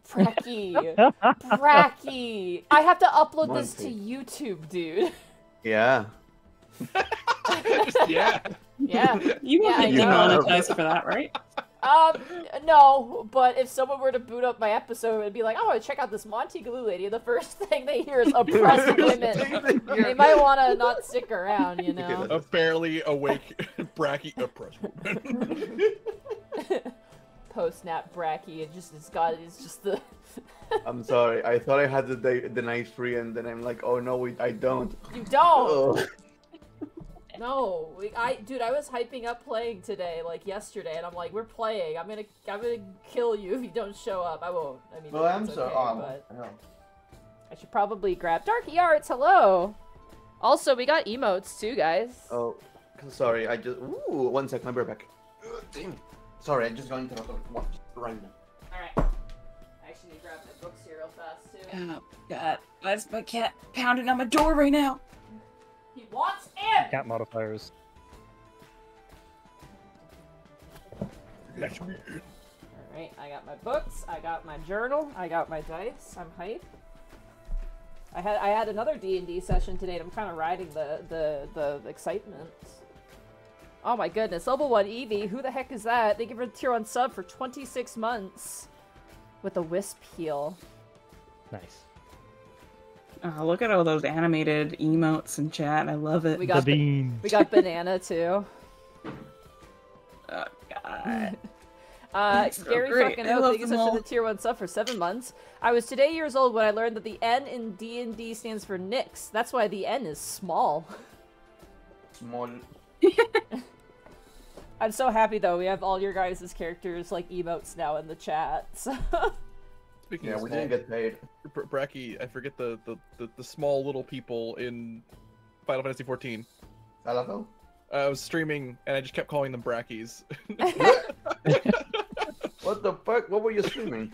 Bracky. Bracky. I have to upload this to YouTube, dude. Yeah. Yeah. Yeah. You won't get demonetized for that, right? No, but if someone were to boot up my episode and be like, oh, check out this Monty Glue lady, the first thing they hear is oppressed women. They might want to not stick around, you know? A barely awake Bracky oppressed woman. Post-nap Bracky, it's just the... I'm sorry, I thought I had the night free, and then I'm like, oh no, I don't. You don't! Oh. No, dude, I was hyping up playing today, like yesterday, and I'm like, we're playing. I'm gonna kill you if you don't show up. I won't. I mean, well, I'm okay, so. but I should probably grab Darky Arts. Hello. Also, we got emotes too, guys. Oh, sorry. I just. Ooh, 1 sec. My back. Damn. Sorry, I just got into the watch right now. All right. I actually need to grab my books here real fast too. Oh God, why's my cat pounding on my door right now? He wants in! Cat modifiers. Alright, I got my books, I got my journal, I got my dice, I'm hype. I had another D&D session today and I'm kind of riding the excitement. Oh my goodness, level 1 Eevee, who the heck is that? They give her a tier 1 sub for 26 months. With a wisp heal. Nice. Oh, look at all those animated emotes in chat. I love it. We got banana too. Oh God. Gary fucking Oak, thank you so much for the tier 1 sub for 7 months. I was today years old when I learned that the N in D&D stands for Nyx. That's why the N is small. Small. I'm so happy though, we have all your guys' characters like emotes now in the chat. So. Speaking yeah, of we small, didn't get paid. Bracky, I forget the small little people in Final Fantasy XIV. Falafel? I was streaming and I just kept calling them Brackies. What the fuck? What were you streaming?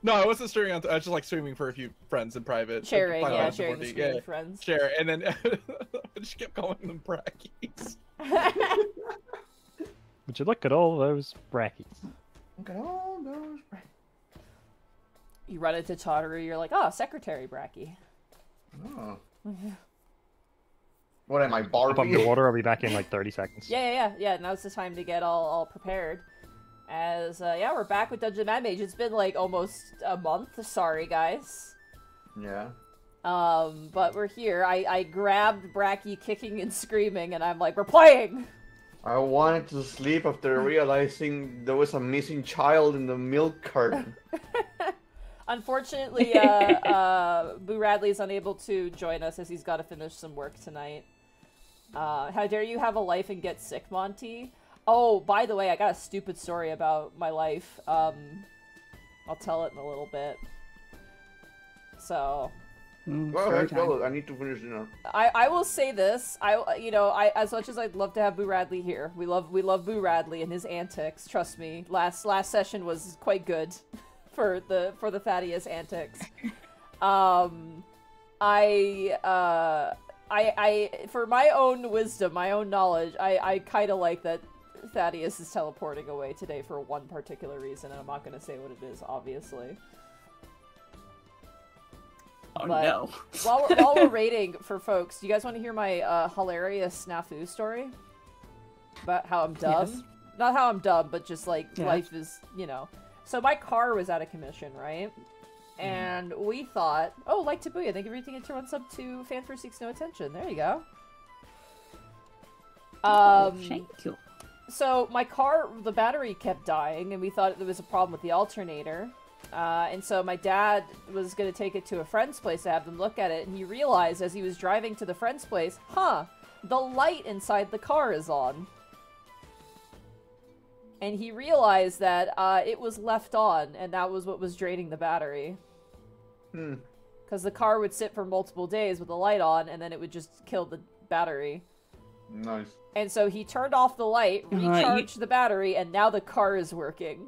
No, I wasn't streaming. I was just like streaming for a few friends in private. Sharing, Final yeah, Fantasy sharing the 14. screen with friends. Share, and then I just kept calling them Brackies. Would you look at all those brackies? Look at all those brackies. You run into Tottery, you're like, oh, Secretary Bracky. Oh. What am I, Barbie? Up underwater, I'll be back in like 30 seconds. Yeah, now's the time to get all prepared. As, yeah, we're back with Dungeon Mage. It's been like almost a month, sorry guys. Yeah. But we're here. I grabbed Bracky kicking and screaming, and I'm like, we're playing! I wanted to sleep after realizing there was a missing child in the milk carton. Unfortunately, Boo Radley's unable to join us as he's got to finish some work tonight. How dare you have a life and get sick, Monty? Oh, by the way, I got a stupid story about my life. I'll tell it in a little bit. So... Well, I need to finish dinner. I will say this. As much as I'd love to have Boo Radley here, we love Boo Radley and his antics. Trust me, last session was quite good for the Thaddeus antics. I for my own wisdom, my own knowledge, I kind of like that Thaddeus is teleporting away today for one particular reason, and I'm not going to say what it is, obviously. Oh but no. while we're rating for folks, do you guys want to hear my hilarious snafu story? About how I'm dumb? Yes. Not how I'm dumb, but just like Yeah. life is, you know. So my car was out of commission, right? And we thought, oh, like Tabuya, thank you for everything to run sub to Fan First Seeks No Attention. There you go. Thank you. So my car, the battery kept dying, and we thought there was a problem with the alternator. And so my dad was going to take it to a friend's place to have them look at it, and he realized as he was driving to the friend's place, the light inside the car is on. And he realized that it was left on, and that was what was draining the battery. Because the car would sit for multiple days with the light on, and then it would just kill the battery. Nice. And so he turned off the light, recharged the battery, and now the car is working.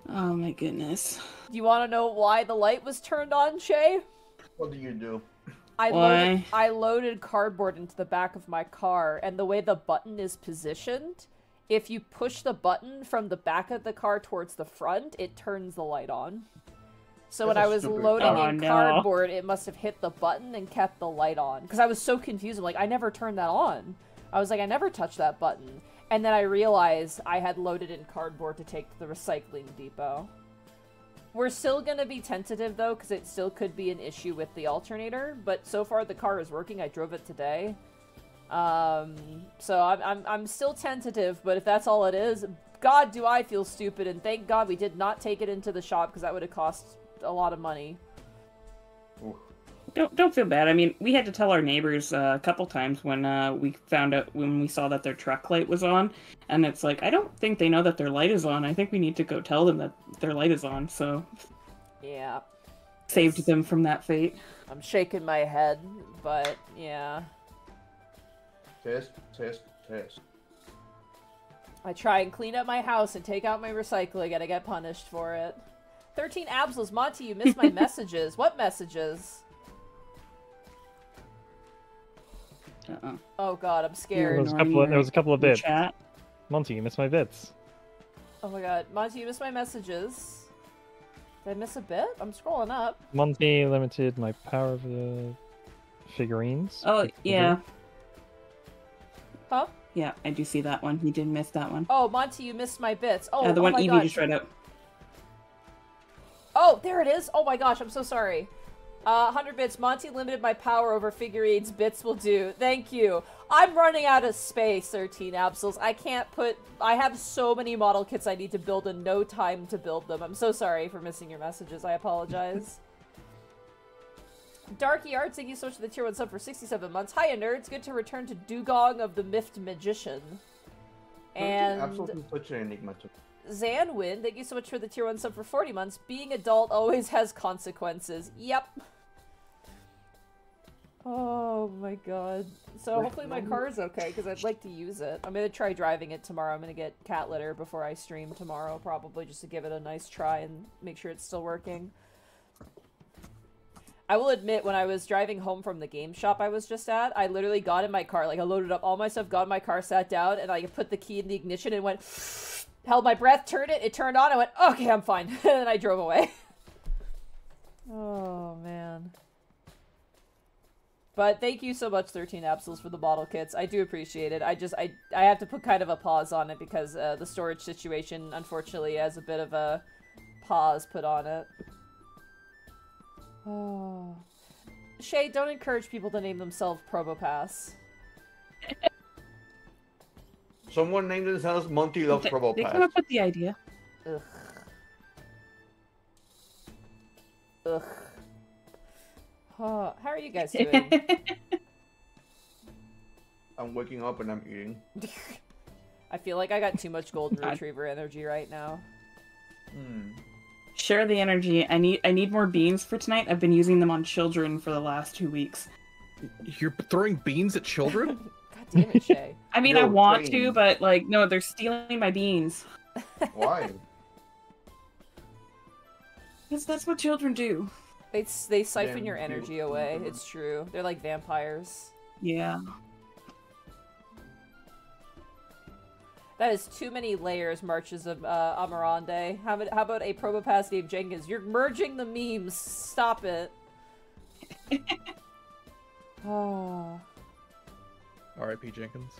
Oh my goodness. Do you want to know why the light was turned on, Shay? What do you do? I loaded cardboard into the back of my car, and the way the button is positioned, if you push the button from the back of the car towards the front, it turns the light on. So when I was loading in cardboard, it must have hit the button and kept the light on. Because I was so confused. I'm like, I never turned that on. I was like, I never touched that button. And then I realized I had loaded in cardboard to take to the recycling depot. We're still going to be tentative, though, because it still could be an issue with the alternator. But so far, the car is working. I drove it today. So I'm still tentative, but if that's all it is, God, do I feel stupid. And thank God we did not take it into the shop, because that would have cost a lot of money. Don't feel bad. I mean, we had to tell our neighbors a couple times when we saw that their truck light was on, and it's like, I don't think they know that their light is on. I think we need to go tell them that their light is on. So yeah, saved them from that fate. I'm shaking my head, but yeah. Test. I try and clean up my house and take out my recycling, and I get punished for it. 13 Absols, Monty, you missed my messages. What messages? Oh god, I'm scared. There was a couple of bits. Chat. Monty, you missed my bits. Oh my god, Monty, you missed my messages. Did I miss a bit? I'm scrolling up. Monty limited my power of the figurines. Oh, yeah. Huh? Yeah, I do see that one. You did miss that one. Oh, Monty, you missed my bits. Oh, the oh one my Evie god. just read out. Oh, there it is. Oh my gosh, I'm so sorry. 100 bits. Monty limited my power over figurines. Bits will do. Thank you. I'm running out of space, 13 Absols. I can't put... I have so many model kits I need to build and no time to build them. I'm so sorry for missing your messages. I apologize. Darky Arts, thank you so much for the tier 1 sub for 67 months. Hiya, nerds. Good to return to Dugong of the Miffed Magician. And... Absolutely such an enigma. Zanwin, thank you so much for the tier 1 sub for 40 months. Being adult always has consequences. Yep. Oh my god. So hopefully my car is okay, because I'd like to use it. I'm going to try driving it tomorrow. I'm going to get cat litter before I stream tomorrow, probably, just to give it a nice try and make sure it's still working. I will admit, when I was driving home from the game shop I was just at, I literally got in my car, like I loaded up all my stuff, got in my car, sat down, and I put the key in the ignition and went, held my breath, turned it turned on, I went, okay, I'm fine. And then I drove away. Oh, man. But thank you so much, 13 Absols, for the bottle kits. I do appreciate it. I have to put kind of a pause on it because the storage situation, unfortunately, has a bit of a pause put on it. Oh. Shay, don't encourage people to name themselves Probopass. Someone named themselves Monty Loves They Probopass. come up with the idea. Ugh. Ugh. Oh, how are you guys doing? I'm waking up and I'm eating. I feel like I got too much golden retriever energy right now. Share the energy. I need more beans for tonight. I've been using them on children for the last 2 weeks. You're throwing beans at children? God damn it, Shay. I mean, Yo, I want train. to, but like, no, they're stealing my beans. Why? Because that's what children do. They siphon Damn your energy away. It's true. They're like vampires. Yeah. That is too many layers, Marches of Amarande. How about a Probopass named Jenkins? You're merging the memes. Stop it. Oh. R.I.P. Jenkins.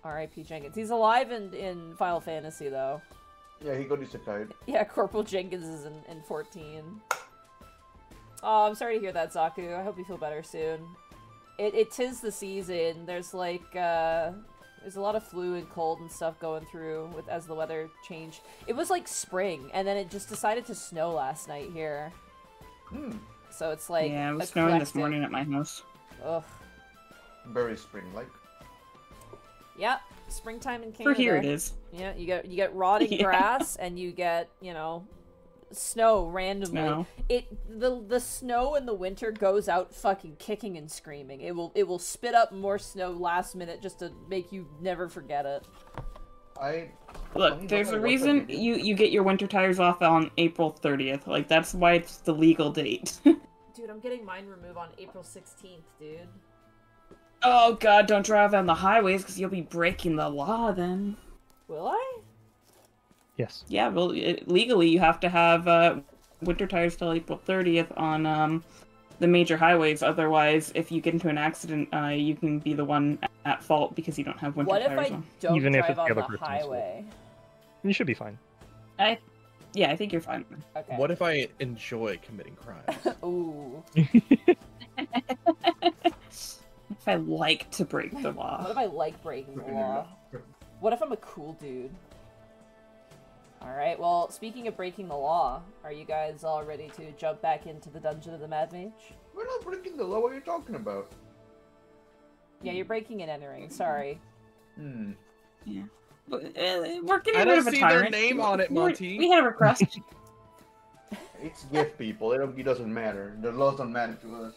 R.I.P. Jenkins. He's alive in Final Fantasy, though. Yeah, he got isekai. Yeah, Corporal Jenkins is in 14. Oh, I'm sorry to hear that, Zaku. I hope you feel better soon. It tis the season. There's like, there's a lot of flu and cold and stuff going through as the weather changed. It was like spring, and then it just decided to snow last night here. So it's like, yeah, it was snowing this eclectic. morning at my house. Ugh. Very spring-like. Yeah, springtime in Canada. For here it is. Yeah, you get rotting Yeah. grass, and you get, you know, snow randomly. Snow. The snow in the winter goes out fucking kicking and screaming. It will spit up more snow last minute just to make you never forget it. Look, there's a reason you get your winter tires off on April 30th. Like, that's why it's the legal date. Dude, I'm getting mine removed on April 16th, dude. Oh god, don't drive on the highways because you'll be breaking the law then. Will I? Yes. Yeah, well, legally you have to have winter tires till April 30th on the major highways. Otherwise, if you get into an accident, you can be the one at fault because you don't have winter What if tires I on. don't Even if drive it's on the the other person's fault. highway? You should be fine. Yeah, I think you're fine. Okay. What if I enjoy committing crimes? Ooh. If I like to break the law. What if I like breaking the law? What if I'm a cool dude? Alright, well, speaking of breaking the law, are you guys all ready to jump back into the Dungeon of the Mad Mage? We're not breaking the law. What are you talking about? Yeah, you're breaking and entering, sorry. Hmm. Yeah. We're getting I rid don't of a see their tyrant. name on it, Monty. We had a request. It's gift people. It doesn't matter. The laws don't matter to us.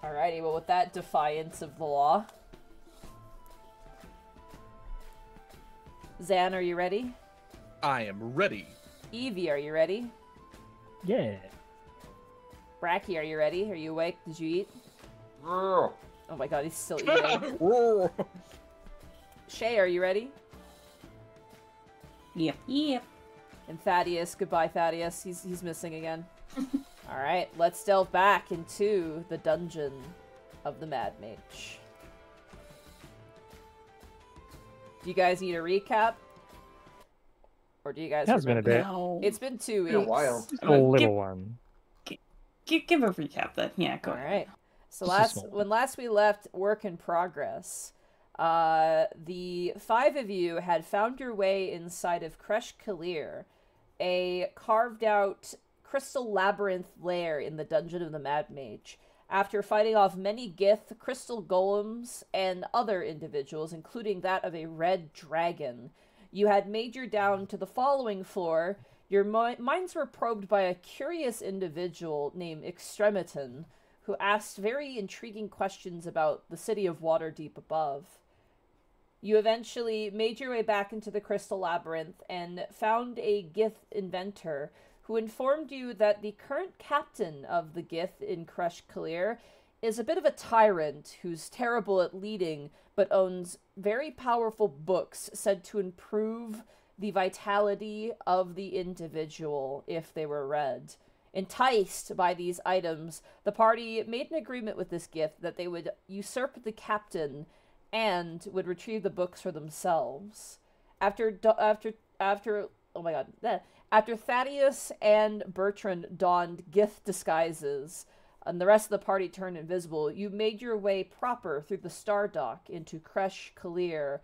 Alrighty, well, with that defiance of the law. Zan, are you ready? I am ready. Evie, are you ready? Yeah. Bracky, are you ready? Are you awake? Did you eat? Ugh. Oh my god, he's still eating. Shay, are you ready? Yep. Yep. And Thaddeus, goodbye Thaddeus, he's missing again. Alright, let's delve back into the Dungeon of the Mad Mage. Do you guys need a recap? Or do you guys Has been a remember? bit. No. It's been 2 weeks. Been a while. A little one. Give a recap then. Yeah, go ahead. Alright. So Just a small one. when last we left Work in Progress, the 5 of you had found your way inside of Kresh Kalir, a carved out crystal labyrinth lair in the Dungeon of the Mad Mage. After fighting off many Gith, crystal golems, and other individuals, including that of a red dragon, you had made your down to the following floor. Your minds were probed by a curious individual named Extremiton, who asked very intriguing questions about the city of Waterdeep above. You eventually made your way back into the Crystal Labyrinth and found a Gith inventor who informed you that the current captain of the Gith in Kresh Kalir is a bit of a tyrant who's terrible at leading, but owns very powerful books said to improve the vitality of the individual if they were read. Enticed by these items, the party made an agreement with this Gith that they would usurp the captain and would retrieve the books for themselves. After Thaddeus and Bertrand donned Gith disguises, and the rest of the party turned invisible, you made your way proper through the Stardock into Kresh Kalir,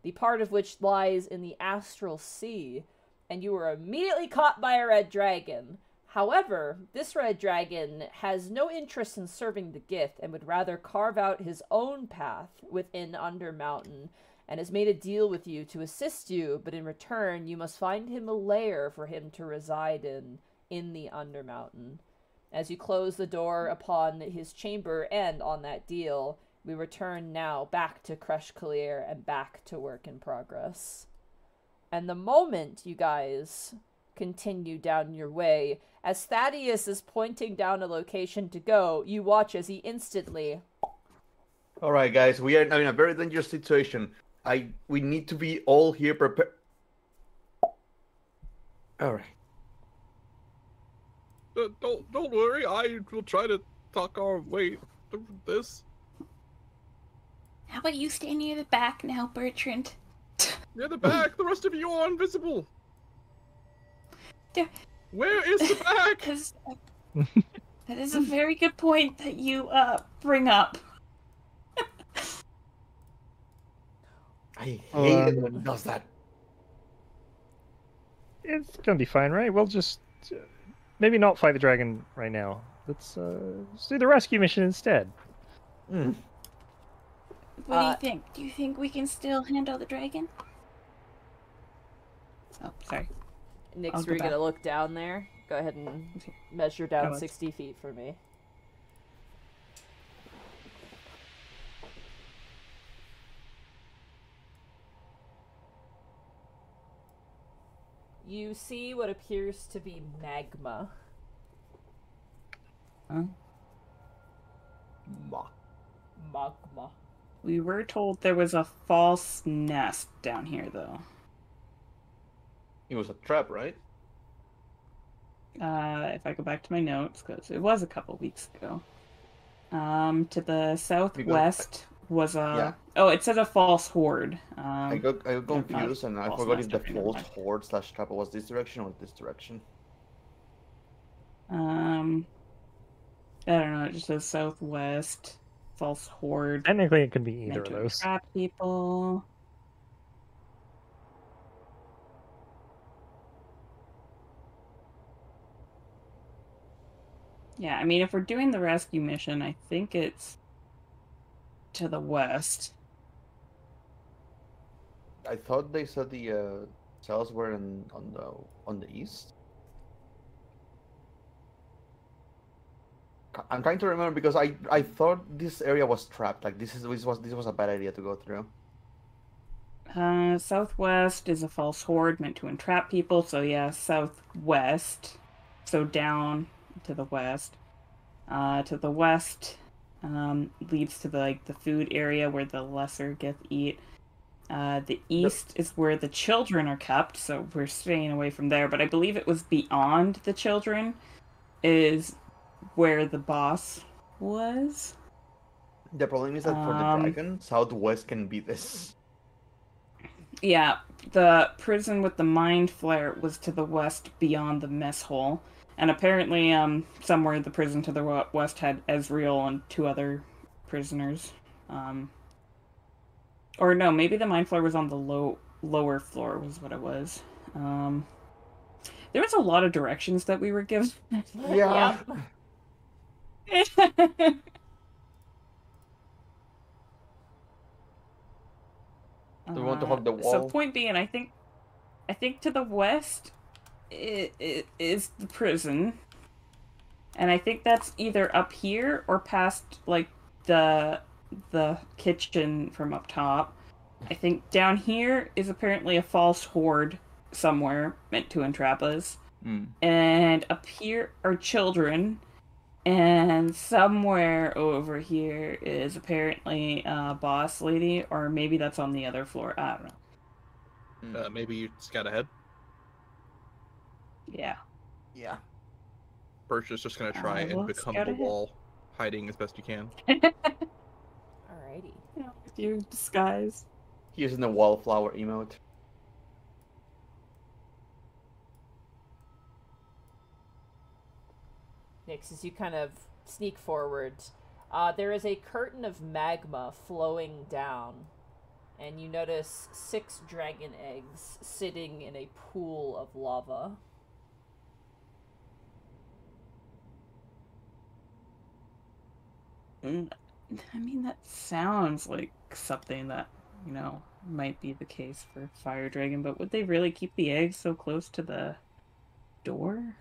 the part of which lies in the Astral Sea, and you were immediately caught by a red dragon. However, this red dragon has no interest in serving the Gith and would rather carve out his own path within Undermountain, and has made a deal with you to assist you, but in return you must find him a lair for him to reside in the Undermountain. As you close the door upon his chamber and on that deal, we return now back to Kresh Kalir and back to Work in Progress. And the moment you guys continue down your way, as Thaddeus is pointing down a location to go, you watch as he instantly... Alright, guys, we are in a very dangerous situation. We need to be all here prepared. Alright. Don't worry. I will try to talk our way through this. How about you stay near the back now, Bertrand? Near the back. The rest of you are invisible. There- Where is the back? Because that is a very good point that you bring up. I hate it when it does that. It's gonna be fine, right? We'll just maybe not fight the dragon right now. Let's do the rescue mission instead. What do you think? Do you think we can still handle the dragon? Oh, sorry. Nick's I'll go really gonna back. look down there. Go ahead and measure down it's- 60 feet for me. You see what appears to be magma. Huh? Ma. Magma. We were told there was a false nest down here, though. It was a trap, right? If I go back to my notes, because it was a couple weeks ago. To the southwest was a... Yeah. Oh, it said a false horde. I got confused and I false forgot nest, if the okay, never false mind. horde slash trap was this direction or this direction. I don't know, it just says southwest, false horde, Technically, it could be either meant of to those. entrap people. Yeah, I mean, if we're doing the rescue mission, I think it's to the west. I thought they said the cells were on the east. I'm trying to remember because I thought this area was trapped. Like this was a bad idea to go through. Southwest is a false horde meant to entrap people, so yeah, southwest. So down to the west. To the west leads to the food area where the lesser get eat. The east is where the children are kept, so we're staying away from there. But I believe it was beyond the children is where the boss was. The problem is that for the dragon, southwest can be this. Yeah, the prison with the mind flare was to the west beyond the mess hole. And apparently, somewhere the prison to the west had Ezreal and 2 other prisoners. Or no, maybe the mind flare was on the lower floor was what it was. There was a lot of directions that we were given. Yeah. Do we want to hug the wall? So point being, I think to the west it is the prison, and I think that's either up here or past like the kitchen from up top. I think down here is apparently a false horde somewhere meant to entrap us, and up here are children. And somewhere over here is apparently a boss lady, or maybe that's on the other floor. I don't know. Maybe you scout ahead. Yeah. Yeah. Birch is just gonna try and we'll become scout the ahead. wall, hiding as best you can. Alrighty. With your disguise. Using the wallflower emote. Nix, as you kind of sneak forward, there is a curtain of magma flowing down, and you notice 6 dragon eggs sitting in a pool of lava. I mean, that sounds like something that, might be the case for Fire Dragon, but would they really keep the eggs so close to the door?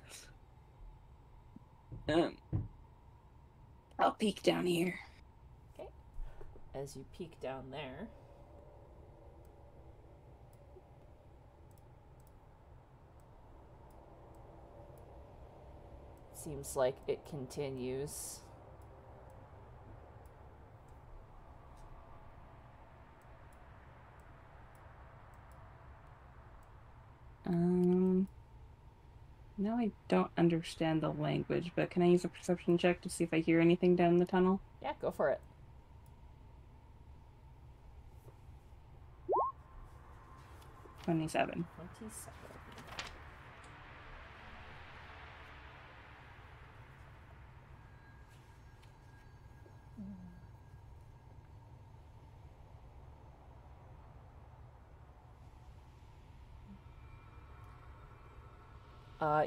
I'll peek down here. Okay. As you peek down there, seems like it continues. No, I don't understand the language, but can I use a perception check to see if I hear anything down the tunnel? Yeah, go for it. 27. 27.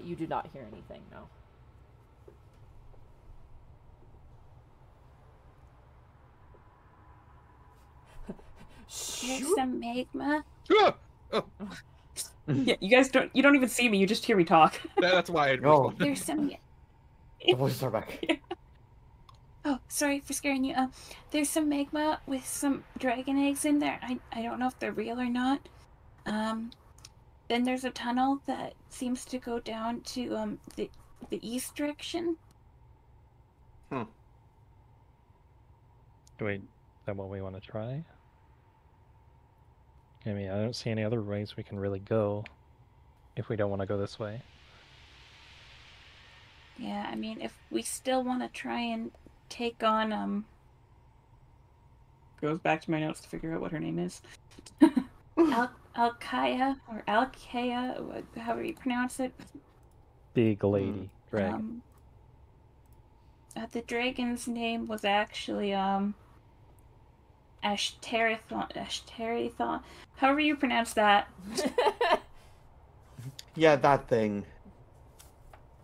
You do not hear anything, no. There's some magma. Ah! Oh, Yeah, you don't even see me, you just hear me talk. that's why I No. There's some. The voices are back. Oh, sorry for scaring you. There's some magma with some dragon eggs in there. I don't know if they're real or not. Then there's a tunnel that seems to go down to the east direction. Wait, that what we want to try? I mean, I don't see any other ways we can really go if we don't want to go this way. Yeah, I mean, if we still want to try and take on, Goes back to my notes to figure out what her name is. Alkaya, or Alkaya, however you pronounce it. Big lady dragon. The dragon's name was actually, Ashterithon. However you pronounce that. Yeah, that thing.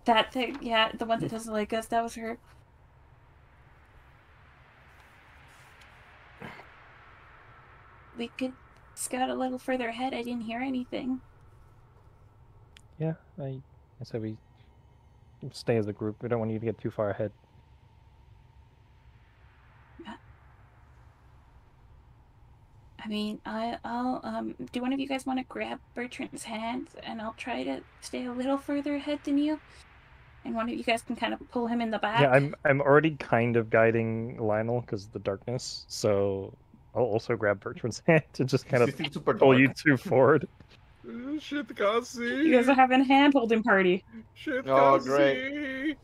That thing, yeah, the one that doesn't like us, that was her. We could scout a little further ahead. I didn't hear anything. Yeah, I said we stay as a group. We don't want you to get too far ahead. I mean, I'll do one of you guys want to grab Bertrand's hand, and I'll try to stay a little further ahead than you, and one of you guys can kind of pull him in the back. Yeah, I'm already kind of guiding Lionel because of the darkness, so I'll also grab Bertrand's hand to just kind of Super pull dark. you two forward. Shit, can't see. You guys are having a hand-holding party. Shit, Oh, can't great. see.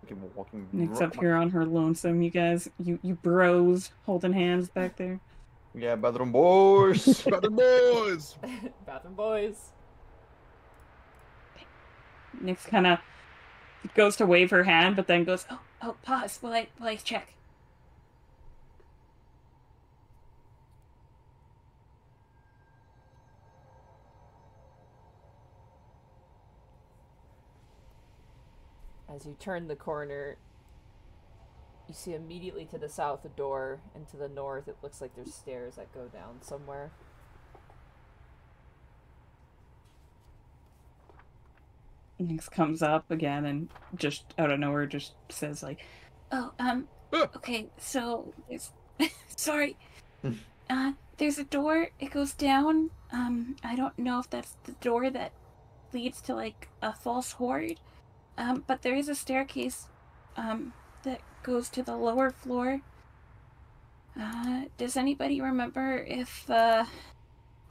Keep walking. Nick's up here on her lonesome, you guys. You bros holding hands back there. Yeah, bathroom boys. Bathroom boys. Bathroom boys. Nick's kind of goes to wave her hand, but then goes, Oh, pause while I check. As you turn the corner, you see immediately to the south a door, and to the north it looks like there's stairs that go down somewhere. Nick's comes up again and just out of nowhere just says like, Okay, so there's sorry. There's a door, it goes down. I don't know if that's the door that leads to like a false horde. But there is a staircase that goes to the lower floor. Does anybody remember if the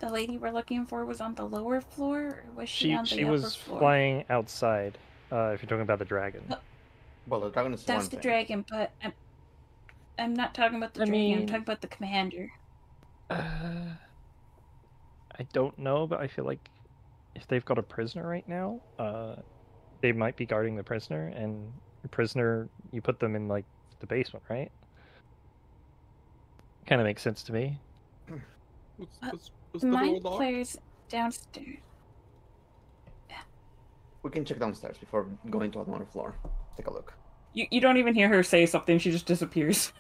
lady we're looking for was on the lower floor, or was she on the She upper was floor? flying outside, if you're talking about the dragon. Well, the dragon is That's one the thing. dragon, but I'm not talking about the dragon, I'm talking about the commander. I don't know, but I feel like if they've got a prisoner right now, they might be guarding the prisoner, and the prisoner, you put them in, like, the basement, right? Kind of makes sense to me. What's the My door locked? player's downstairs. We can check downstairs before going to another floor. Take a look. you don't even hear her say something, she just disappears.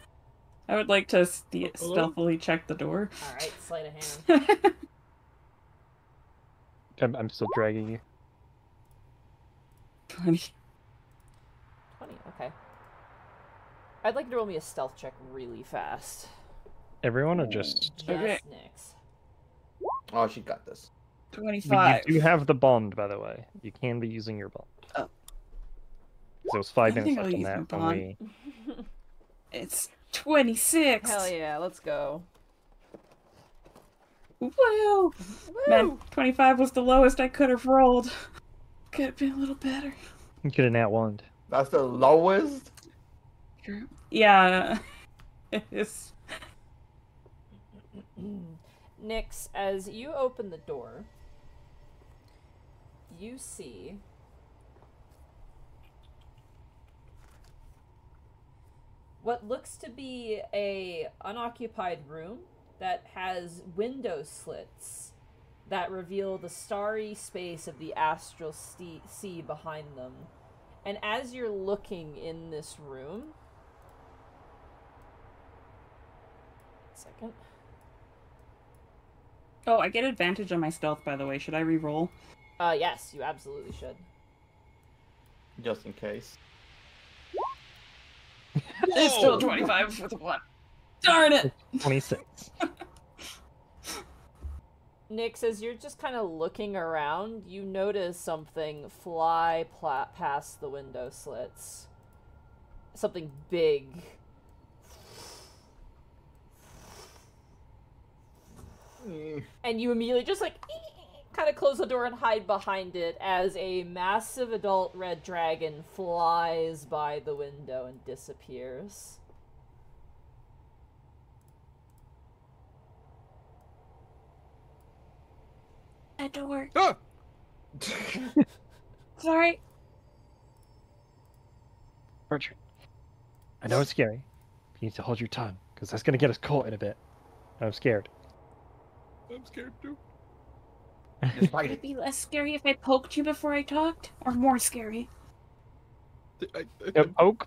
I would like to stealthily check the door. Alright, sleight of hand. I'm still dragging you. 20. 20, okay. I'd like you to roll me a stealth check really fast. Everyone or just... Okay. Just Nyx. Oh, she got this. 25. You do have the bond, by the way. You can be using your bond. Oh. So it was 5 I think minutes I'll left on use that my when we... It's 26. Hell yeah, let's go. Woo! Man, 25 was the lowest I could have rolled. Could have been a little better. You could have nat one. That's the lowest? True. Yeah. It's... Nyx, as you open the door, you see what looks to be a unoccupied room that has window slits that reveal the starry space of the astral sea behind them. And as you're looking in this room... Second. Oh, I get advantage on my stealth, by the way. Should I re-roll? Yes, you absolutely should. Just in case. It's still 25 with a 1. Darn it! 26. Nyx, as you're just kind of looking around, you notice something fly past the window slits. something big. And you immediately just like kind of close the door and hide behind it as a massive adult red dragon flies by the window and disappears. That door. Ah! Sorry. Bertrand, I know it's scary. But you need to hold your tongue, because that's going to get us caught in a bit. I'm scared. I'm scared too. Just fight Would it it. be less scary if I poked you before I talked? Or more scary?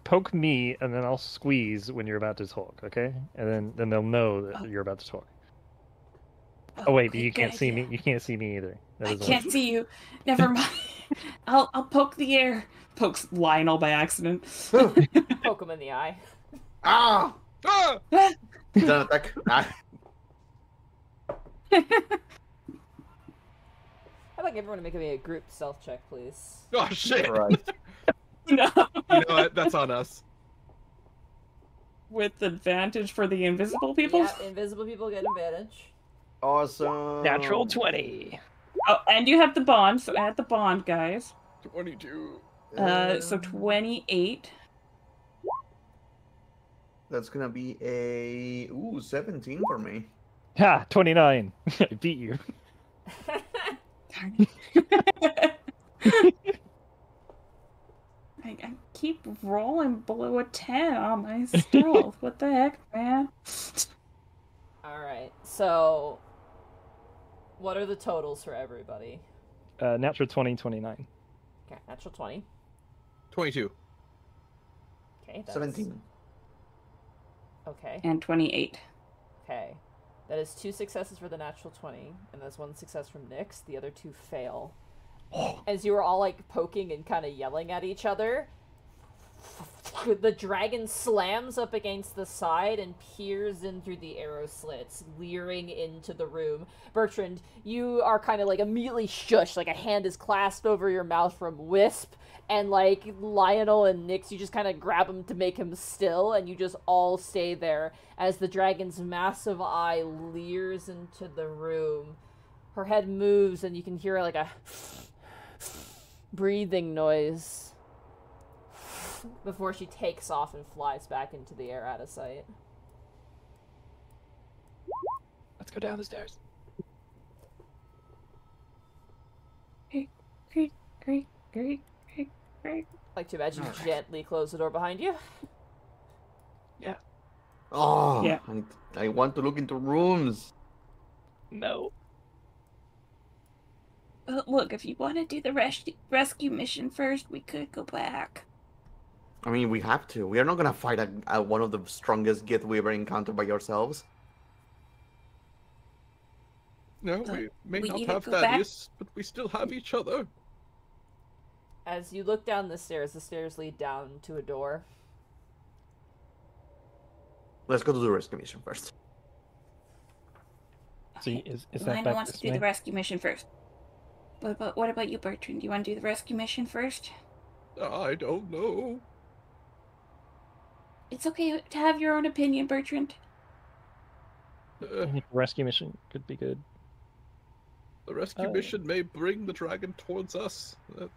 Poke me, and then I'll squeeze when you're about to talk, okay? And then they'll know that you're about to talk. Oh wait, but okay, you can't good see idea. me. You can't see me either. That I doesn't can't work. see you. Never mind. I'll poke the air. Pokes Lionel by accident. Poke him in the eye. Ah! Ah! Don't attack. Ah. I'd like everyone to make me a group stealth check, please. Oh shit! Right. No. You know what? That's on us. With advantage for the invisible people? Yeah, invisible people get advantage. Awesome. Natural 20. Oh, and you have the bond, so add the bond, guys. 22. So 28. That's gonna be a 17 for me. Ha! 29. I beat you. I keep rolling below a 10 on my stealth. What the heck, man? Alright, so what are the totals for everybody? Natural 20, 29. Okay, natural 20. 22. Okay, that's 17. Okay. And 28. Okay. That is 2 successes for the natural 20, and that's 1 success from Nyx. The other 2 fail. As you are all like poking and kind of yelling at each other, the dragon slams up against the side and peers in through the arrow slits, leering into the room. Bertrand, you are kind of like immediately shushed, like a hand is clasped over your mouth from Wisp, and like Lionel and Nyx, you just kind of grab him to make him still, and you just all stay there as the dragon's massive eye leers into the room. Her head moves, and you can hear like a breathing noise before she takes off and flies back into the air out of sight. Let's go down the stairs. Great. I'd like to imagine you gently close the door behind you. Oh, Yeah. I want to look into rooms. No. Look, if you want to do the rescue mission first, we could go back. I mean, we have to. We are not gonna fight one of the strongest Gith we ever encountered by ourselves. No, we may we not either have go back- Thaddeus, but we still have each other. As you look down the stairs lead down to a door. Let's go to the rescue mission first. See, is that Lionel back wants this to do way? the rescue mission first. What about you, Bertrand? Do you want to do the rescue mission first? I don't know. It's okay to have your own opinion, Bertrand. I think a rescue mission could be good. The rescue mission may bring the dragon towards us. It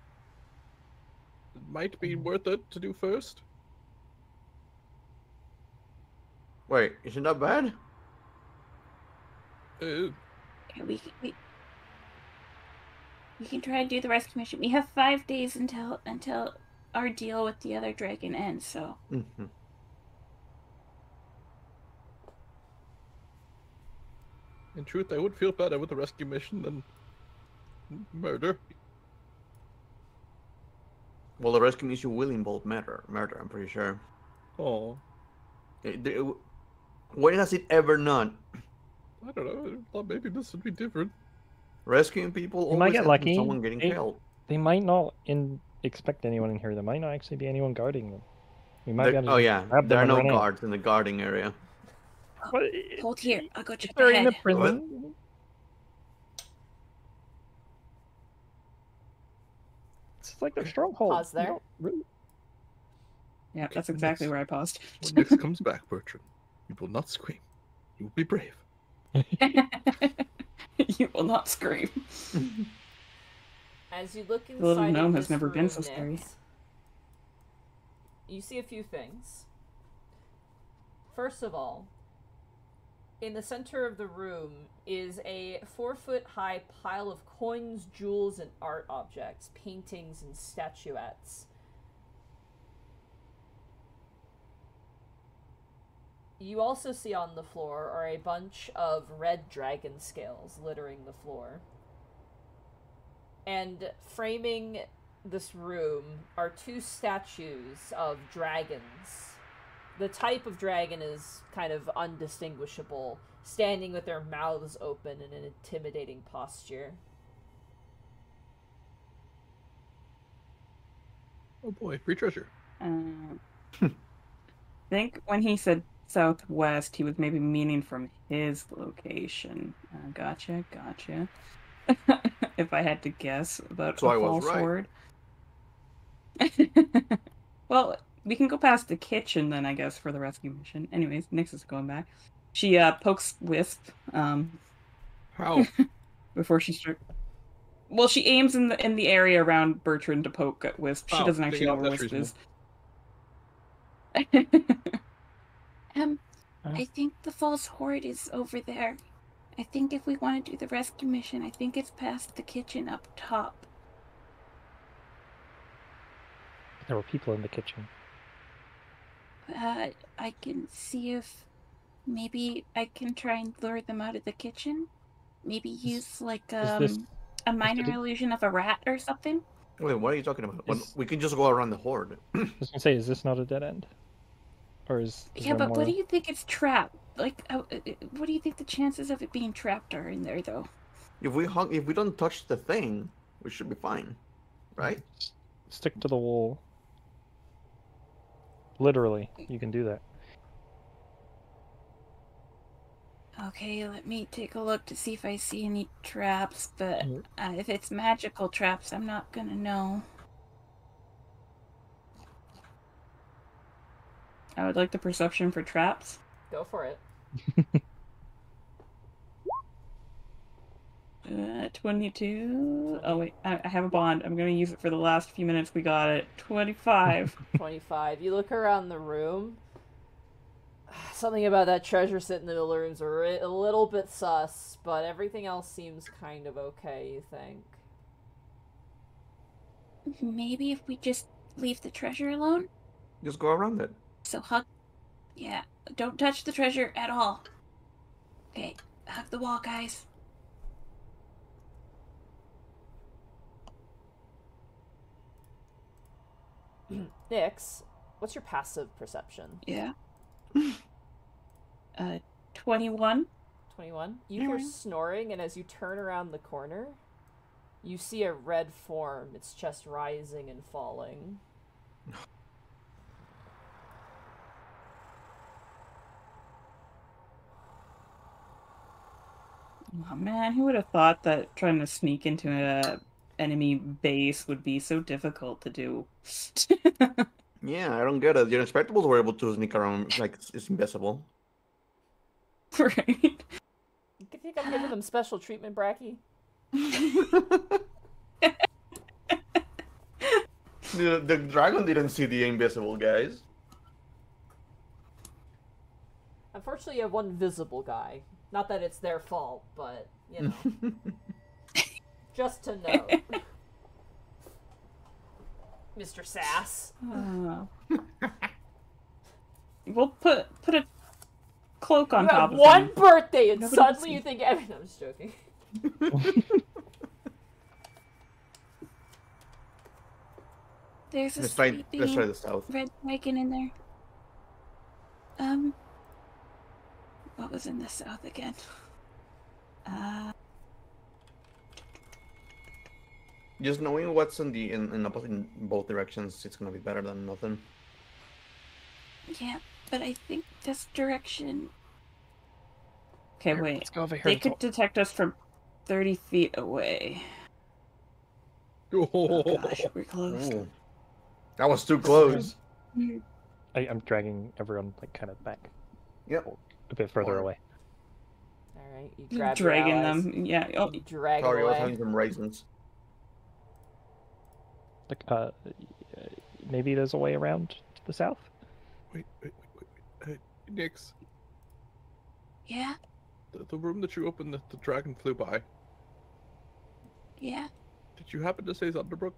might be worth it to do first. Wait, isn't that bad? Okay, we can try and do the rescue mission. We have 5 days until our deal with the other dragon ends. So Mm-hmm. In truth, I would feel better with the rescue mission than murder. Well, the rescue mission will involve murder, I'm pretty sure. Oh, When has it ever not? I don't know. I thought maybe this would be different. Rescuing people You might always get ends in lucky. someone getting They- killed. They might not expect anyone in here. There might not actually be anyone guarding them. We might be able to Oh yeah, grab there them are and no run in. guards in the guarding area. What? hold here. I'll go check They're in ahead. the prison. It's like their stronghold. Pause there. You don't really- Yeah, that's exactly where I paused. When Nix comes back, Bertrand, you will not scream. You will be brave. You will not scream. As you look inside The little gnome of has this never been room, so scary. Nyx, you see a few things. First of all, in the center of the room is a 4-foot-high pile of coins, jewels, and art objects, paintings, and statuettes. You also see on the floor are a bunch of red dragon scales littering the floor. And framing this room are 2 statues of dragons. The type of dragon is kind of undistinguishable, standing with their mouths open in an intimidating posture. Oh boy, free treasure. I think when he said southwest, he was maybe meaning from his location. Gotcha. If I had to guess about So a I was false right. word. Well, we can go past the kitchen then, I guess, for the rescue mission. Anyways, Nyx is going back. She pokes Wisp How? before she starts. Well, she aims in the area around Bertrand to poke at Wisp. She Oh, doesn't actually know where that's Wisp is. I think the false horde is over there. I think if we want to do the rescue mission, I think it's past the kitchen up top. There were people in the kitchen. I can see if maybe I can try and lure them out of the kitchen. Maybe use like this a minor it- illusion of a rat or something. Wait, what are you talking about? Is- We can just go around the horde. I was gonna say, is this not a dead end? Or is Yeah, there but more... what do you think it's trapped? Like, what do you think the chances of it being trapped are in there, though? If we don't touch the thing, we should be fine, right? Stick to the wall. Literally, you can do that. Okay, let me take a look to see if I see any traps, but Mm. if it's magical traps, I'm not gonna know. I would like the perception for traps. Go for it. 22. Oh wait, I have a bond. I'm gonna use it for the last few minutes. We got it. 25. 25. You look around the room. Something about that treasure sitting in the middle of the room's a little bit sus, but everything else seems kind of okay, you think? Maybe if we just leave the treasure alone? Just go around it. So hug... Yeah, don't touch the treasure at all. Okay, hug the wall, guys. Nyx, what's your passive perception? Yeah. 21. 21. You hear snoring, and as you turn around the corner, you see a red form, its chest rising and falling. Oh man, who would have thought that trying to sneak into a enemy base would be so difficult to do? Yeah, I don't get it. Your Inspectables were able to sneak around like it's invisible. Right. You think I'm giving them special treatment, Bracky? The dragon didn't see the invisible guys. Unfortunately, you have one visible guy. Not that it's their fault, but, you know. Just to know. Mr. Sass. We'll put a cloak on You top have of one him. birthday and Nobody suddenly can you think I'm just joking. There's a Let's try sleeping the south. red dragon in there. What was in the south again? Just knowing what's in both directions, it's gonna be better than nothing. Yeah, but I think this direction... Okay, Here, wait. let's go over here They and could talk. detect us from 30 feet away. Oh Oh, gosh, we're close. Ooh. That was too close. I'm dragging everyone like kind of back, Yep. a bit further Or- away. All right, you grab your Dragging allies. them. Yeah. Oh, You drag Sorry, I them was away. having some raisins. Like, maybe there's a way around to the south. Wait. Hey, Nix, Yeah, the room that you opened, the dragon flew by. yeah. Did you happen to say Thunderbrook?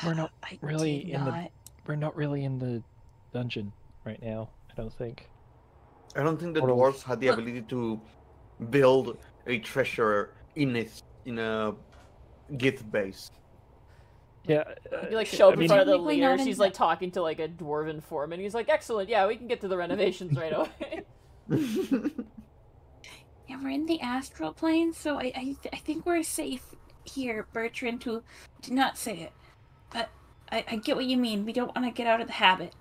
We're not I really did in the- not. We're not really in the dungeon right now, I don't think. I don't think the Or- dwarves had the ability to build a treasure in a gift base. Yeah. You like show up I in mean, front of the Technically leader. not in She's the- like talking to like a dwarven foreman. He's like, "Excellent, yeah, we can get to the renovations right away." Yeah, we're in the astral plane, so I think we're safe here, Bertrand, who did not say it. But I get what you mean. We don't want to get out of the habit.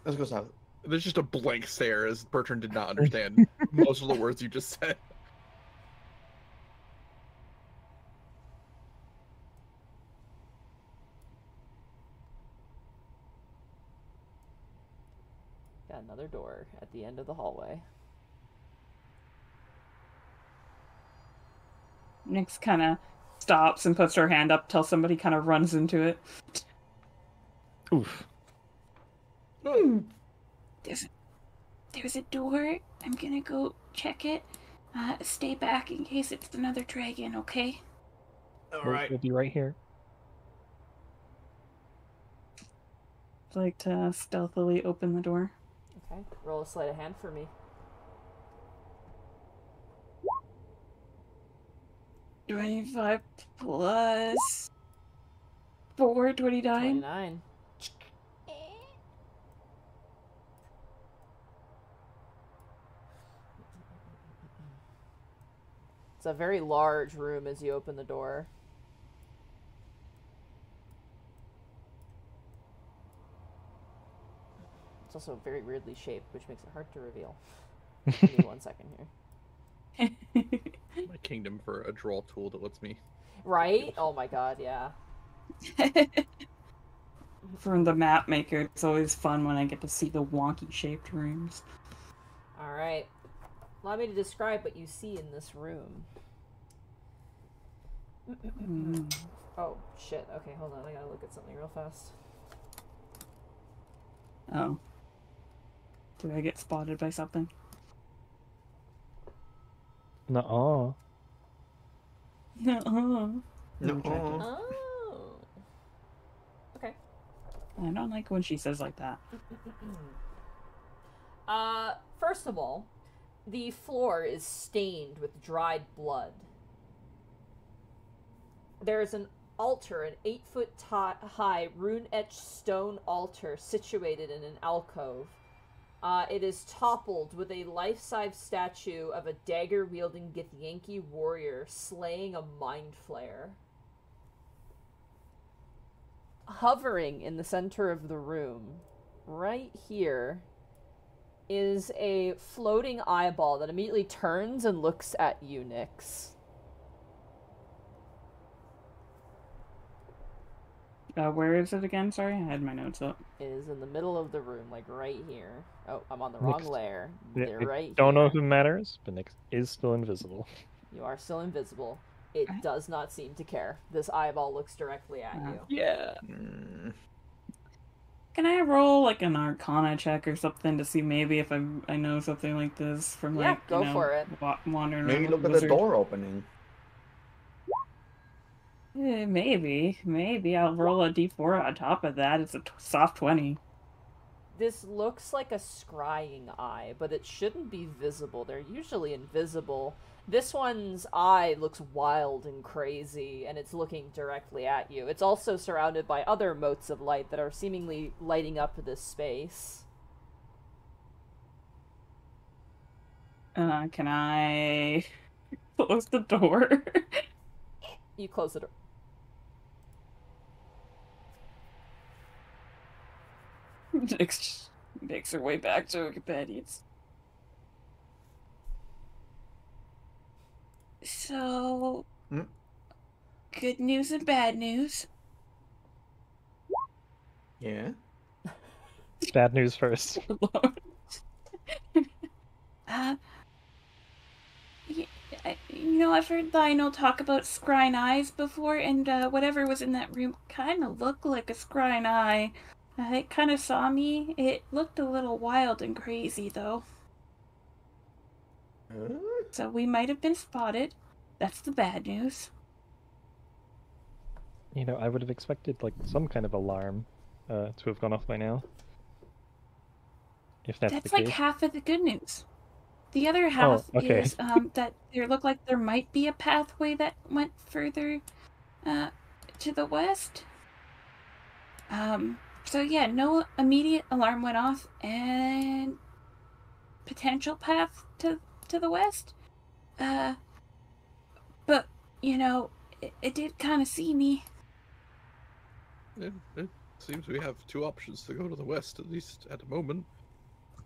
Let's go south. There's just a blank stare as Bertrand did not understand most of the words you just said. Got another door at the end of the hallway. Nyx kind of stops and puts her hand up till somebody kind of runs into it. Oof. There's a door. I'm gonna go check it. Stay back in case it's another dragon, okay? We'll be right here. I'd like to stealthily open the door. Okay, roll a sleight of hand for me. 25 plus 4, 29. 29. It's a very large room as you open the door. It's also very weirdly shaped, which makes it hard to reveal. Give me 1 second here. My kingdom for a draw tool that lets me. Right? Oh my god, yeah. From the map maker, it's always fun when I get to see the wonky shaped rooms. Alright. Allow me to describe what you see in this room. Oh, shit. Okay, hold on. I gotta look at something real fast. Oh. Did I get spotted by something? Nuh-uh. No. No. Oh. Okay. I don't like when she says like that. First of all, the floor is stained with dried blood. There's an altar, an 8-foot high rune-etched stone altar situated in an alcove. It is toppled with a life-size statue of a dagger-wielding Githyanki warrior slaying a mind flayer. Hovering in the center of the room, right here, is a floating eyeball that immediately turns and looks at you, Nyx. Where is it again? Sorry, I had my notes up. It is in the middle of the room, like right here. Oh, I'm on the wrong Nyx. layer. Yeah, They're I right don't know here. if it matters, but Nyx is still invisible. You are still invisible. It does not seem to care. This eyeball looks directly at you. Yeah. Mm. Can I roll like an Arcana check or something to see maybe if I know something like this from Yeah, like go for it. Wandering Maybe around look with at a the wizard? door opening. Maybe I'll roll a d4 on top of that. It's a soft 20. This looks like a scrying eye, but it shouldn't be visible. They're usually invisible. This one's eye looks wild and crazy, and it's looking directly at you. It's also surrounded by other motes of light that are seemingly lighting up this space. Can I close the door? You close the door. Nyx makes her way back to her companions. So, Hmm? good news and bad news. Yeah. Bad news first. Uh, I've heard Lionel talk about scrying eyes before, and whatever was in that room kind of looked like a scrying eye. It kind of saw me. It looked a little wild and crazy, though. So we might have been spotted. That's the bad news. You know, I would have expected like some kind of alarm to have gone off by now. If that's the That's like case. half of the good news. The other half okay. is that there looked like there might be a pathway that went further to the west. So yeah, no immediate alarm went off, and potential path to the west. But it did kind of see me. It seems we have two options to go to the west, at least at the moment.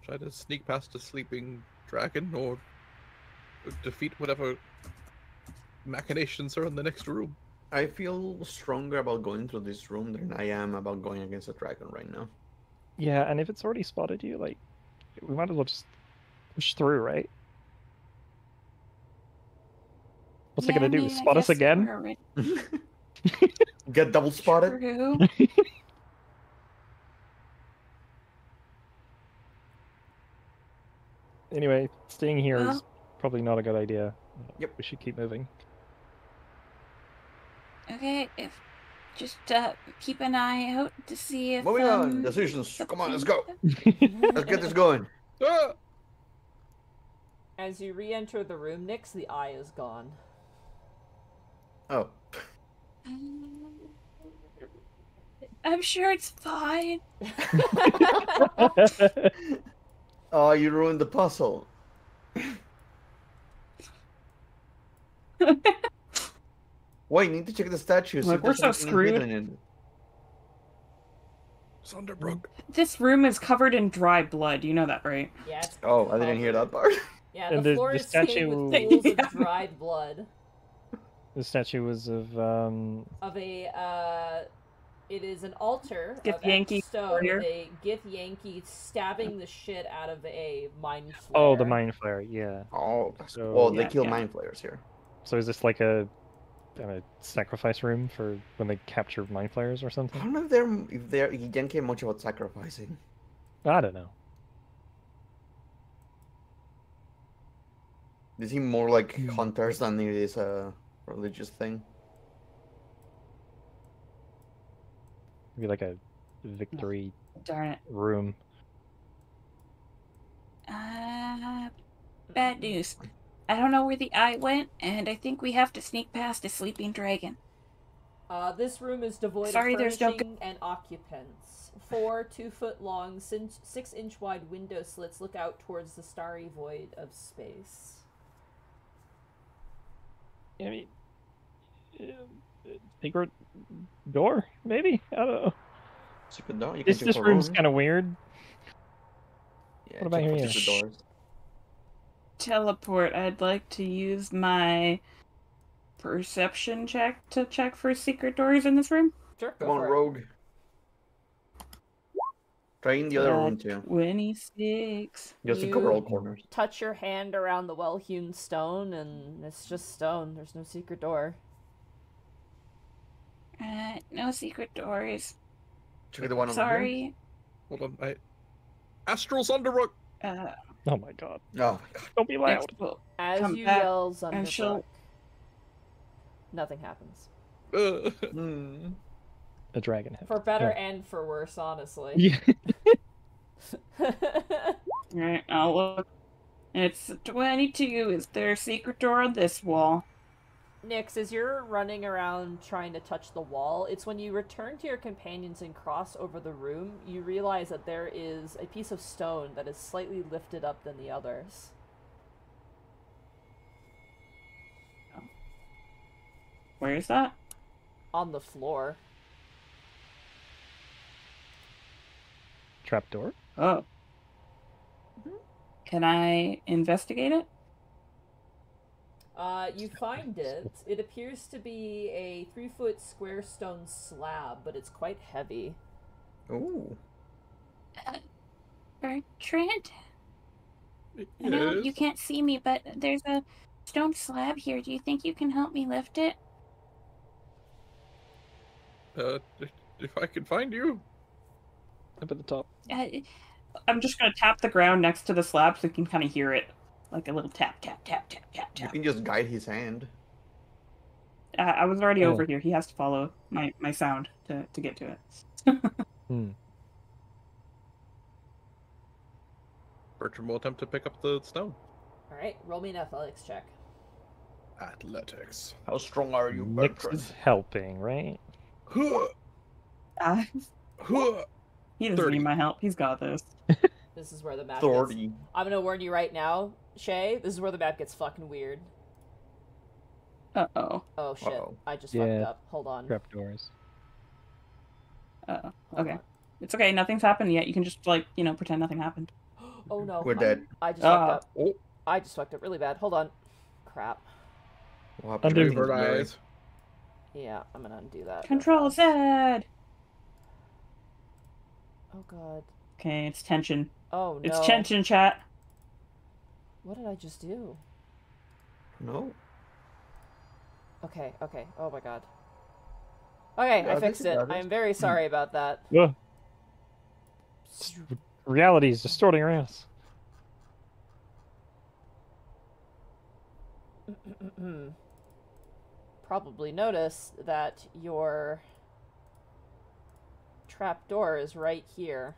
Try to sneak past a sleeping dragon, or defeat whatever machinations are in the next room. I feel stronger about going through this room than I am about going against a dragon right now. Yeah, and if it's already spotted you, like, we might as well just push through, right? What's it gonna do? Spot us again? Get double spotted? True. Anyway, staying here is Well- probably not a good idea. Yep. We should keep moving. Okay, just keep an eye out to see if Moving on. Decisions. Come on, let's go. Let's get this going. Ah! As you re-enter the room, Nyx, the eye is gone. Oh. I'm sure it's fine. Oh, you ruined the puzzle. Wait, you need to check the statues. Look, if we're there's so something screwed. hidden in- Sunderbrook. This room is covered in dry blood. You know that, right? Yeah, it's Oh, I didn't hear that part. Yeah, And the the floor is statue- stained with pools Yeah. of dried blood. The statue was of Of a, it is an altar Gith of Yankee stone warrior. with a Gith Yankee stabbing the shit out of a mind flare. oh, the mind flare, yeah. Oh, that's So- well, they Yeah, kill yeah. mind flayers here. So is this like a sacrifice room for when they capture mind flayers or I something? don't know if they're he didn't care much about sacrificing. I don't know. They seem more like hunters than it is a religious thing. Maybe like a victory Darn it. room. Bad news. I don't know where the eye went, and I think we have to sneak past a sleeping dragon. This room is devoid Sorry, of there's no furnishing and occupants. 4 2-foot-long, 6-inch wide window slits look out towards the starry void of space. I mean, secret door, maybe? I don't know. Secret door. You can check This for room's rooms. kind of weird. Yeah, what about check for here? secret doors. Teleport. I'd like to use my perception check to check for secret doors in this room. Sure, Come go on, for it. rogue. Try in the other room too. 26. Just to You- cover all corners. Touch your hand around the well-hewn stone, and it's just stone. There's no secret door. No secret doors. Check the one over here. Sorry. Hold on, Astral Sunderbrook! Oh my god. Oh my god. Don't be loud. Next will As come you back, yell and she'll- Zunderbrook, nothing happens. Hmm. A dragon head. For better and for worse, honestly. Yeah. Alright, I'll look. It's 22. Is there a secret door on this wall? Nyx, as you're running around trying to touch the wall, it's when you return to your companions and cross over the room, you realize that there is a piece of stone that is slightly lifted up than the others. Where is that? On the floor. Trapdoor? Oh. Can I investigate it? You find it. It appears to be a 3-foot square stone slab, but it's quite heavy. Ooh. Bertrand? I know you Yes. can't see me, but there's a stone slab here. Do you think you can help me lift it? If I can find you. Up at the top. I'm just gonna tap the ground next to the slab so you can kind of hear it, like a little tap, tap, tap, tap, tap, You tap. can just guide his hand. I was already Oh. over here. He has to follow my sound to get to it. Hmm. Bertrand will attempt to pick up the stone. All right, roll me an athletics check. Athletics. How strong are you, Nyx Bertrand? is helping, right? Huh, Uh, huh. he doesn't 30. need my help. He's got this. This is where the map gets... 30. I'm gonna warn you right now, Shay, this is where the map gets fucking weird. Uh-oh. Oh shit, Uh-oh. I just Yeah. fucked up. Hold on. Trapdoors. Uh-oh. Hold Okay. on. It's okay. Nothing's happened yet. You can just, like, pretend nothing happened. Oh no. We're dead. I just fucked Ah. up. Oh. I just fucked up really bad. Hold on. Crap. What happened Undo to Bird Mary? eyes. Yeah, I'm gonna undo that. real Control fast. Z! Oh god. Okay, it's tension. Oh no. It's tension, chat. What did I just do? No. Okay, okay. Oh my god. Okay, Yeah, I I fixed think it. that is- I'm very sorry about that. Ugh. Reality is distorting our ass. Probably notice that your trap door is right here.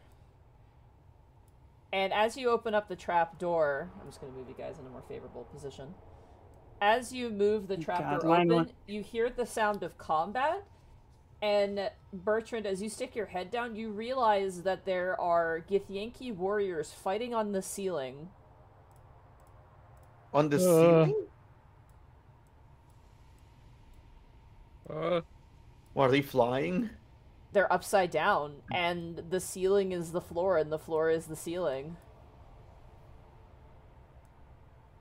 And as you open up the trap door, I'm just going to move you guys in a more favorable position. As you move the trap God, door line open, one. you hear the sound of combat. And Bertrand, as you stick your head down, you realize that there are Githyanki warriors fighting on the ceiling. On the ceiling? Are they flying? They're upside down, and the ceiling is the floor, and the floor is the ceiling.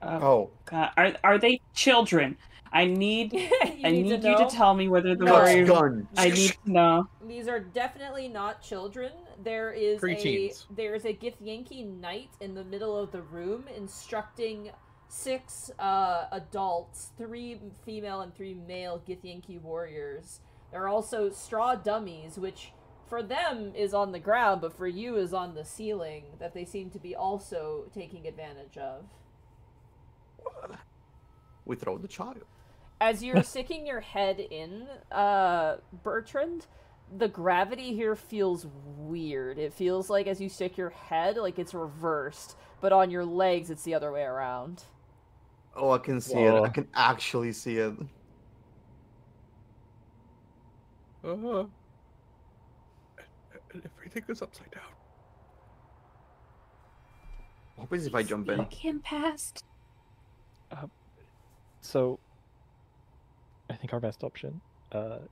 Oh. God. Are they children? I need you I need need to you know? to tell me whether the No. warriors. Gun. I need to know. These are definitely not children. There is Preteens. there's a Githyanki knight in the middle of the room instructing 6 adults, 3 female and 3 male Githyanki warriors. There are also straw dummies, which for them is on the ground, but for you is on the ceiling, that they seem to be also taking advantage of. We throw the child. As you're sticking your head in, Bertrand, the gravity here feels weird. It feels like as you stick your head, like it's reversed, but on your legs, it's the other way around. Oh, I can see it. I Whoa. can actually see it. Everything is upside down. What happens if I jump in? Sneak him past. So, I think our best option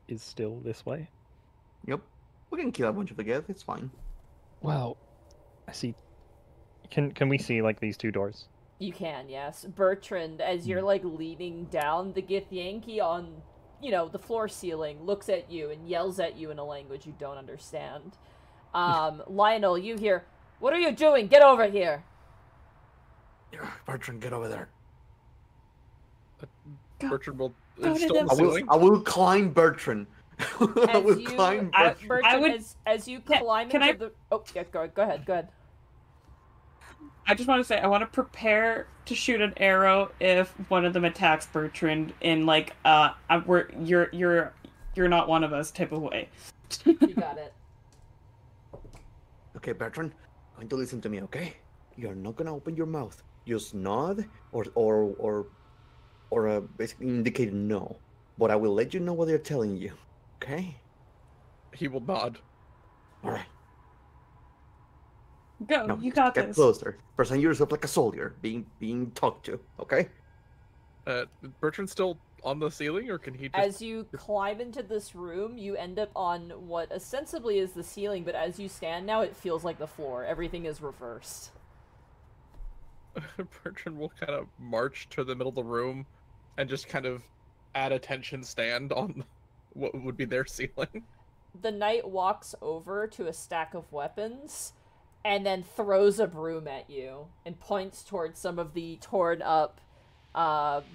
is still this way. Yep. We can kill a bunch of the guys. It's fine. Well, I see. Can we see like these 2 doors? You can, yes. Bertrand, as you're like leaning down, the Githyanki on, the floor ceiling looks at you and yells at you in a language you don't understand. Lionel, you hear, "What are you doing? Get over here!" Bertrand, get over there. Go- Bertrand will go to still on the the ceiling. I will climb Bertrand. I will you- climb I- Bertrand. Bertrand, would- as you Can- climb can into the... Oh, yeah, go ahead. I just want to say I want to prepare to shoot an arrow if one of them attacks Bertrand in like you're not one of us type of way. You got it. Okay, Bertrand, I'm going to listen to me, okay? You're not gonna open your mouth. Just nod or basically indicate no. But I will let you know what they're telling you. Okay? He will nod. Alright. Go, Now you got get this. closer. Present yourself like a soldier being talked to, okay? Bertrand's still on the ceiling, or can he just... As you climb into this room, you end up on what ostensibly is the ceiling, but as you stand now, it feels like the floor. Everything is reversed. Bertrand will kind of march to the middle of the room and just kind of at attention stand on what would be their ceiling. the knight walks over to a stack of weapons and then throws a broom at you and points towards some of the torn up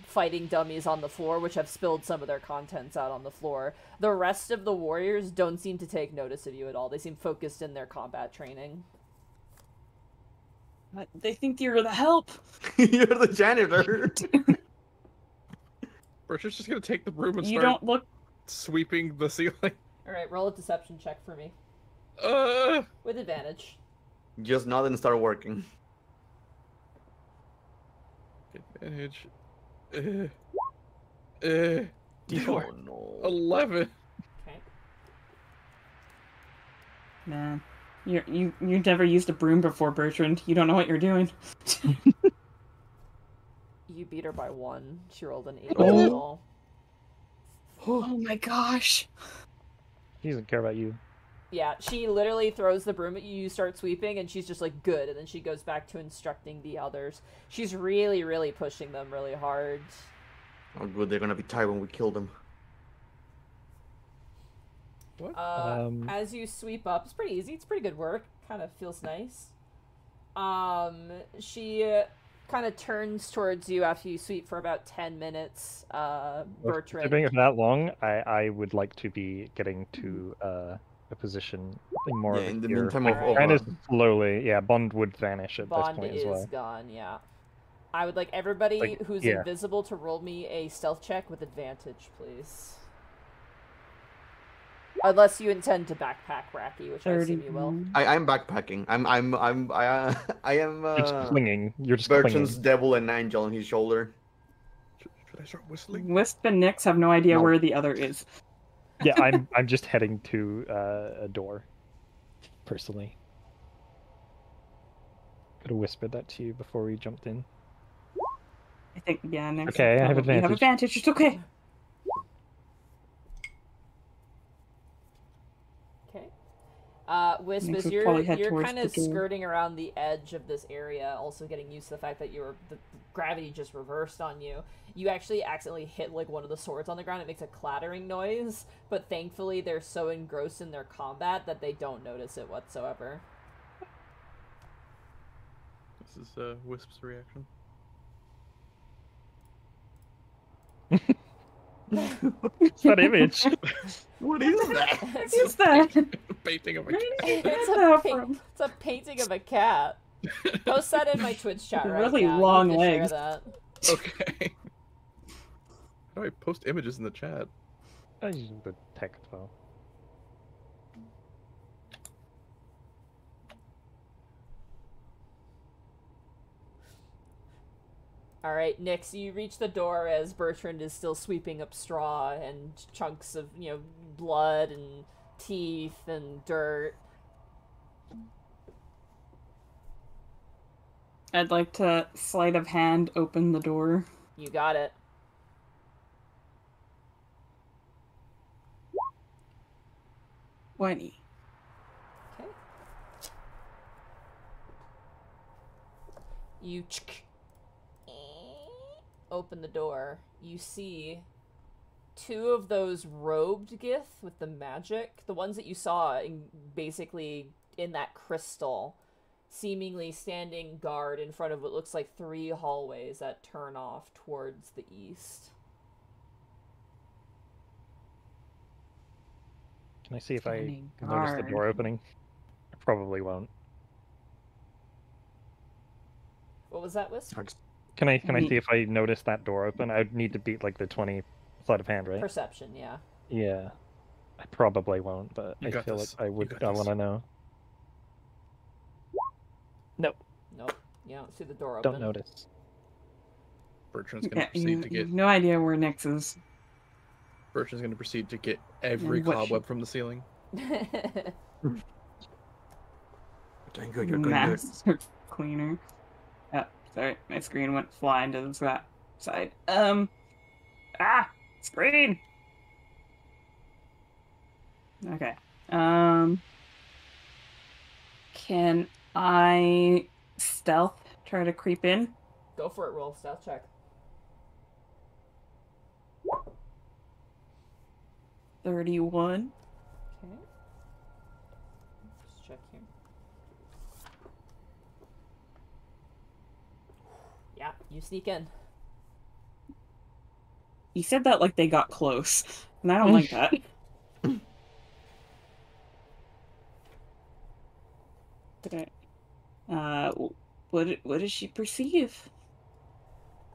fighting dummies on the floor, which have spilled some of their contents out on the floor. The rest of the warriors don't seem to take notice of you at all. They seem focused in their combat training. They think you're the help. You're the janitor. Bertrand's just gonna take the broom and You start don't look. sweeping the ceiling. Alright, roll a deception check for me. With advantage. Just nod and start working. Advantage. Oh, D4. no. 11. Okay. Man, you've never used a broom before, Bertrand. You don't know what you're doing. You beat her by 1. She rolled an 8 Oh. overall. Oh my gosh. He doesn't care about you. Yeah, she literally throws the broom at you, you start sweeping, and she's just like, good, and then she goes back to instructing the others. She's really, really pushing them really hard. Oh, good. They're gonna be tired when we kill them. What? As you sweep up, it's pretty easy, it's pretty good work, kind of feels nice. She kind of turns towards you after you sweep for about 10 minutes, Bertrand. If it's that long, I would like to be getting to a position more Yeah, of a in the gear. meantime Like, of Kind of slowly, yeah, Bond would vanish at Bond this point is as well. gone, yeah. I would like everybody Like, who's yeah. invisible to roll me a stealth check with advantage, please. Unless you intend to backpack Racky, which I assume you will. I'm backpacking. I am. You're just clinging. You're just Bertrand's clinging. devil and angel on his shoulder. Should I start whistling? Wisp and Nyx have no idea No. where the other is. Yeah, I'm just heading to a door. Personally, could have whispered that to you before we jumped in. I think, yeah, Nyx. Okay, I have probably have advantage. advantage. It's okay. Okay. Wisp, Nyx as would probably you're head towards kind the of door. skirting around the edge of this area, also getting used to the fact that the gravity just reversed on you. You actually accidentally hit like one of the swords on the ground. It makes a clattering noise, but thankfully they're so engrossed in their combat that they don't notice it whatsoever. This is Wisp's reaction. What's that image? What is that? What is that? Painting of a Where cat. did you get It's that a, from? it's a painting of a cat. Post that in my Twitch chat right Really now. You long have to share legs. that. Okay. How do I post images in the chat? The text file. Alright, Nyx, you reach the door as Bertrand is still sweeping up straw and chunks of, blood and teeth and dirt. I'd like to sleight of hand open the door. You got it. Okay. Okay. You open the door. You see two of those robed Gith with the magic, the ones that you saw basically in that crystal, seemingly standing guard in front of what looks like 3 hallways that turn off towards the east. Can I see if I Standing notice the guard. door opening? I probably won't. What was that, Wisp? Can I Me- see if I notice that door open? I'd need to beat like the 20 sleight of hand, right? Perception, yeah. Yeah. I probably won't, but You I got feel this. like I You would. got I this. want to know. Nope. Nope. You don't see the door open. Don't notice. Bertrand's gonna Yeah, proceed you to get. have no idea where Nyx is. Bertrand's gonna proceed to get every And what cobweb from the ceiling. Doing good. You're doing good. Master cleaner. Oh, sorry, my screen went flying to the side. Screen. Okay. Can I stealth try to creep in? Go for it, roll stealth check. 31. Okay. Yeah, you sneak in. You said that like they got close, and I don't like that. Okay. What does she perceive?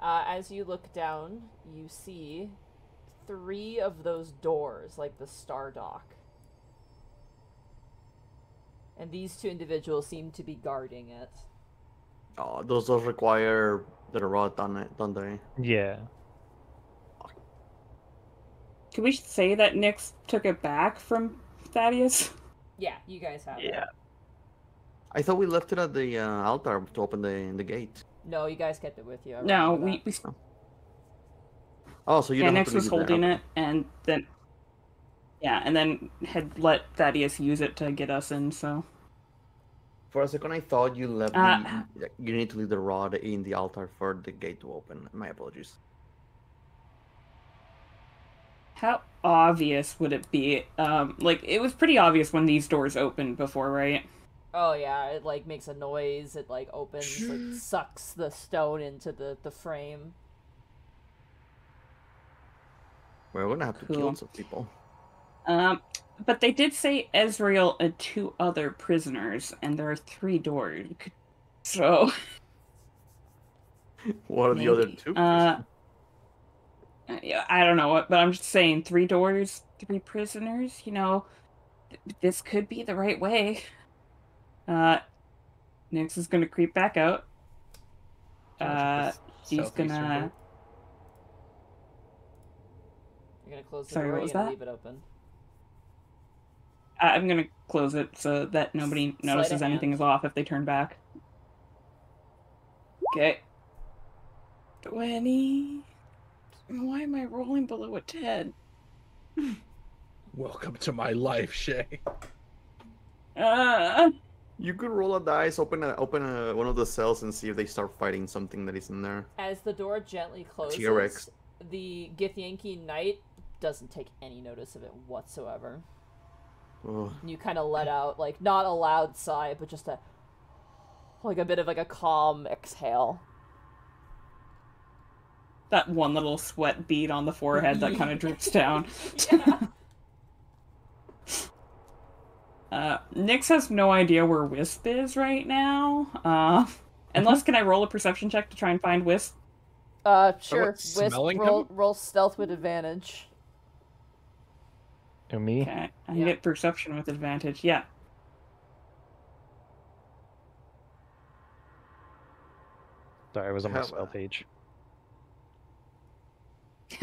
As you look down, you see 3 of those doors, like the Star Dock. And these 2 individuals seem to be guarding it. Oh, those require the rod on it, don't they? Yeah. Can we say that Nyx took it back from Thaddeus? Yeah, you guys have it. Yeah. I thought we left it at the altar to open the gate. No, you guys kept it with you. I No, remember we that. Oh, so you yeah, don't have Nyx to was leave it there, holding okay. it, and then had let Thaddeus use it to get us in. So For a second, I thought you left you need to leave the rod in the altar for the gate to open. My apologies. how obvious would it be? Like it was pretty obvious when these doors opened before, right? Oh yeah, it like makes a noise, it like opens, like sucks the stone into the frame. We're gonna have to kill Cool. some people. But they did say Ezreal and 2 other prisoners, and there are 3 doors. So What are the other maybe. 2? Yeah, I don't know what, but I'm just saying 3 doors, 3 prisoners. You know, this could be the right way. Nyx is gonna creep back out. She's Southeastern gonna. door. You're gonna close the Sorry, door, or what you're was gonna that? leave it open. I'm gonna close it so that nobody Sleight of notices anything hand. is off if they turn back. Okay. 20. Why am I rolling below a 10? Welcome to my life, Shay. You could roll a dice, open one of the cells, and see if they start fighting something that is in there. As the door gently closes, T-Rex. the Githyanki knight doesn't take any notice of it whatsoever. Oh, You kind of let out, like, not a loud sigh, but just a bit of like a calm exhale. That one little sweat bead on the forehead that kind of drips down. Nyx has no idea where Wisp is right now. Unless, can I roll a perception check to try and find Wisp? Sure. what, smelling Roll stealth with advantage. To me? Okay, I Yeah. get perception with advantage. Yeah. Sorry, I was on my Have spell a- page.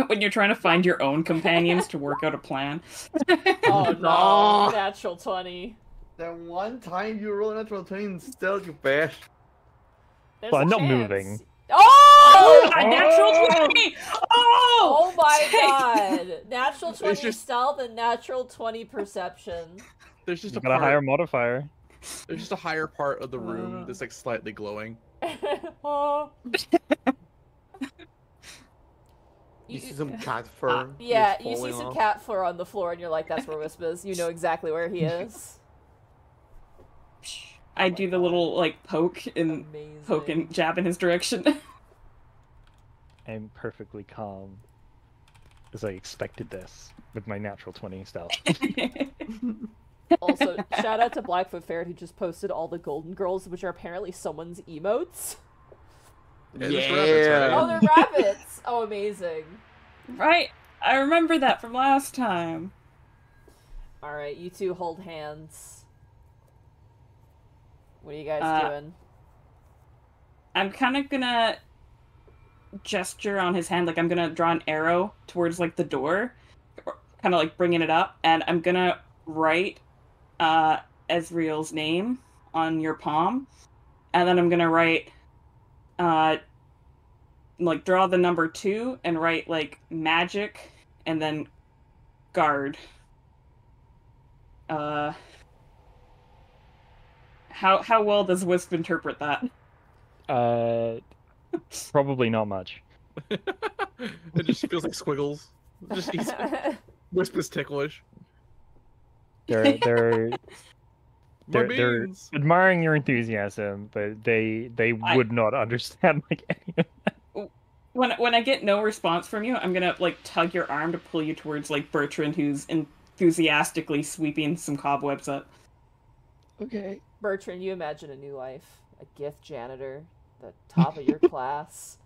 When you're trying to find your own companions to work out a plan. Oh no! No. Natural 20. That one time you roll a natural 20 in stealth, you bet. There's Well, a I'm not chance. moving. Oh! A natural 20! Oh my Dang. god! Natural 20 just- stealth and natural 20 perception. There's just You a got a part. higher modifier. There's just a higher part of the room that's like slightly glowing. Oh. You see some cat fur. Yeah, just you see falling some off. cat fur on the floor, and you're like, "That's where Wisp is." You know exactly where he is. I do the little, like, poke and Amazing. jab in his direction. I'm perfectly calm. Because I expected this with my natural 20 stealth. Also, shout out to Blackfoot Ferret who just posted all the Golden Girls, which are apparently someone's emotes. Yeah, there's rabbits, right? Oh, they're rabbits! Oh, amazing. Right? I remember that from last time. Alright, you two hold hands. What are you guys doing? I'm kind of gonna gesture on his hand, like I'm gonna draw an arrow towards, like, the door, kind of, like, bringing it up, and I'm gonna write Ezreal's name on your palm, and then I'm gonna write, like, draw the number 2 and write, like, magic, and then guard. How well does Wisp interpret that? Probably not much. It just feels like squiggles. Wisp is ticklish. There My they're beans! admiring your enthusiasm, but they would not understand like any of When I get no response from you, I'm gonna like tug your arm to pull you towards like Bertrand, who's enthusiastically sweeping some cobwebs up. Okay. Bertrand, you imagine a new life. A gift janitor, the top of your class,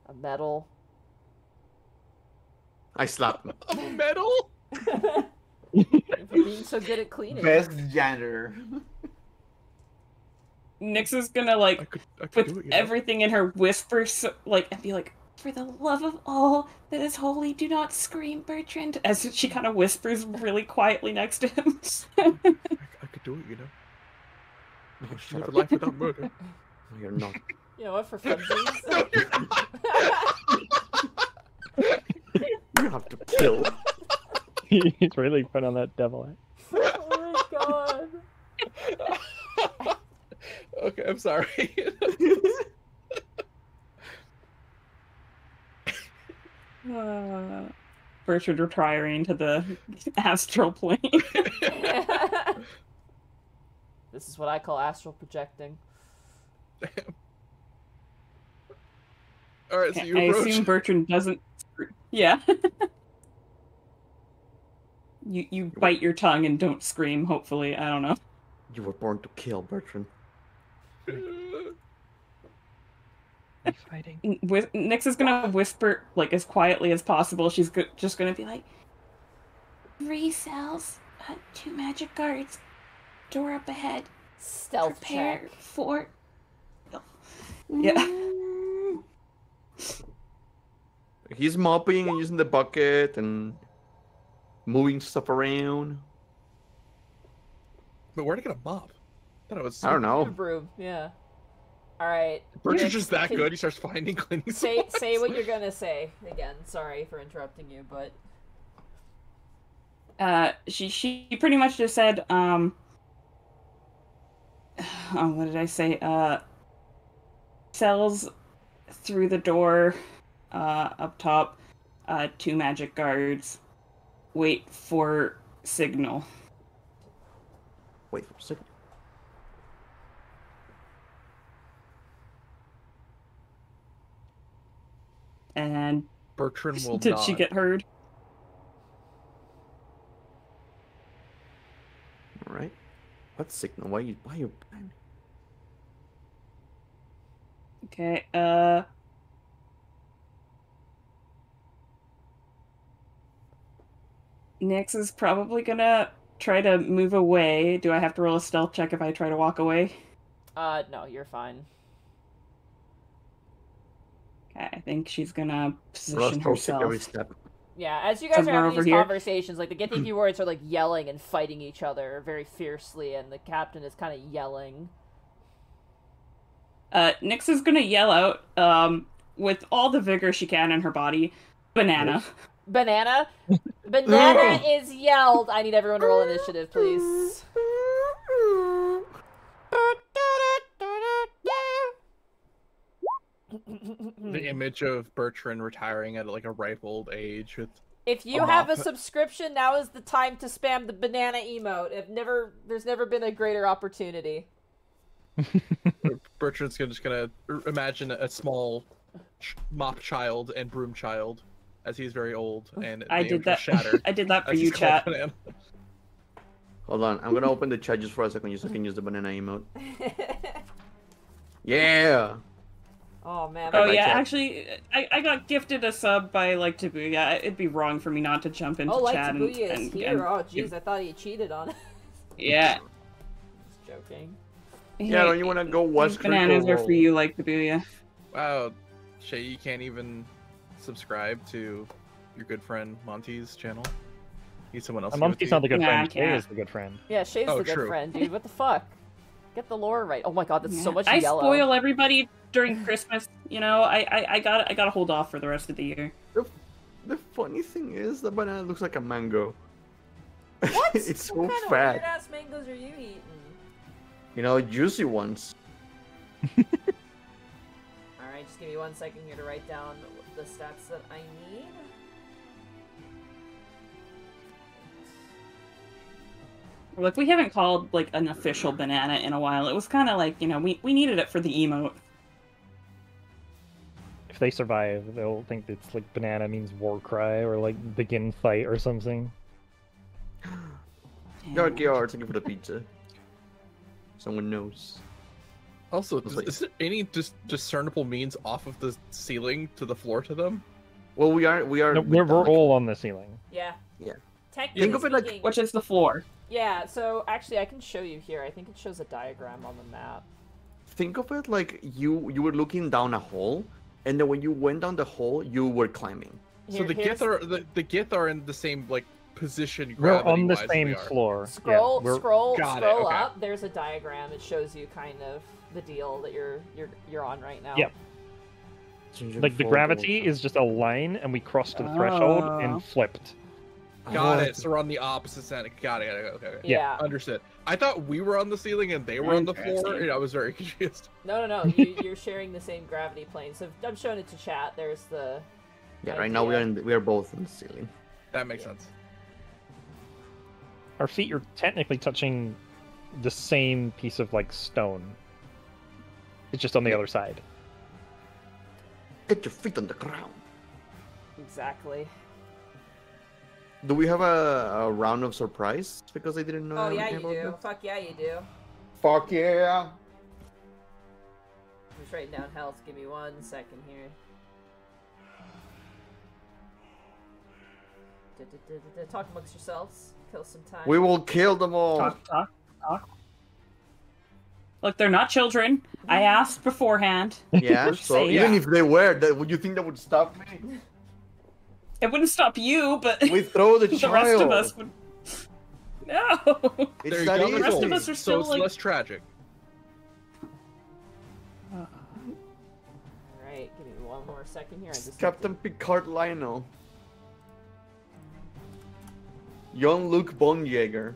a medal. I slapped him. A medal? For being so good at cleaning. Best janitor. Nyx is gonna like, I could with do it, you know? everything in her, whisper like and be like, "For the love of all that is holy, do not scream, Bertrand." As she kind of whispers really quietly next to him. I could do it, you know? Oh, shut Live a up. life without murder. No, you're not. You know what, for funsies? No, you're You have to kill. He's really put on that devil act. Oh my god. Okay, I'm sorry. Bertrand retiring to the astral plane. This is what I call astral projecting. Alright, so you I approach. assume Bertrand doesn't. Yeah. You bite your tongue and don't scream. Hopefully, I don't know. You were born to kill, Bertrand. Fighting. Nyx is gonna whisper like as quietly as possible. She's just gonna be like, 3 cells, 2 magic guards, door up ahead. Stealth Prepare check. for. Yeah. He's mopping and using the bucket and moving stuff around. But where to get a mop? I don't A know. broom, yeah. Alright. Bertrand's just that Can- good. He starts finding cleaning Say supplies. what you're gonna say. Again, sorry for interrupting you, but she pretty much just said, oh, what did I say? Cells through the door, up top, 2 magic guards. Wait for signal. Wait for a second. And Bertrand will did nod. she get heard? All right. What signal? Why you? Okay, Nyx is probably gonna try to move away. Do I have to roll a stealth check if I try to walk away? no, you're fine. Okay, I think she's gonna position Rust roast every herself. step. Yeah, as you guys are Somewhere having over these here. conversations, like the get the few words are like yelling and fighting each other very fiercely, and the captain is kind of yelling. Nyx is gonna yell out, with all the vigor she can in her body, banana. Banana? Banana is yelled. I need everyone to roll initiative, please. The image of Bertrand retiring at like a ripe old age with If you A have a mop. subscription, now is the time to spam the banana emote. There's never been a greater opportunity. Bertrand's just gonna imagine a small mop child and broom child as he's very old and I the did image will that. shatter. I did that for as you, he's called chat. Banana. Hold on, I'm gonna open the chat just for a second, so I can use the banana emote. Yeah. Oh man. Oh Bye, yeah, chat. actually, I got gifted a sub by like Tabuya. It'd be wrong for me not to jump into Oh, like chat Tabuya is and here. Oh jeez, I thought he cheated on us. yeah. Just joking. Yeah, don't you wanna go watch These bananas are Critical for you, like Tabuya. Wow, Shay, you can't even subscribe to your good friend Monty's channel. He's someone else. Monty's not the good Nah, friend. I Shay can't. is the good friend. Yeah, Shay's Oh, the good true. friend, dude. What the fuck? Get the lore right. Oh my god, that's so much I yellow. spoil everybody during Christmas. You know, I gotta hold off for the rest of the year. The funny thing is, the banana looks like a mango. What? It's so What kind of fat. weird ass mangoes are you eating? You know, juicy ones. Alright, just give me 1 second here to write down the stats that I need. Like, we haven't called, like, an official banana in a while. It was kind of like, you know, we needed it for the emote. If they survive, they'll think it's like banana means war cry or like begin fight or something. Dark yard, thank you for the pizza. Someone knows. Also, Looks like- is there any discernible means off of the ceiling to the floor to them? Well, we are. No, we're all on the ceiling. Yeah. Yeah. Technically Think of it like- speaking, Which is the floor. yeah, so actually I can show you here. I think it shows a diagram on the map. Think of it like you were looking down a hole, and then when you went down the hole, you were climbing. So the Here's- Gith are the Gith are in the same like position. We're on the gravity-wise same we are. floor. Scroll, yeah, we're... scroll, Got it, scroll okay. up. There's a diagram. It shows you kind of the deal that you're on right now. Yep. Like the gravity is just a line, and we crossed the threshold and flipped. Got it. So we're on the opposite side. Got it. Okay. Yeah. Understood. I thought we were on the ceiling and they were on the floor, Interesting. and I was very confused. No. You're sharing the same gravity plane. So I'm showing it to chat. There's the. Yeah, right now we are both in the ceiling. That makes sense. Our feet are technically touching the same piece of like stone. It's just on the other side. Get your feet on the ground. Exactly. Do we have a round of surprise because they didn't know? Oh yeah, you anything do. about Fuck yeah, you do. Fuck yeah! I'm just writing down health. Give me 1 second here. Talk amongst yourselves. Kill some time. We will kill them all. Talk. Look, they're not children. I asked beforehand. Yeah, We're so safe. even Yeah. if they were, would you think that would stop me? It wouldn't stop you, but We throw the the child. rest of us would. No. It's There you that go. easy. The rest of us are So still it's like. less tragic. Alright, give me 1 more second here. I just Captain Picard Lionel. Young Luke Bonjaeger.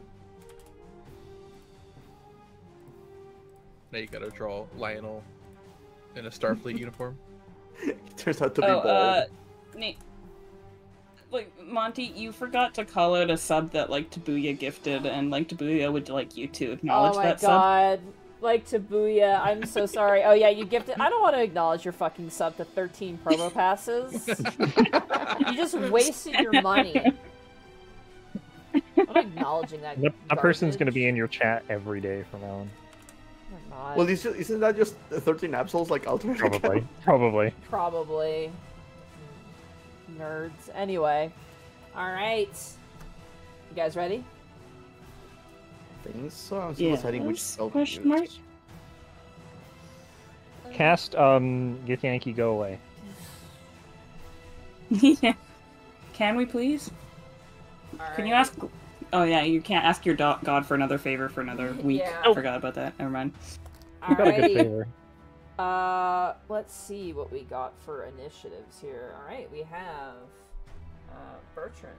Now you gotta draw Lionel in a Starfleet uniform. He turns out to be Oh, bald. Nate. Like, Monty, you forgot to call out a sub that, like, Tabuya gifted, and, like, Tabuya would like you to acknowledge Oh my that sub. god. Like Tabuya, I'm so sorry. Oh yeah, you gifted. I don't want to acknowledge your fucking sub to 13 promo passes. You just wasted your money. I'm not acknowledging that. That person's gonna garbage. be in your chat every day from now on. They're not. Well, isn't that just 13 absols like alternate? Probably. Probably. Probably. Nerds. Anyway. Alright. You guys ready? I think so. I'm still deciding which Yes? spell to Question use. mark? Cast Get Yankee Go Away. Yeah. Can we please? Can you Alright. ask? Oh yeah, you can't ask your god for another favor for another week. Yeah. I forgot about that. Never mind. You got a good Alrighty. favor. Let's see what we got for initiatives here. Alright, we have Bertrand.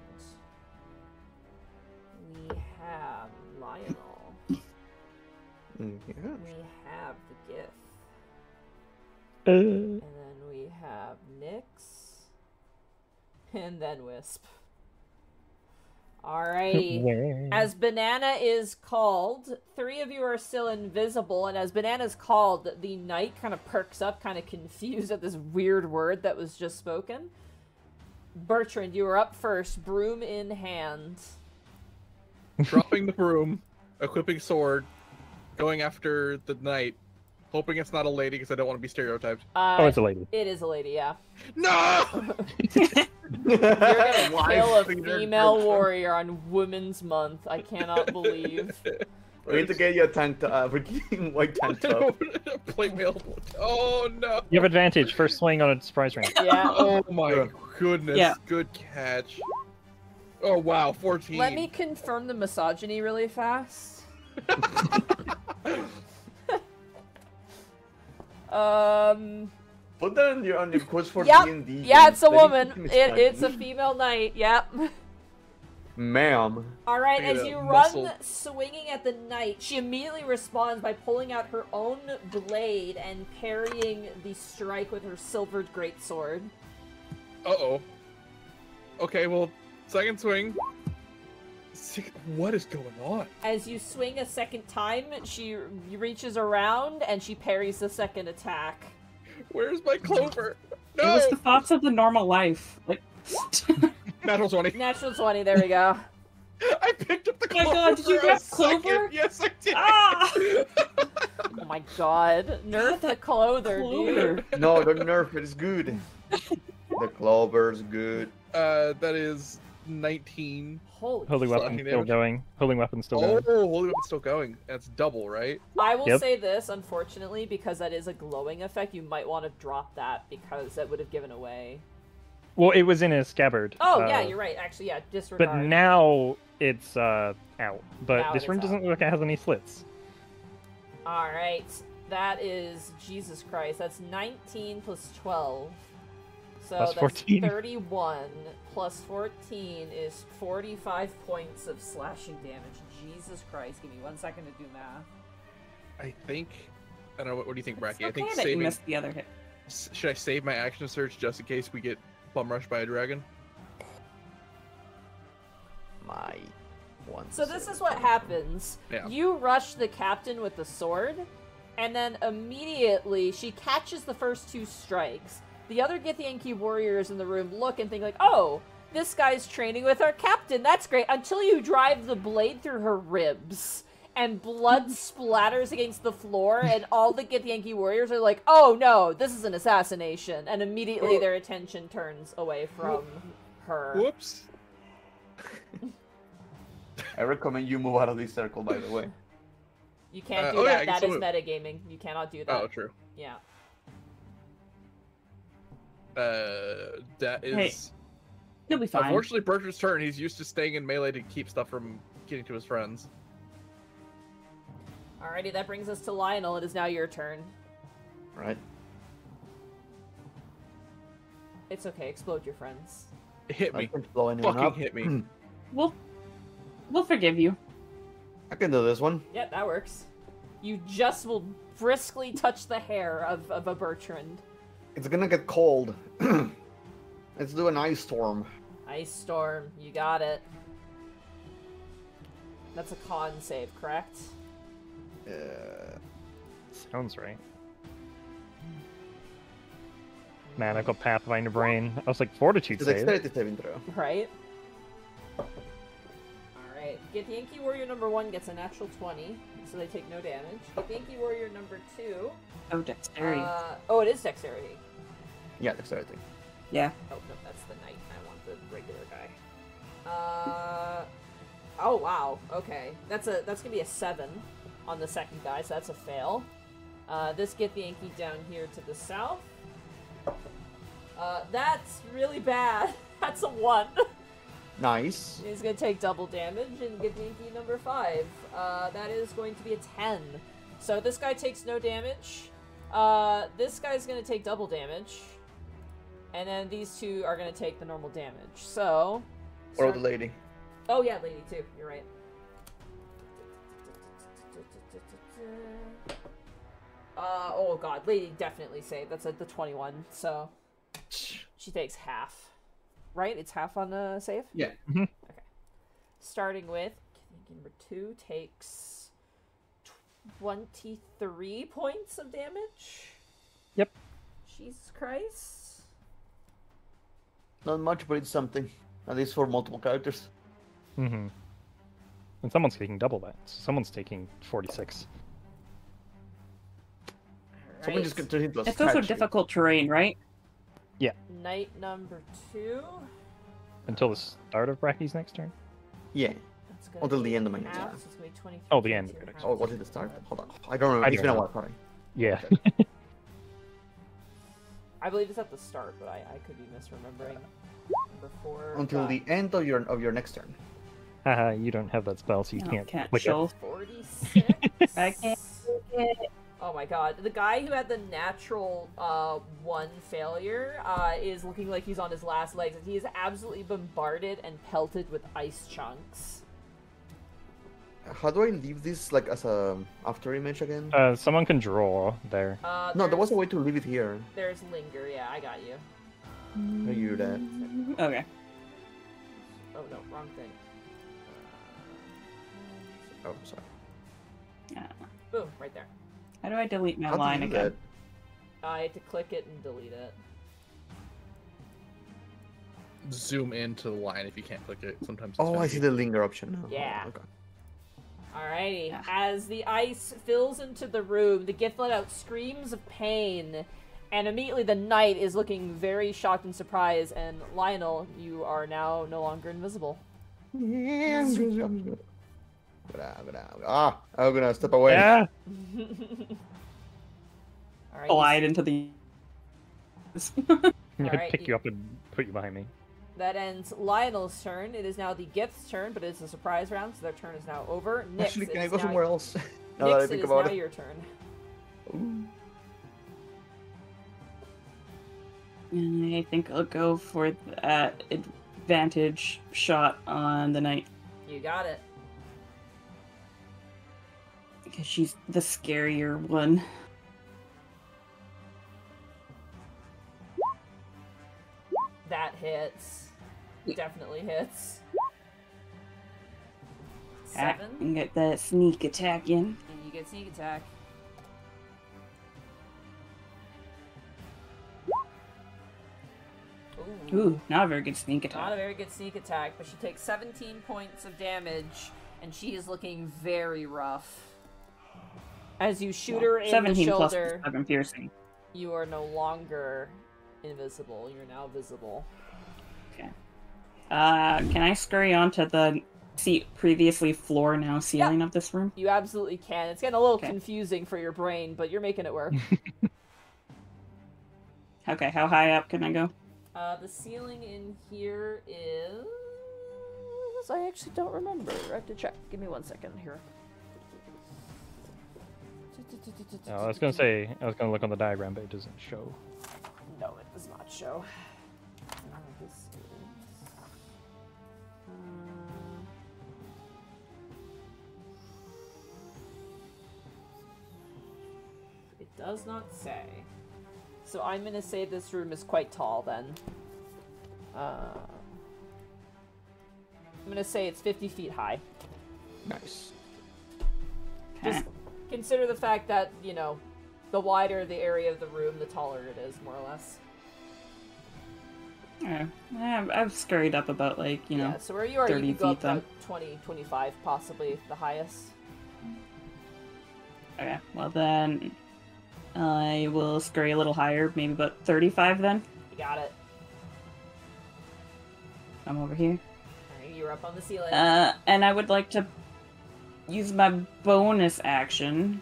We have Lionel. Yeah. We have the Gith. Uh, And then we have Nyx. And then Wisp. Alrighty. where? As Banana is called, 3 of you are still invisible, and as Banana's called, the knight kind of perks up, kind of confused at this weird word that was just spoken. Bertrand, you are up first, broom in hand. Dropping the broom, equipping sword, going after the knight, hoping it's not a lady because I don't want to be stereotyped. Oh, it's a lady. It is a lady, yeah. No! You're gonna Why kill a finger female grip? warrior on Women's Month. I cannot believe. We need to get you a tank top, freaking white tank top. Plate mail. Oh no! You have advantage. First swing on a surprise round. Yeah. Oh my goodness! Yeah. Good catch. Oh wow, 14. Let me confirm the misogyny really fast. Put that on your quotes for Yep. D&D. Yeah, it's a That is woman. fucking It's a misogynist. female knight. Yep. Ma'am. All right. Look at As that you muscle. run swinging at the knight, she immediately responds by pulling out her own blade and parrying the strike with her silvered greatsword. Uh-oh. Okay, well, second swing. What is going on? As you swing a second time, she reaches around and she parries the second attack. Where's my clover? It No! was the thoughts of the normal life. Like, Natural 20. Natural 20, there we go. I picked up the Oh my clover. God, did you for a grab second. clover? Yes, I did. ah! Oh my god. Nerf the clother, dude. No, don't nerf it. It's good. The clover's good. That is 19. Holy Holy shit. weapon Slashing still damage. going. Holy weapon still Oh, going. holy weapon's still going. That's double, right? I will Yep. say this, unfortunately, because that is a glowing effect, you might want to drop that because that would have given away. Well, it was in a scabbard. Oh, yeah, you're right. Actually, yeah, disregard. But now it's out. But Now this it room is doesn't out. look like it has any slits. Alright, that is, Jesus Christ, that's 19 plus 12. So Plus that's 14. 31 plus 14 is 45 points of slashing damage. Jesus Christ, give me 1 second to do math. I think. I don't know. What do you think, Bracky? I Okay think that you saving. missed the other hit. Should I save my action search just in case we get bum rushed by a dragon? My one. So this is what happens. Yeah. You rush the captain with the sword, and then immediately she catches the first 2 strikes. The other Githyanki warriors in the room look and think like, oh, this guy's training with our captain. That's great. Until you drive the blade through her ribs, and blood splatters against the floor, and all the Githyanki warriors are like, oh no, this is an assassination. And immediately their attention turns away from her. Whoops. I recommend you move out of this circle, by the way. You can't do oh, yeah, I that. can That still is move. metagaming. You cannot do that. Oh, true. Yeah. That is. Hey, You'll be fine. Unfortunately, Bertrand's turn. He's used to staying in melee to keep stuff from getting to his friends. Alrighty, that brings us to Lionel. It is now your turn. Right? It's okay. Explode your friends. Hit I me. can't blow anyone Fucking up. hit me. We'll forgive you. I can do this one. Yep, that works. You just will briskly touch the hair of a Bertrand. It's gonna get cold. Let's do an ice storm. Ice Storm. You got it. That's a con save, correct? Sounds right. Manical Pathfinder brain. I was like, fortitude It's save. dexterity saving throw. Right? Alright. Githyanki warrior number 1 gets a natural 20, so they take no damage. Githyanki warrior number 2... Oh, dexterity. oh, it is dexterity. Yeah, dexterity. Yeah. Oh, no, that's the knight. I want the regular guy. Oh, wow. Okay. That's gonna be a 7 on the second guy, so that's a fail. This Githyanki down here to the south. That's really bad. That's a 1. Nice. He's gonna take double damage, and Githyanki number 5. That is going to be a 10. So this guy takes no damage. This guy's gonna take double damage. And then these 2 are gonna take the normal damage. So... Or the lady. Oh yeah, lady too. You're right. Oh god, lady definitely saved. That's at the 21. So she takes half. Right? It's half on the save? Yeah. Okay. Starting with number 2 takes 23 points of damage. Yep. Jesus Christ. Not much, but it's something. At least for multiple characters. Mm-hmm. And someone's taking double that. So someone's taking 46. Someone just Alright. turn into a It's also statue. difficult terrain, right? Knight number 2. Until the start of Bracky's next turn. Yeah. That's gonna Until be the end of my half, next turn. so it's gonna be 23, Oh, the end of 22, your next Oh, was it the start? Hold on. I don't remember. I It's don't been a know. while, sorry. Yeah. I believe it's at the start, but I could be misremembering. Number 4. Until the end of your next turn. Haha, you don't have that spell, so you No, can't can't click show. it. 46. I can't. Oh my god. The guy who had the natural 1 failure is looking like he's on his last legs. He is absolutely bombarded and pelted with ice chunks. How do I leave this like as a after image again? Someone can draw there. No, there was a way to leave it here. There's linger, yeah, I got you. I hear that. Okay. Oh no, wrong thing. Oh, sorry. Boom, right there. How do I delete my How do line you do again? I had to click it and delete it. Zoom into the line if you can't click it. Sometimes. It's Oh, I funny. see the linger option now. Yeah. Oh, okay. Alrighty. Yeah. As the ice fills into the room, the gift let out screams of pain, and immediately the knight is looking very shocked and surprised, and Lionel, you are now no longer invisible. Yeah, I'm gonna step away. Yeah. Alright. Glide into the. I'd Alright, pick you up and put you behind me. That ends Lionel's turn. It is now the gift's turn, but it's a surprise round, so their turn is now over. Nyx, Actually, it can I is go now- somewhere else? Now that I Nyx, think it is about now it. your turn. Ooh. And I think I'll go for that advantage shot on the knight. You got it. Because she's the scarier one. That hits. Definitely hits. Ah, 7. and get that sneak attack in. And you get sneak attack. Ooh, not a very good sneak Not a attack. very good sneak attack, but she takes 17 points of damage, and she is looking very rough. As you shoot her in the 17 plus shoulder, 7 piercing. you are no longer invisible. You're now visible. Can I scurry onto the previously floor, now ceiling of this room? You absolutely can. It's getting a little Okay. confusing for your brain, but you're making it work. Okay, how high up can I go? The ceiling in here is... I actually don't remember. I have to check. Give me 1 second here. I was gonna say, I was gonna look on the diagram, but it doesn't show. No, it does not show. This is... It does not say. So I'm gonna say this room is quite tall then. I'm gonna say it's 50 feet high. Nice. Just consider the fact that, you know, the wider the area of the room, the taller it is, more or less. I've scurried up about, like, you know, Yeah, so where you are, 30 you can go feet up then. about 20, 25, possibly the highest. Okay, well then, I will scurry a little higher, maybe about 35 then. You got it. I'm over here. Alright, you're up on the ceiling. And I would like to use my bonus action.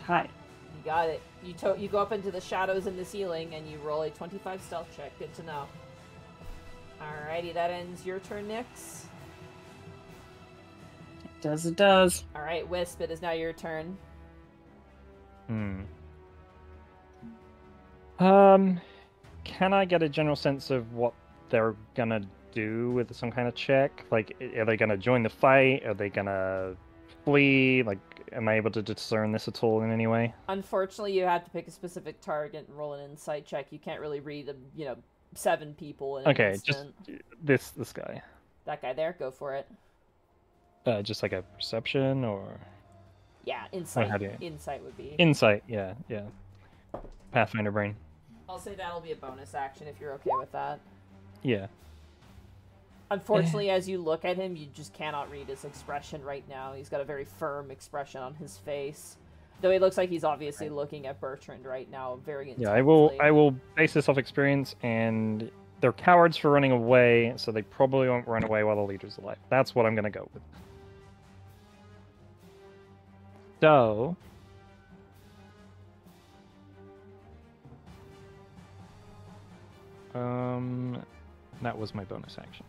Hi. You got it. You go up into the shadows in the ceiling, and you roll a 25 stealth check. Good to know. Alrighty, that ends your turn, Nyx. It does. Alright, Wisp, it is now your turn. Can I get a general sense of what they're gonna do with some kind of check? Like, are they gonna join the fight? Are they gonna flee? Like, am I able to discern this at all in any way? Unfortunately, you have to pick a specific target and roll an insight check. You can't really read, 7 people in an Okay, just instant. this guy. That guy there, go for it. Just like a perception or Yeah, insight. how do you- Insight would be. insight? Yeah. Pathfinder brain. I'll say that'll be a bonus action if you're okay with that. Yeah. Unfortunately, as you look at him, you just cannot read his expression right now. He's got a very firm expression on his face. Though he looks like he's obviously looking at Bertrand right now very intensely. Yeah, I will base this off experience, and they're cowards for running away, so they probably won't run away while the leader's alive. That's what I'm gonna go with. So, that was my bonus action.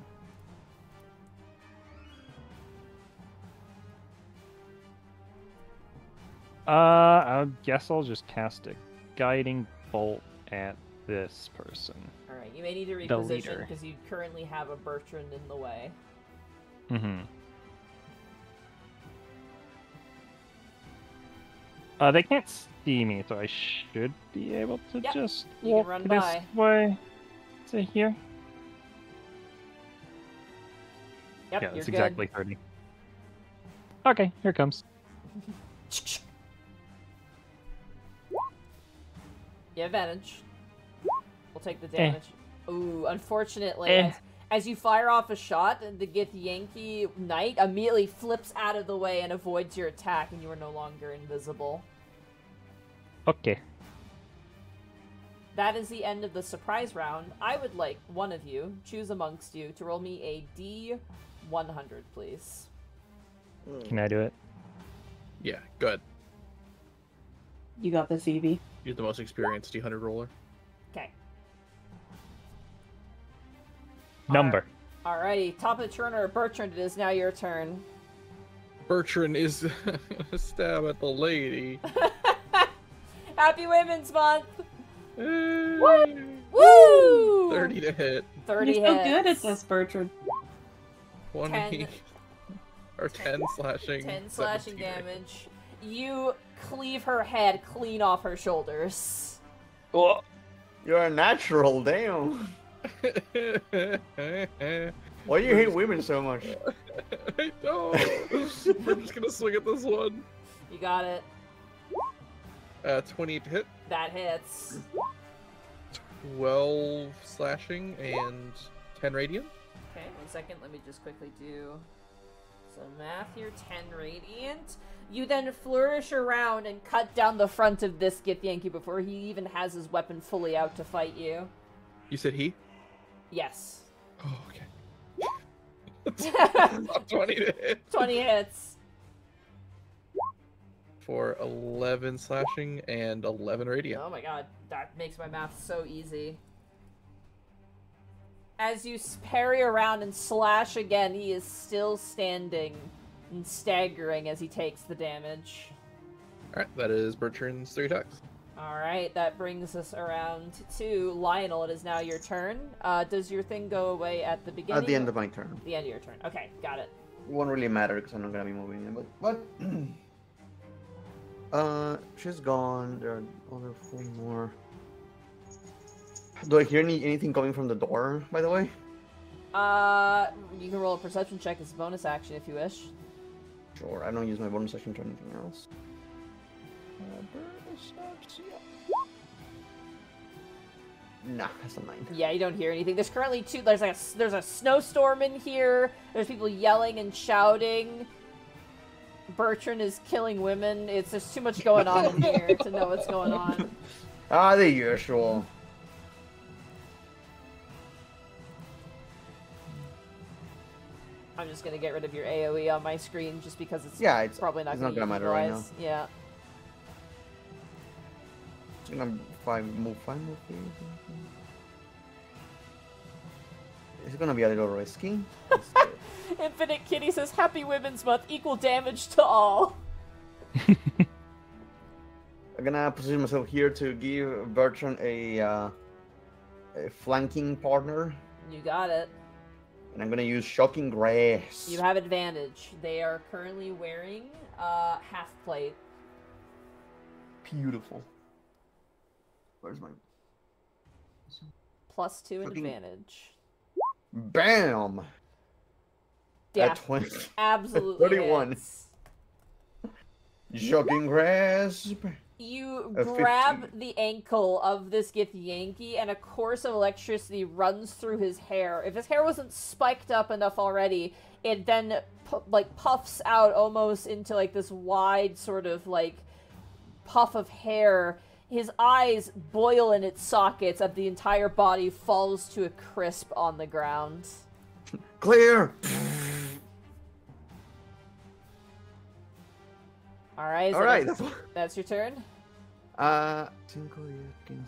I guess I'll just cast a guiding bolt at this person. Alright, you may need to The reposition leader. because you currently have a Bertrand in the way. Mm-hmm. They can't see me, so I should be able to Yep, just you can walk run this by. way to here. Yep, Yeah, you're it's good. exactly 30. Okay, here it comes. You have advantage. We'll take the Eh. damage. Ooh, unfortunately, Eh. as you fire off a shot, the Githyanki Knight immediately flips out of the way and avoids your attack, and you are no longer invisible. Okay. That is the end of the surprise round. I would like one of you, choose amongst you, to roll me a D100, please. Can I do it? Yeah, good. You got this, Evie. You're the most experienced D100 roller. Okay. Number. Alrighty, top of the turn, or Bertrand, it is now your turn. Bertrand is gonna stab at the lady. Happy Women's Month! Woo! Woo! 30 to hit. 30 You're so hits. good at this, Bertrand. 20 10. or 10 slashing. 10 slashing 17 damage. You cleave her head clean off her shoulders. Oh, you're a natural, damn. Why do you hate women so much? I know. We're just gonna swing at this one. You got it. 20 to hit, That hits. 12 slashing, and 10 radiant. Okay, 1 second. Let me just quickly do some math here. 10 radiant. You then flourish around and cut down the front of this Githyanki before he even has his weapon fully out to fight you. You said he? Yes. Oh, okay. 20 to hit. 20 hits. For 11 slashing and 11 radiant. Oh my god, that makes my math so easy. As you parry around and slash again, he is still standing and staggering as he takes the damage. Alright, that is Bertrand's 3 attacks. Alright, that brings us around to Lionel. It is now your turn. Does your thing go away at the beginning? At the end of my turn. The end of your turn. Okay, got it. It won't really matter because I'm not gonna be moving it, but she's gone. There are other 4 more. Do I hear anything coming from the door, by the way? You can roll a perception check as a bonus action if you wish. Sure, I don't use my bonus action to anything else. Nah, that's a 9. Yeah, you don't hear anything. There's currently there's a snowstorm in here. There's people yelling and shouting. Bertrand is killing women. There's too much going on in here to know what's going on. Ah, the usual. I'm just gonna get rid of your AoE on my screen just because it's It's probably not it's gonna, not gonna matter right now. utilize. Yeah. It's gonna move 5 more feet. It's gonna be a little risky. Infinite Kitty says, "Happy Women's Month. Equal damage to all." I'm gonna position myself here to give Bertrand a flanking partner, You got it. and I'm gonna use Shocking Grace. You have advantage. They are currently wearing half plate. Beautiful. Where's my +2 Fucking- advantage. bam? Yeah, At 20. absolutely. 31. hits. Shocking Grace. You A grab 15. the ankle of this Githyanki, and a course of electricity runs through his hair. If his hair wasn't spiked up enough already, it then puffs out almost into like this wide sort of like puff of hair. His eyes boil in its sockets, and the entire body falls to a crisp on the ground. Clear. All right. All right. That's your turn. 5, 10, 15.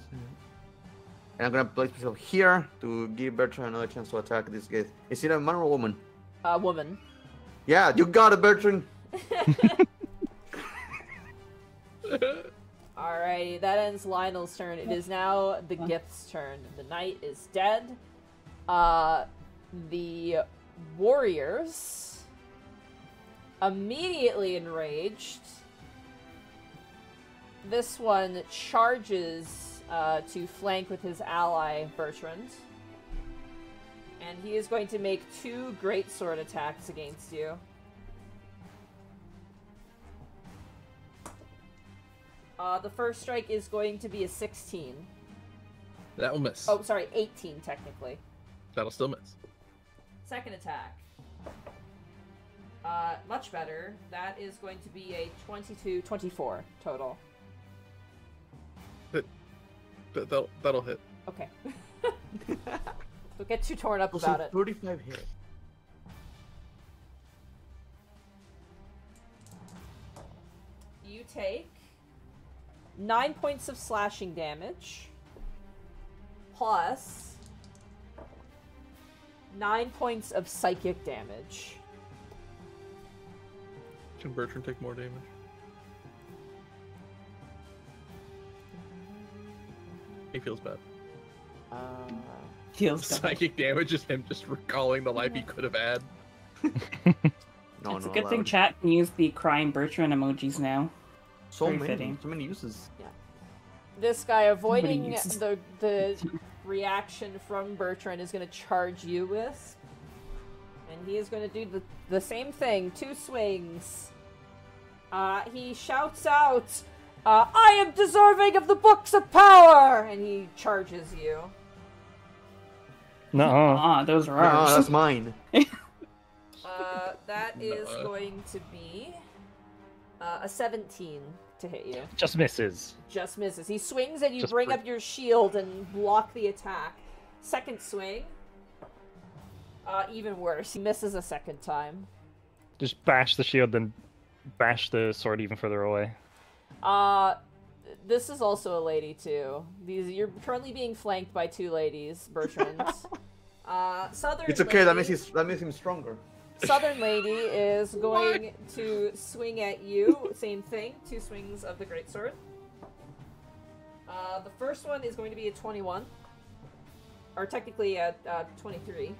And I'm gonna place myself here to give Bertrand another chance to attack this guy. Is it a man or a woman? Woman. Yeah, you got it, Bertrand. Alrighty, that ends Lionel's turn. It is now the Gith's turn. The knight is dead. The warriors, immediately enraged, this one charges to flank with his ally, Bertrand. And he is going to make 2 greatsword attacks against you. The first strike is going to be a 16. That will miss. Oh, sorry, 18 technically. That'll still miss. Second attack. Much better. That is going to be a 24 total. That'll hit. Okay. Don't get too torn up Also, about it. 35 hit. You take 9 points of slashing damage, plus 9 points of psychic damage. Can Bertrand take more damage? He feels bad. Feels bad. Psychic damage is him just recalling the life he could have had. No, It's a no, good thing allowed. chat can use the crying Bertrand emojis now. So Very many, fitting. so many uses. This guy, avoiding uses- the reaction from Bertrand, is going to charge you with. And he is going to do the same thing. 2 swings. He shouts out, I am deserving of the books of power! And he charges you. No. Those are Oh, ours. that's mine. That is going to be a 17 to hit you. Just misses. Just misses. He swings and you Just bring break- up your shield and block the attack. Second swing. Even worse. He misses a second time. Just bash the shield, then bash the sword even further away. This is also a lady too. You're currently being flanked by 2 ladies, Bertrand. Southern It's okay. That lady- makes him stronger. Southern lady is going to swing at you. Same thing. 2 swings of the greatsword. The first one is going to be a 21. Or technically a 23.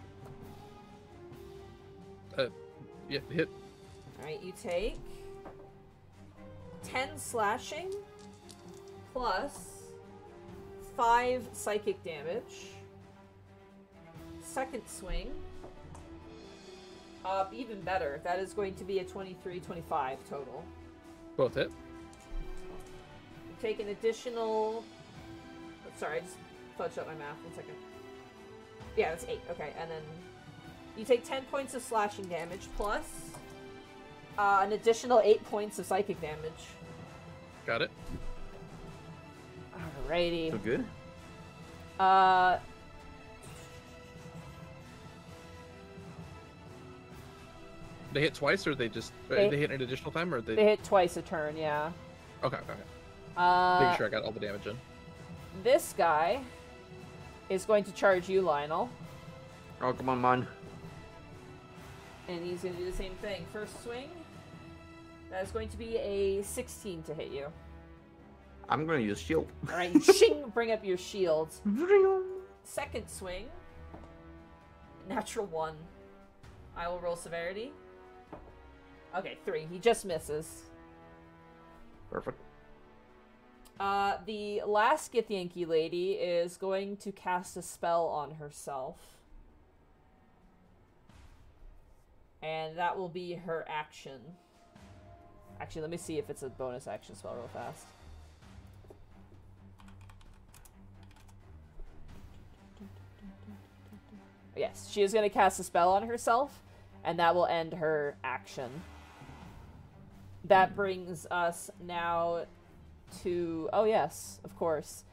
Yeah, hit. Alright, you take 10 slashing plus 5 psychic damage. Second swing. Even better. That is going to be a 23-25 total. Both hit. You take an additional... Sorry, I just fudged up my math. 1 second. Yeah, that's 8. Okay, and then you take 10 points of slashing damage plus an additional 8 points of psychic damage. Got it. Alrighty. So good. They hit twice, or they just They- they hit an additional time, or They they? hit twice a turn, yeah. Okay. Making sure Uh, I got all the damage in. this guy is going to charge you, Lionel. Oh, come on, man. And he's going to do the same thing. First swing. That is going to be a 16 to hit you. I'm gonna use shield. Alright, you shing, bring up your shield. Second swing. Natural 1. I will roll severity. Okay, 3. He just misses. Perfect. The last Githyanki lady is going to cast a spell on herself. And that will be her action. Actually, let me see if it's a bonus action spell real fast. Yes, she is going to cast a spell on herself, and that will end her action. That brings us now to... Oh yes, of course.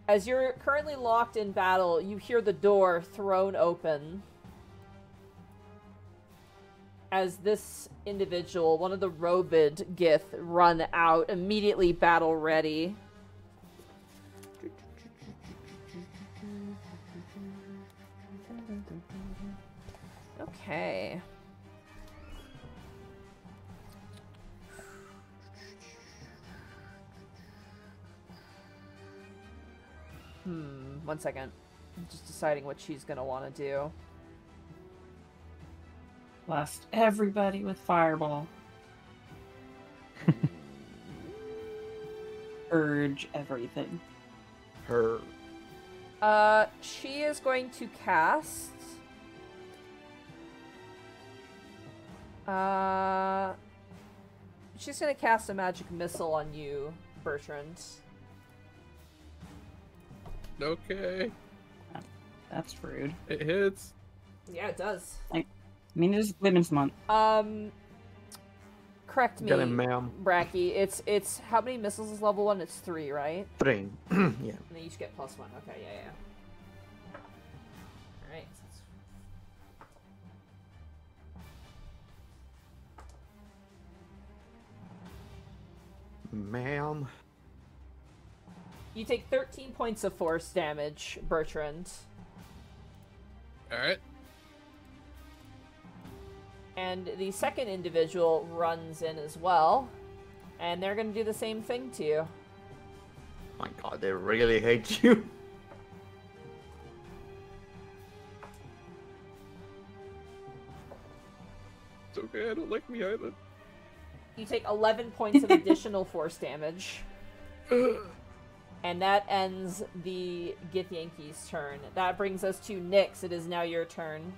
As you're currently locked in battle, you hear the door thrown open. As this individual, one of the robed Gith, run out, immediately battle ready. Okay. One second. I'm just deciding what she's gonna want to do. Blast everybody with fireball. Urge everything. Her. She is going to cast She's gonna cast a magic missile on you, Bertrand. Okay. That's rude. It hits. Yeah, it does. I mean, it is Women's Month. Correct me, Got it, ma'am. Bracky. It's how many missiles is level 1? It's 3, right? 3. Yeah. And they each get +1. Okay, yeah. Alright. Ma'am. You take 13 points of force damage, Bertrand. Alright. And the second individual runs in as well. And they're gonna do the same thing to you. My god, they really hate you. It's okay, I don't like me either. You take 11 points of additional force damage. And that ends the Githyanki's turn. That brings us to Nyx. It is now your turn.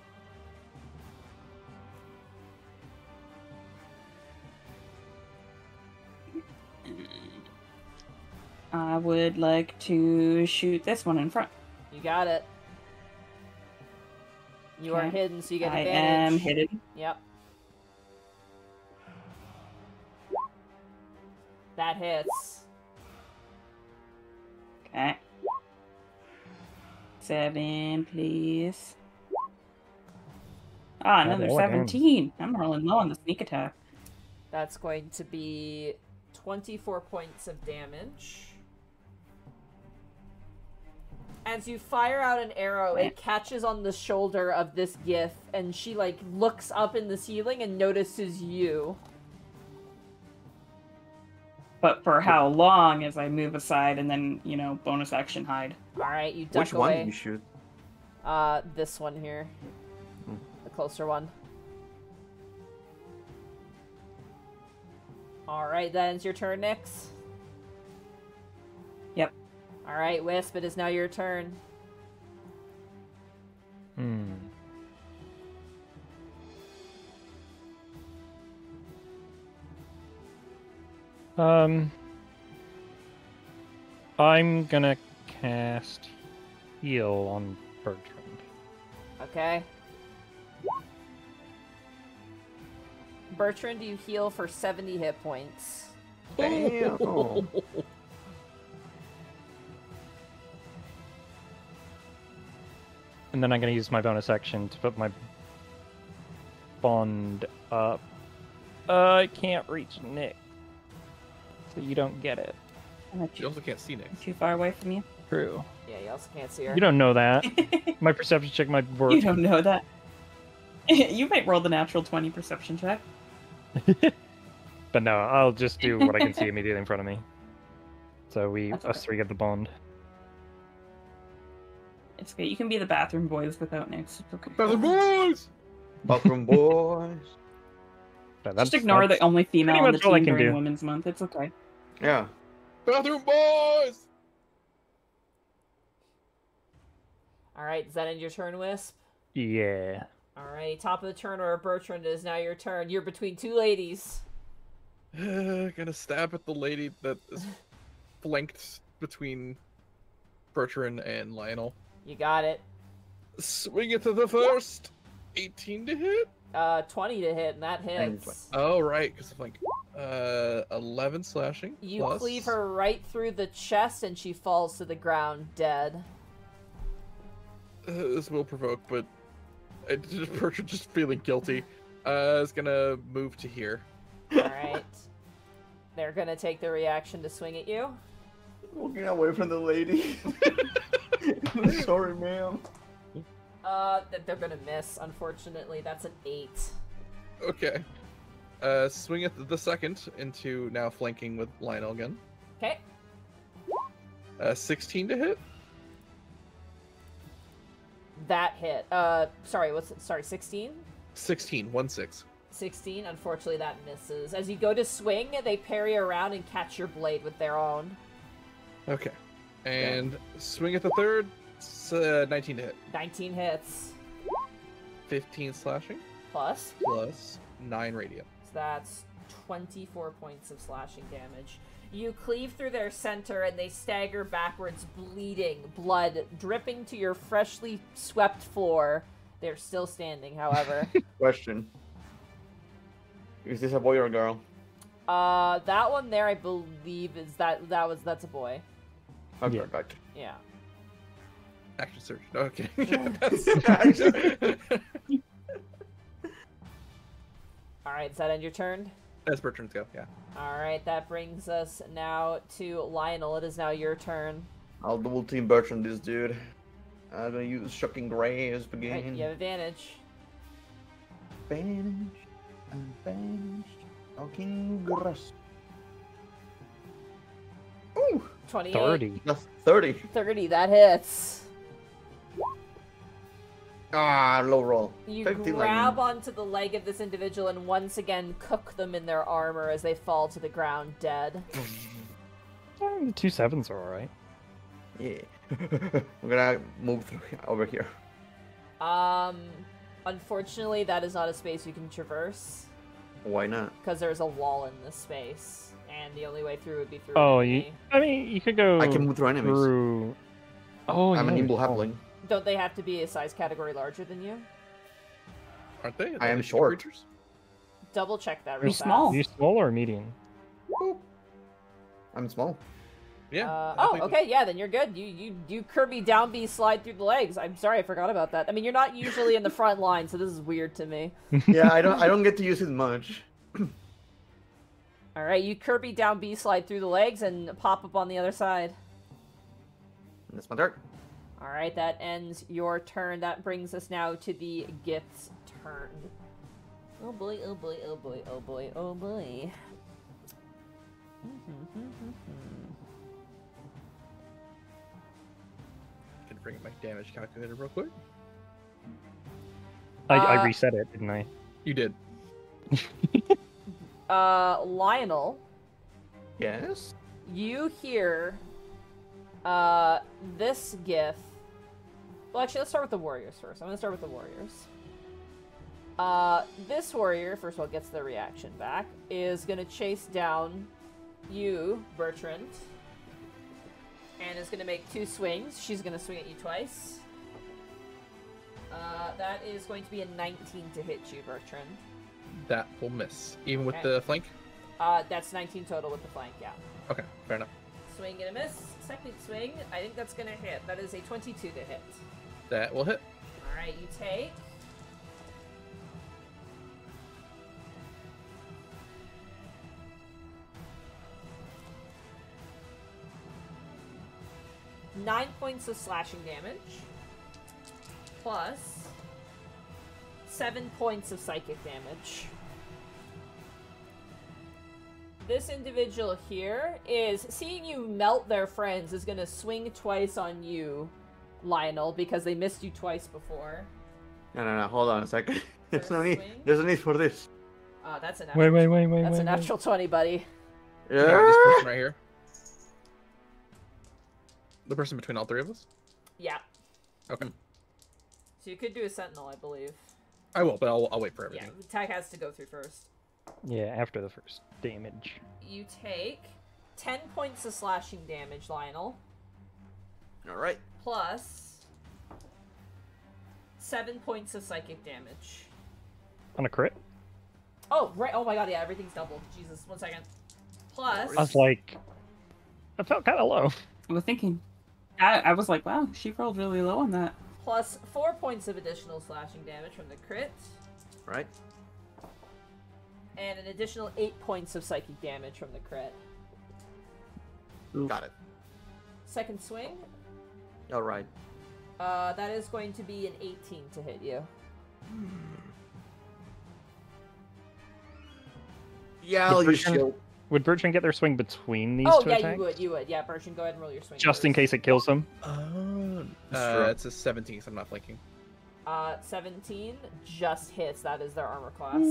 I would like to shoot this one in front. You got it. You are Okay. hidden, so you get I advantage. am hidden. Yep. That hits. Okay. 7, please. Ah, another roll again. 17. I'm rolling low on the sneak attack. That's going to be 24 points of damage. As you fire out an arrow, it catches on the shoulder of this Gith, and she, like, looks up in the ceiling and notices you. But for how long as I move aside and then, you know, bonus action hide? Alright, you duck Which one away. did you shoot? This one here. Hmm. The closer one. Alright, that ends your turn, Nyx. Yep. Alright, Wisp, it is now your turn. I'm gonna cast heal on Bertrand. Okay. Bertrand, you heal for 70 hit points. Damn. And then I'm gonna use my bonus action to put my bond up. I can't reach Nick, so you don't get it. I'm not You too, also can't see Nick. too far away from you. True. Yeah, you also can't see her. You don't know that. My perception check might work. You don't know that. You might roll the natural 20 perception check. But no, I'll just do what I can see immediately in front of me. So That's us okay. 3 get the bond. It's okay. You can be the bathroom boys without Nyx. It's okay. Bathroom boys! Bathroom boys. But Just ignore the only female pretty on the much all I team can during do. Women's Month. It's okay. Yeah. Bathroom boys! Alright, does that end your turn, Wisp? Yeah. Alright, top of the turn order, Bertrand, it is now your turn. You're between two ladies. Gonna stab at the lady that is flanked between Bertrand and Lionel. You got it. Swing it to the first. 18 to hit? 20 to hit, and that hits. Oh, right, because of like 11 slashing. You plus... cleave her right through the chest, and she falls to the ground dead. This will provoke, but Bertrand just feeling guilty. Is gonna move to here. Alright. They're gonna take the reaction to swing at you. Walking away from the lady. Sorry, ma'am. They're gonna miss, unfortunately. That's an 8. Okay. Swing at the second into now flanking with Lionel again. Okay. 16 to hit. That hit. Sorry, what's it? Sorry, 16? 16, 1-6. 16, unfortunately that misses. As you go to swing, they parry around and catch your blade with their own. Okay. And swing at the third. It's, 19 to hit. 19 hits. 15 slashing. Plus. Plus 9 radiant. So that's 24 points of slashing damage. You cleave through their center and they stagger backwards, bleeding, blood dripping to your freshly swept floor. They're still standing, however. Question. Is this a boy or a girl? That one there, I believe, is that's a boy. Okay, Yeah. gotcha. Yeah. Action surge. Okay. Alright, does that end your turn? That's Bertrand's go, yeah. Alright, that brings us now to Lionel. It is now your turn. I'll double team Bertrand this dude. I'm gonna use Shocking Grace again. Alright, you have advantage. Banish and banish. Shocking Grace. Ooh! 28. 30. That's 30. 30, that hits. Ah, low roll. You 15 grab lightning. onto the leg of this individual and once again cook them in their armor as they fall to the ground dead. The 2 7s are alright. Yeah. I'm gonna move through over here. Unfortunately, that is not a space you can traverse Why not? because there's a wall in this space, and the only way through would be through. Oh, an you. enemy. I mean, you could go. I can move through enemies. Through... Oh, I'm yeah, an nimble oh. halfling. Don't they have to be a size category larger than you? Aren't they? I am they short. creatures? Double check that. You're Real fast. small. Are you small or medium? I'm small. Yeah. I Oh, think- okay, yeah, then you're good. You Kirby down B slide through the legs. I'm sorry, I forgot about that. I mean, you're not usually in the front line, so this is weird to me. Yeah, I don't get to use it much. All right, you Kirby down B slide through the legs and pop up on the other side. That's my turn. All right, that ends your turn. That brings us now to the Gith's turn. Oh boy, oh boy, oh boy, oh boy, oh boy. Can bring up my damage calculator real quick. I reset it, didn't I? You did. Lionel, Yes. you hear this Gith. Well, actually, let's start with the warriors first. I'm gonna start with the warriors. This warrior, first of all, gets the reaction back, is gonna chase down you, Bertrand, and is gonna make 2 swings. She's gonna swing at you twice. That is going to be a 19 to hit you, Bertrand. That will miss. Even with Okay. the flank? That's 19 total with the flank, yeah. Okay, fair enough. Swing and a miss. Second swing, I think that's gonna hit. That is a 22 to hit. That will hit. Alright, you take... Nine points of slashing damage, plus 7 points of psychic damage. This individual here is seeing you melt their friends is gonna swing twice on you, Lionel, because they missed you twice before. No. Hold on a second. There's no need. Swing. There's no need for this. That's a natural. Wait. That's a natural 20, buddy. Yeah, this Yeah. person right here. The person between all 3 of us? Yeah. Okay. So you could do a sentinel, I believe. I will, but I'll wait for Yeah, everything. the tag has to go through first. Yeah, after the first damage. You take 10 points of slashing damage, Lionel, All right. plus 7 points of psychic damage. On a crit? Oh, right. Oh my god, yeah, everything's doubled. Jesus, 1 second. Plus... I was like, I felt kind of low. I was thinking. I was like, wow, she rolled really low on that. Plus 4 points of additional slashing damage from the crit, Right. and an additional 8 points of psychic damage from the crit. Got it. Second swing, All right. that is going to be an 18 to hit you. Yeah, I'll use Bertrand- shield. Would Bertrand get their swing between these Oh, two yeah, attacks? you would. Yeah, Bertrand, go ahead and roll your swing. Just in first. case it kills them? true. It's a 17, so I'm not flanking. 17 just hits. That is their armor class.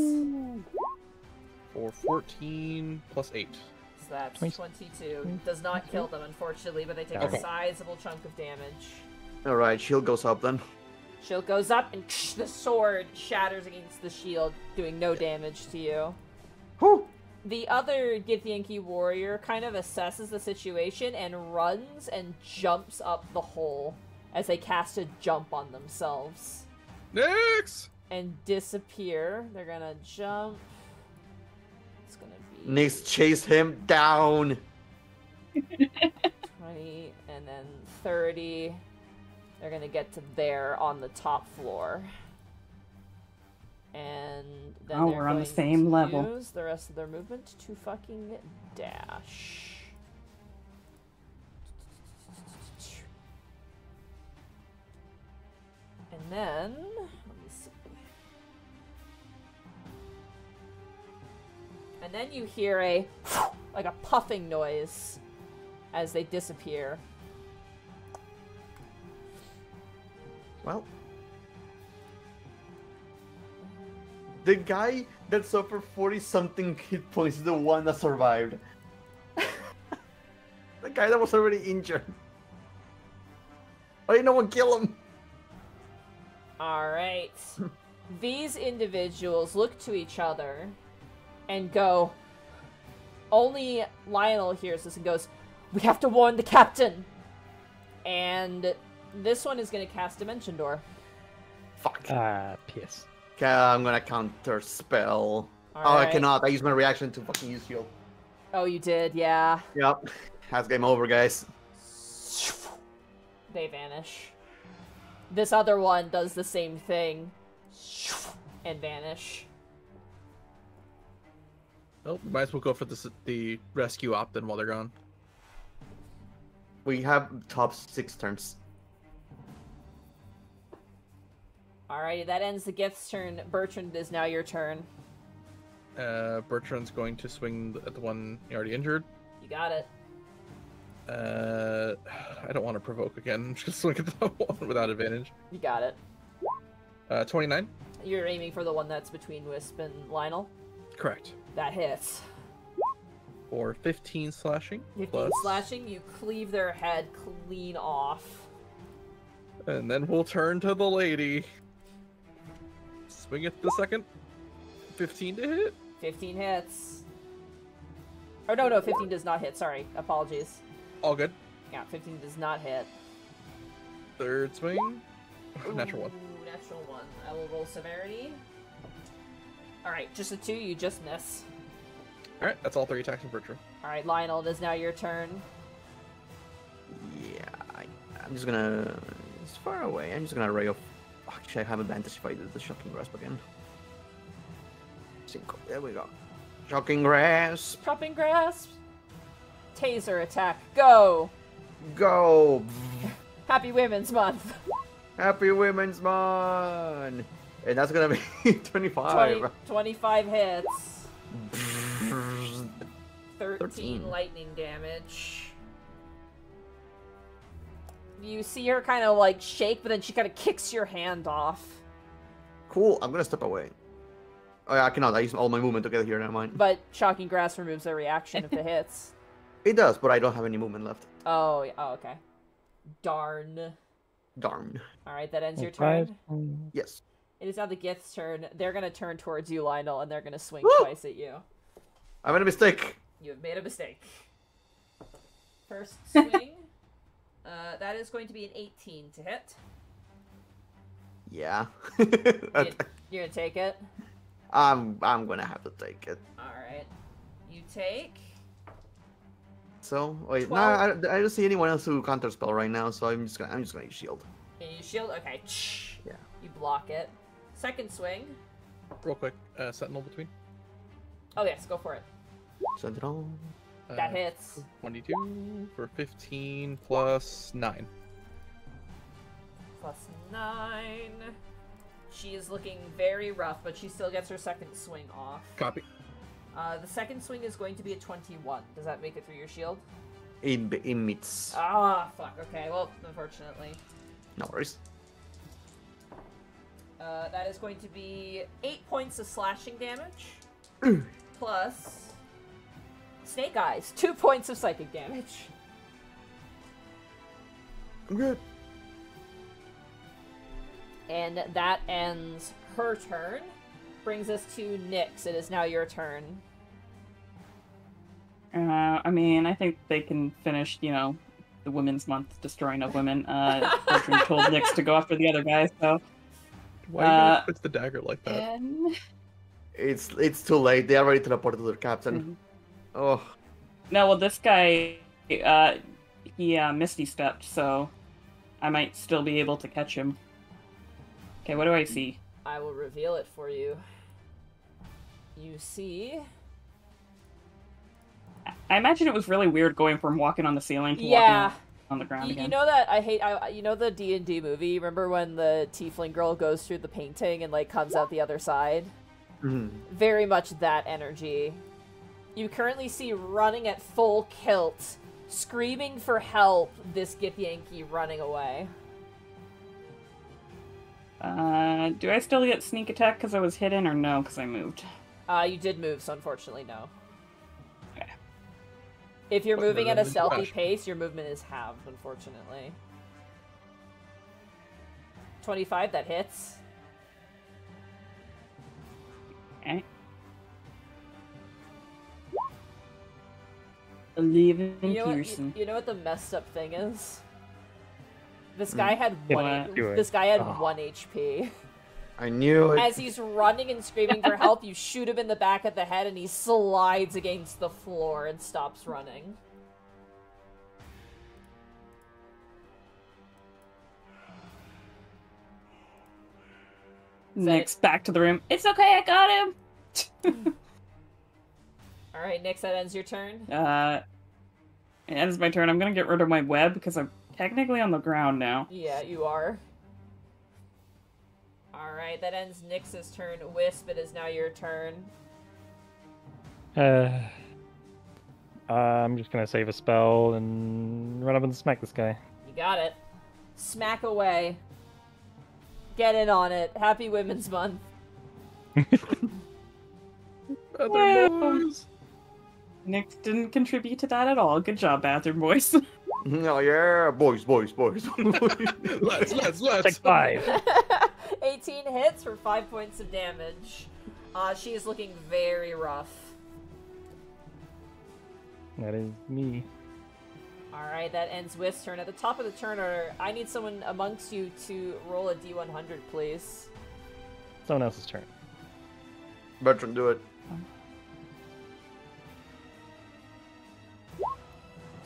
For 14 plus 8. So that's 20 22. Does not kill them, unfortunately, but they take Okay. a sizable chunk of damage. All right, shield goes up then. Shield goes up, and the sword shatters against the shield, doing no damage to you. Whew. The other Githyanki warrior kind of assesses the situation and runs and jumps up the hole as they cast a jump on themselves. Next! And disappear. They're gonna jump. It's gonna be... Nix, chase him down! 20, and then 30. They're gonna get to there on the top floor. And then Oh, they're we're on the going same to level. use the rest of their movement to fucking dash. And then, let me see. And then you hear a, like a puffing noise as they disappear. Well, the guy that suffered 40-something hit points is the one that survived. The guy that was already injured. Why didn't no one kill him? Alright. These individuals look to each other and go... Only Lionel hears this and goes, "We have to warn the captain!" And this one is going to cast Dimension Door. Fuck. Piss. Okay, I'm gonna counter spell. Oh, I Alright. cannot. I use my reaction to fucking use shield. Oh, you did, yeah. Yep. That's game over, guys. They vanish. This other one does the same thing. And vanish. Well, we might as well go for the rescue op then while they're gone. We have top 6 turns. Alrighty, that ends the Gift's turn. Bertrand, is now your turn. Bertrand's going to swing at the one already injured. You got it. I don't want to provoke again. I'm just gonna swing at the one without advantage. You got it. 29? You're aiming for the one that's between Wisp and Lionel? Correct. That hits. For 15 slashing. 15 plus, slashing, you cleave their head clean off. And then we'll turn to the lady. Swing at the second. 15 to hit. 15 hits. Oh, no, 15 does not hit. Sorry. Apologies. All good. Yeah, 15 does not hit. Third swing. Natural one. Ooh, natural one. I will roll severity. Alright, just a 2, you just miss. Alright, that's all 3 attacks from Bertrand. Alright, Lionel, it is now your turn. Yeah, I'm just gonna... It's far away. I'm just gonna ray of... Actually, I have advantage if I do the Shocking Grasp again. Cinco. There we go. Shocking Grasp. Chopping Grasp. Taser attack. Go! Go! Happy Women's Month. Happy Women's Month! And that's gonna be 25. 25 hits. 13 13. lightning damage. You see her kind of like shake, but then she kind of kicks your hand off. Cool, I'm gonna step away. Oh yeah, I cannot. I use all my movement to get here, never mind. But Shocking Grass removes their reaction if it hits. It does, but I don't have any movement left. Oh, okay. Darn. Darn. Alright, that ends your Five, turn. Yes. It is now the Gift's turn. They're gonna turn towards you, Lionel, and they're gonna swing Woo! twice at you. I made a mistake. You have made a mistake. First swing. That is going to be an 18 to hit. Yeah. You're gonna take it? I'm gonna have to take it. Alright. You take... So wait, no, 12. I don't see anyone else who counter spell right now, so I'm just gonna use shield. And you shield? Okay. Yeah. You block it. Second swing. Real quick, Sentinel between. Oh yes, go for it. Send it on. That hits. 22 for 15 plus 9. Plus 9. She is looking very rough, but she still gets her second swing off. Copy. The second swing is going to be a 21. Does that make it through your shield? It meets. Ah, fuck. Okay, well, unfortunately. No worries. That is going to be 8 points of slashing damage. Plus... Snake Eyes. 2 points of psychic damage. I'm good. And that ends her turn. Brings us to Nyx. It is now your turn. I mean, I think they can finish, the Women's Month destroying of women. Bertrand told Nyx to go after the other guy, so... Why are you gonna twist the dagger like that? And... It's too late. They already teleported to their captain. Oh. No, well, this guy, he Misty stepped, so I might still be able to catch him. Okay, what do I see? I will reveal it for you. You see... I imagine it was really weird going from walking on the ceiling to Yeah. walking on the ground again. You know that you know the D&D movie? Remember when the tiefling girl goes through the painting and, like, comes out the other side? Mhm. Very much that energy. You currently see running at full kilt, screaming for help, this Githyanki running away. Do I still get sneak attack because I was hidden, or no, because I moved? You did move, so unfortunately, no. Okay. If you're But moving at a then stealthy flash. pace, your movement is halved, unfortunately. 25, that hits. Okay. 11 Pearson. You know what the messed up thing is? This guy had Yeah, one. do it. This guy had Oh. 1 HP. I knew it. As he's running and screaming for help, you shoot him in the back of the head, and he slides against the floor and stops running. Next, back to the room. It's okay, I got him! All right, Nyx, that ends your turn. It ends my turn. I'm gonna get rid of my web because I'm technically on the ground now. Yeah, you are. All right, that ends Nyx's turn. Wisp, it is now your turn. I'm just gonna save a spell and run up and smack this guy. You got it. Smack away. Get in on it. Happy Women's Month. Other boys. Nyx didn't contribute to that at all. Good job, bathroom boys. Oh yeah, boys. Let's. Take 5. 18 hits for 5 points of damage. She is looking very rough. That is me. Alright, that ends Wisp's turn. At the top of the turn order, I need someone amongst you to roll a d100, please. Someone else's turn. Bertrand, do it.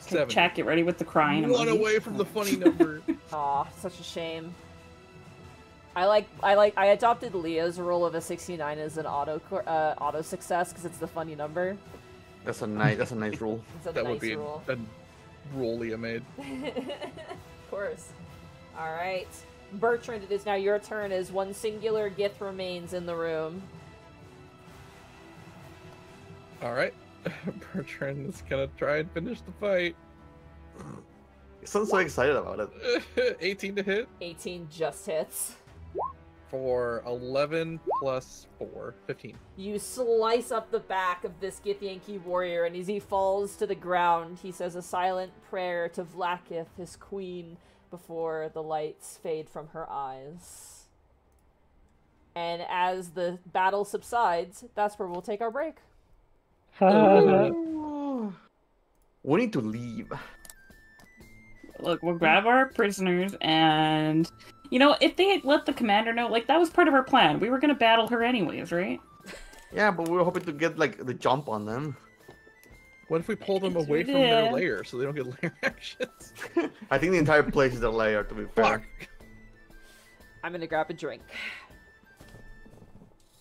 Okay, 7. chat, get ready with the crying One emoji. away from the funny number. Aw, such a shame. I adopted Leah's roll of a 69 as an auto success because it's the funny number. That's a nice rule. It's a That nice would be rule. a roll Leah made. Of course. Alright. Bertrand, it is now your turn as one singular Gith remains in the room. Alright. Bertrand is gonna try and finish the fight. You sound so excited about it. 18 to hit 18 just hits. for 11 plus 4, 15. You slice up the back of this Githyanki warrior, and as he falls to the ground, he says a silent prayer to Vlakith, his queen, before the lights fade from her eyes. And as the battle subsides, that's where we'll take our break. We need to leave. Look, we'll grab our prisoners and... You know, if they had let the commander know, like, that was part of our plan. We were gonna battle her anyways, right? Yeah, but we were hoping to get, like, the jump on them. What if we pull them away from Yeah. their lair so they don't get lair actions? I think the entire place is a layer, to be fair. Fuck. I'm gonna grab a drink.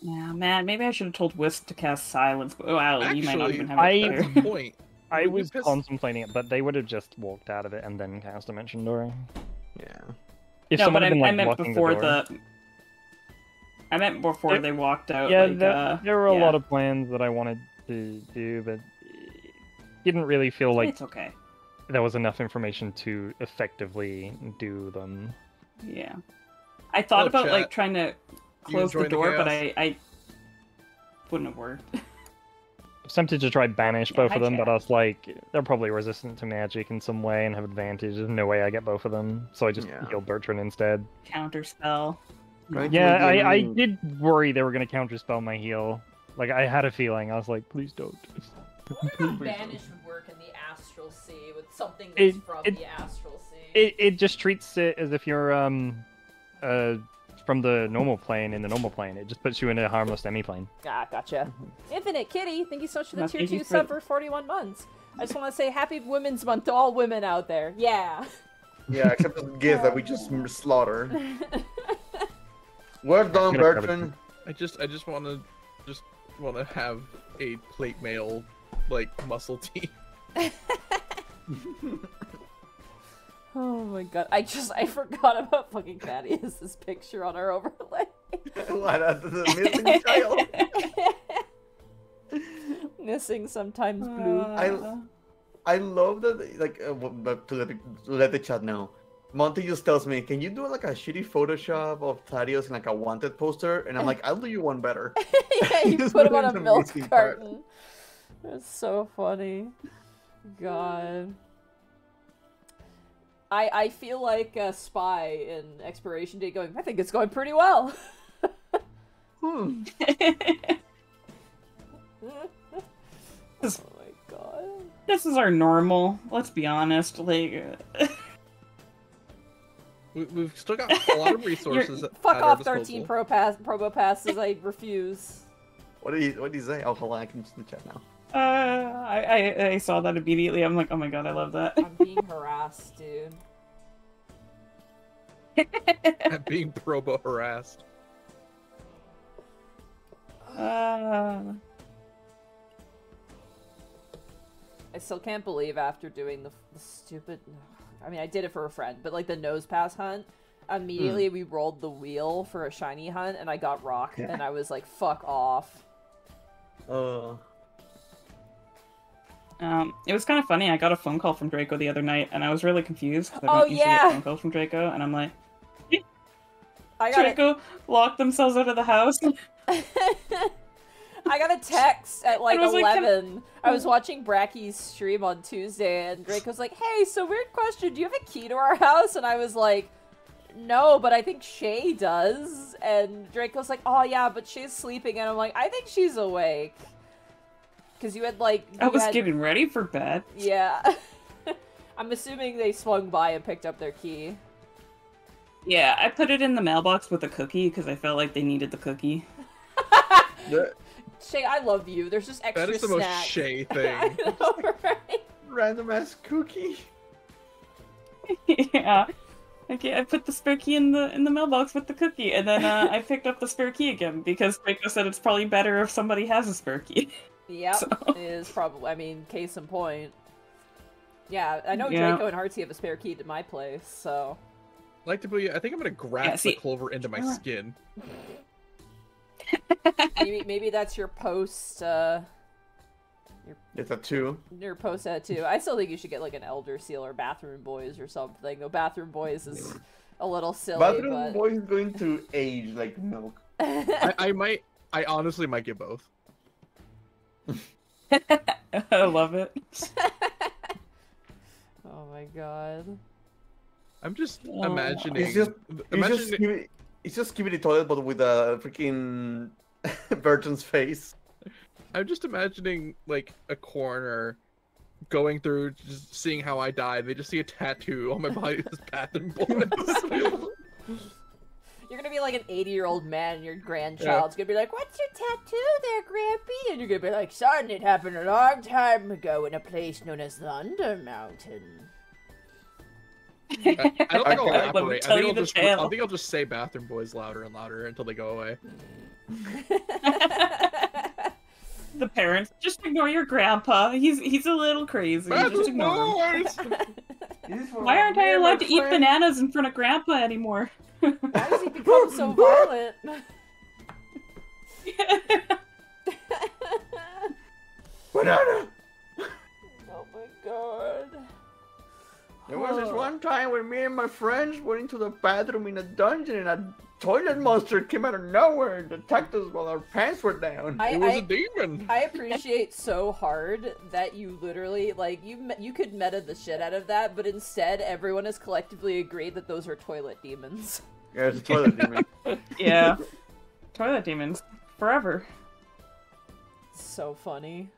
Yeah, man, maybe I should have told Wisp to cast silence, but wow, you might not Actually, even have I- it That's there. the point. I We was pissed- contemplating it, but they would have just walked out of it and then cast Dimension Door. Yeah. If No, someone but had been, I like, meant blocking before door. the... I meant before There- they walked out. Yeah, like, there were a yeah. lot of plans that I wanted to do, but it didn't really feel like It's okay. there was enough information to effectively do them. Yeah. I thought Oh, about, chat. like, trying to close the enjoying the door, but chaos? I wouldn't have worked. I was tempted to try banish Yeah, both hi, of them, but chat. I was like, they're probably resistant to magic in some way and have advantage. There's no way I get both of them, so I just Yeah. healed Bertrand instead. Counter spell. Trying to Yeah, make the I enemy- did worry they were gonna counterspell my heal. Like I had a feeling. I was like, please don't. Banish would work in the astral sea with something that's from the astral sea. It just treats it as if you're from the normal plane in the normal plane. It just puts you in a harmless demi-plane. Ah, gotcha. Infinite Kitty, thank you so much for the tier Thank you 2 for- sub for 41 months. I just want to say Happy Women's Month to all women out there. Yeah. Yeah, except for the gift that we just slaughtered. Well done, Bertrand. I just wanna have a plate mail muscle team. Oh my god, I forgot about fucking Thaddeus' picture on our overlay. What, the missing child? Missing sometimes blue. I love that, like, to let the chat know. Monty just tells me, can you do like a shitty Photoshop of Thaddeus in like a wanted poster? And I'm like, I'll do you one better. Yeah, you Just put him put on in a the milk missing part. carton. That's so funny. God. I feel like a spy in Expiration Date going, I think it's going pretty well. Hmm. Oh my god. This is our normal. Let's be honest. Like, We've still got a lot of resources. Fuck at our off 13 disposal. probo passes, I refuse. What did he say? Oh, hold on, I can just in the chat now. I saw that immediately. I'm like, oh my god, I love that. I'm being harassed, dude. I'm being probo harassed. I still can't believe after doing the stupid... I mean, I did it for a friend, but like the nose pass hunt, immediately we rolled the wheel for a shiny hunt and I got rocked and I was like, fuck off. It was kind of funny. I got a phone call from Draco the other night, and I was really confused. 'Cause I Oh, don't usually yeah. get phone calls from Draco, and I'm like, I got Draco locked themselves out of the house. I got a text at like I was like, 11. I was watching Bracky's stream on Tuesday, and Draco's like, hey, so weird question, do you have a key to our house? And I was like, no, but I think Shay does. And Draco's like, oh yeah, but Shay's sleeping. And I'm like, I think she's awake. Because you had like... I was had... getting ready for bed. Yeah. I'm assuming they swung by and picked up their key. Yeah, I put it in the mailbox with a cookie because I felt like they needed the cookie. Shay, I love you. There's just extra That is the snack. most Shay thing. I know, right? Random ass cookie. Yeah. Okay, I put the spare key in the mailbox with the cookie, and then I picked up the spare key again because Draco said it's probably better if somebody has a spare key. Yep, So- it is probably, I mean, case in point. Yeah, I know Yeah. Draco and Heartsy have a spare key to my place, so... Like to believe, I think I'm gonna grab see- the clover into my skin. maybe that's your post, It's a 2. your post tattoo. I still think you should get, like, an Elder Seal or Bathroom Boys or something. Though Bathroom Boys is a little silly, Bathroom but... boy is going to age like milk. I honestly might get both. I love it. Oh my god. I'm just Oh. imagining. He's just giving the toilet, but with a freaking Bertrand's face. I'm just imagining like a coroner going through, just seeing how I died. They just see a tattoo on my body that says Bathroom Boys. You're gonna be like an 80-year-old man and your grandchild's gonna be like, what's your tattoo there, Grampy? And you're gonna be like, son, it happened a long time ago in a place known as Thunder Mountain. I don't think I'll Let me elaborate. tell you the tale. I think I'll just say Bathroom Boys louder and louder until they go away. The parents, just ignore your grandpa. He's a little crazy. Just Bathroom ignore him. Boys! Why aren't I allowed to eat bananas in front of grandpa anymore? Why does he become so violent? Banana! Oh my god. There was this one time when me and my friends went into the bathroom in a dungeon and a toilet monster came out of nowhere and attacked us while our pants were down. It was a demon. I appreciate so hard that you literally, like, you could meta the shit out of that, but instead everyone has collectively agreed that those are toilet demons. Yeah, it's a toilet demon. Yeah. Toilet demons. Forever. So funny.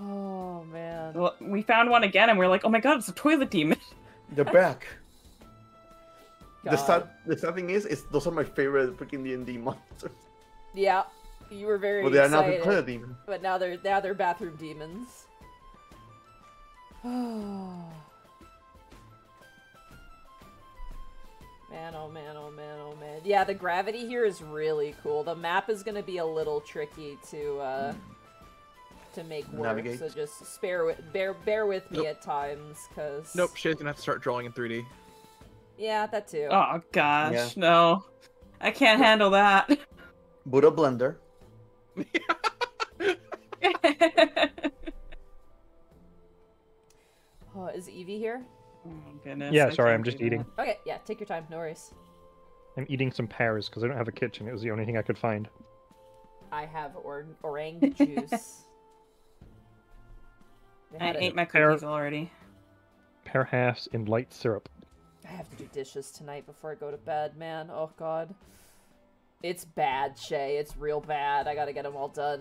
Oh man. Well, we found one again and we're like, oh my god, it's a toilet demon. They're back. God. The sad thing is those are my favorite freaking D&D monsters. Yeah, you were very Well, they are now the excited, toilet demon. but now they're bathroom demons. Man, oh man, oh man, oh man. Yeah, the gravity here is really cool. The map is gonna be a little tricky to make work, Navigate. so just bear with me Nope. at times, cause Nope, Shay's gonna have to start drawing in 3D. yeah, that too. Oh gosh, Yeah. no. I can't handle that. Boot up Blender. Oh, is Evie here? Oh my goodness. Yeah, I sorry, can't I'm just do that. eating. Okay, yeah, take your time, no worries. I'm eating some pears because I don't have a kitchen. It was the only thing I could find. I have orang juice. We I had ate it- my cookies already. Pear halves in light syrup. I have to do dishes tonight before I go to bed, man. Oh god. It's bad, Shay. It's real bad. I gotta get them all done.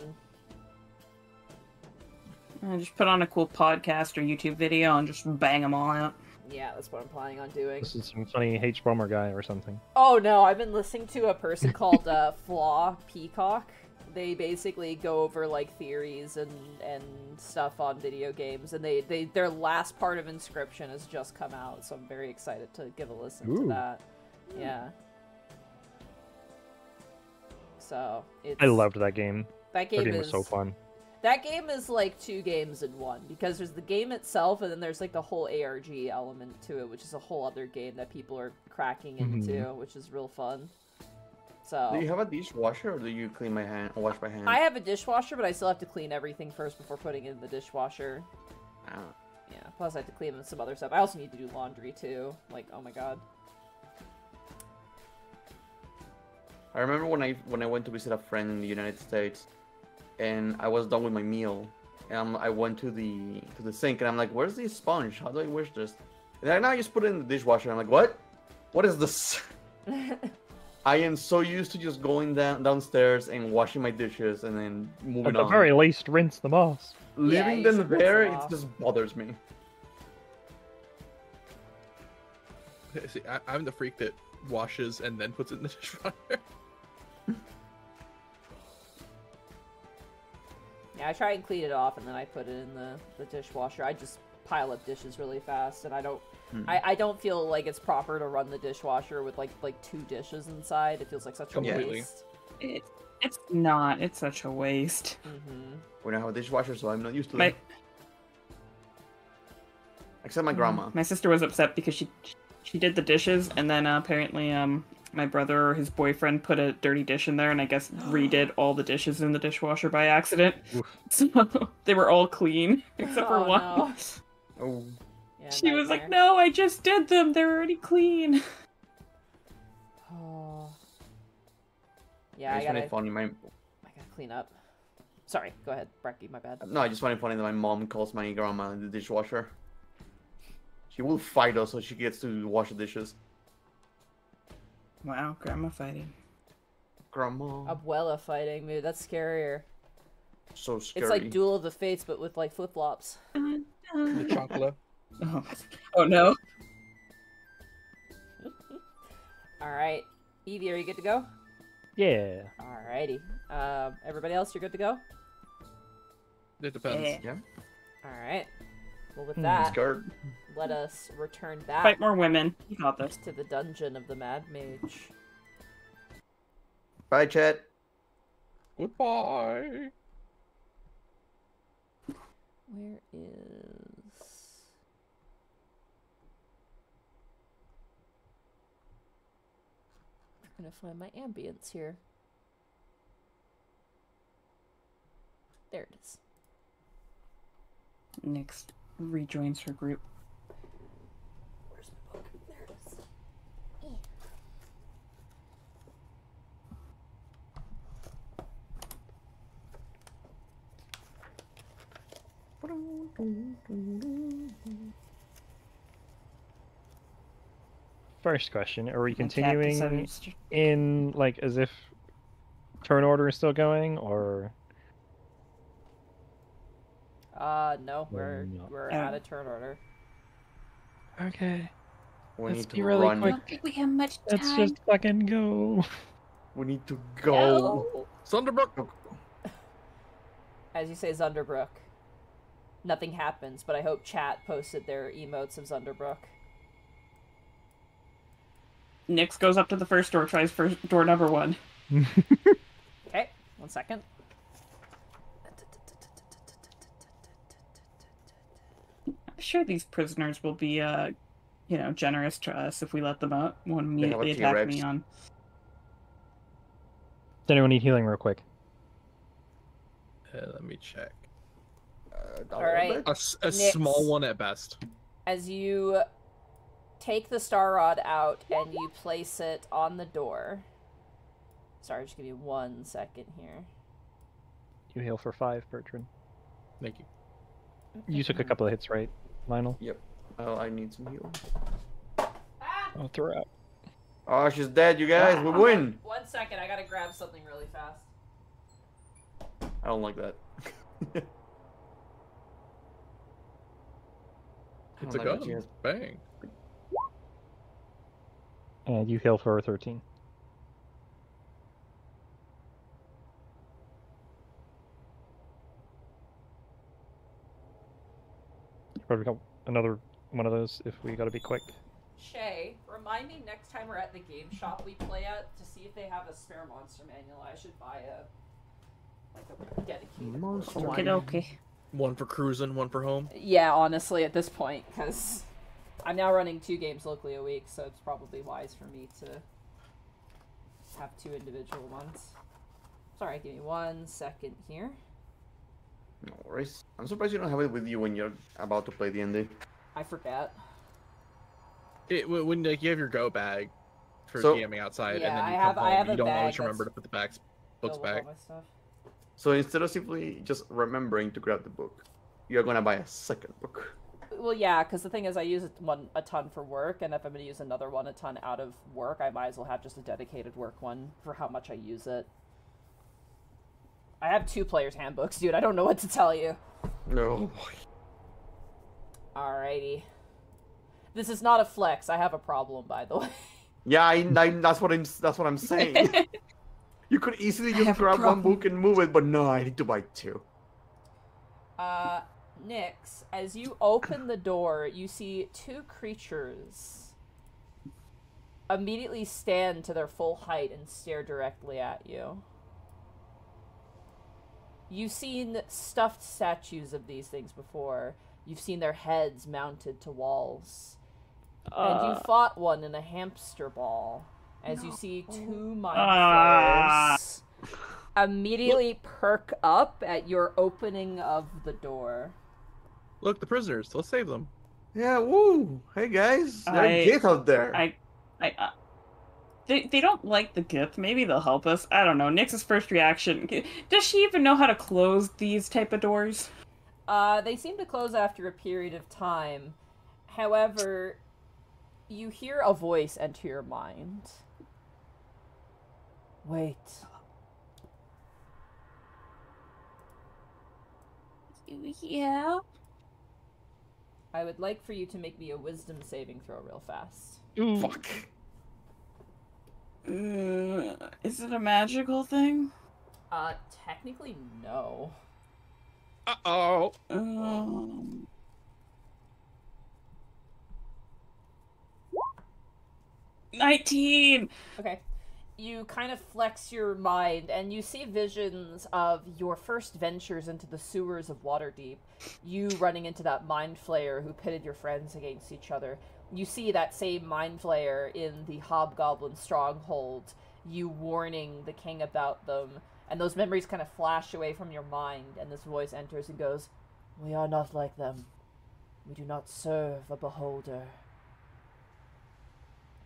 I just put on a cool podcast or YouTube video and just bang them all out. Yeah, that's what I'm planning on doing. This is some funny H-bomber guy or something. Oh no, I've been listening to a person called Flaw Peacock. They basically go over like theories and stuff on video games, and their last part of Inscription has just come out, so I'm very excited to give a listen to Ooh. that. Yeah. So it's I loved that game. that That game game is was so fun. That game is like two games in one, because there's the game itself, and then there's like the whole ARG element to it, which is a whole other game that people are cracking into, which is real fun. So Do you have a dishwasher or do you clean my hand or wash by hand? I have a dishwasher, but I still have to clean everything first before putting it in the dishwasher. Ah. Yeah, plus I have to clean some other stuff. I also need to do laundry too. Like, oh my god. I remember when I went to visit a friend in the United States, and I was done with my meal, and I went to the sink, and I'm like, "Where's the sponge? How do I wash this?" And they're like, "No, just put it in the dishwasher." I'm like, "What? What is this?" I am so used to just going downstairs and washing my dishes and then At moving the on. very least, rinse them off. Leaving you them should rinse there, them it off. just bothers me. See, I'm the freak that washes and then puts it in the dishwasher. Yeah, I try and clean it off, and then I put it in the dishwasher. I just pile up dishes really fast, and I don't I don't feel like it's proper to run the dishwasher with like two dishes inside. It feels like such a Completely. waste. It's not. It's such a waste. Mm-hmm. We don't have a dishwasher, so I'm not used to My it. Except my grandma. my sister was upset because she did the dishes, and then apparently my brother or his boyfriend put a dirty dish in there, and I guess redid all the dishes in the dishwasher by accident. Oof. So they were all clean except for Oh, one. no. Oh, Yeah, She was like, nightmare. "No, I just did them. They're already clean." Oh. Yeah, I it's funny, gotta funny. I gotta clean up. Sorry, go ahead, Brecky. My bad. No, I just find it funny that my mom calls my grandma in the dishwasher. She will fight us so she gets to wash the dishes. Wow, grandma fighting. Grandma, Abuela fighting, maybe that's scarier. so scary. It's like Duel of the Fates, but with like flip flops. The chocolate. Oh no. All right, Evie, are you good to go? Yeah. Alrighty. Everybody else, you're good to go? It depends. Yeah. Yeah, All right. Well, with Hmm. that, scared. let us return back Fight more women. You got this. to the dungeon of the Mad Mage. Bye, chat. Goodbye. Where is... I'm gonna find my ambience here. There it is. Nyx rejoins her group. Where's my book? There it is. First question: are we My cat continuing decided to- in like as if turn order is still going, or? No, we're No. out of turn order. Okay. We Let's need to be really I run. quick. don't think we have much time. Let's just fucking go. We need to go. No. Sunderbrook! As you say, Zunderbrook. Nothing happens, but I hope chat posted their emotes of Zunderbrook. Nyx goes up to the first door, tries first door number 1. Okay, 1 second. I'm sure these prisoners will be, generous to us if we let them out. Won't immediately attack T-Rex. me on. Does anyone need healing real quick? Let me check. All right. A Nyx. small one at best. As you take the star rod out and you place it on the door. Sorry, just give me 1 second here. You heal for 5, Bertrand. Thank you. You took a couple of hits, right, Lionel? Yep. Oh, I need some healing. I'll throw out. Oh, she's dead, you guys. We win. 1 second, I gotta grab something really fast. I don't like that. It's a I don't like that gun. she has- Bang. And you heal for 13. Probably got another one of those if we gotta be quick. Shay, remind me next time we're at the game shop we play at to see if they have a spare monster manual. I should buy a dedicated Monster one. Okay, okay. One for cruising, one for home. Yeah, honestly, at this point, because I'm now running 2 games locally a week, so it's probably wise for me to have 2 individual ones. Sorry, give me 1 second here. No worries. I'm surprised you don't have it with you when you're about to play D&D. I forget. When like, you have your go bag for So- DMing outside, Yeah, and then I you have- come I home, have you a don't bag always remember that's to put the books Filled with all back. my stuff. So instead of simply just remembering to grab the book, you're gonna buy a second book. Well, yeah, because the thing is, I use one a ton for work, and if I'm going to use another one a ton out of work, I might as well have just a dedicated work one for how much I use it. I have 2 players' handbooks, dude. I don't know what to tell you. No boy. Alrighty. This is not a flex. I have a problem, by the way. Yeah, that's what I'm saying. You could easily just have a grab one problem. book and move it, but no, I need to buy 2. Nyx, as you open the door, you see 2 creatures immediately stand to their full height and stare directly at you. You've seen stuffed statues of these things before. You've seen their heads mounted to walls. And you fought one in a hamster ball. As you see 2 mind flayers immediately perk up at your opening of the door. Look, the prisoners. Let's save them. Yeah, woo! Hey guys, there are kids out there. They don't like the gift. Maybe they'll help us. I don't know. Nyx's first reaction. Does she even know how to close these type of doors? They seem to close after a period of time. However, you hear a voice enter your mind. Wait. Yeah. I would like for you to make me a wisdom saving throw real fast. Fuck. Is it a magical thing? Technically, no. Uh-oh. 19! Okay. You kind of flex your mind, and you see visions of your first ventures into the sewers of Waterdeep. You running into that mind flayer who pitted your friends against each other. You see that same mind flayer in the Hobgoblin stronghold. You warning the king about them. And those memories kind of flash away from your mind, and this voice enters and goes, "We are not like them. We do not serve a beholder.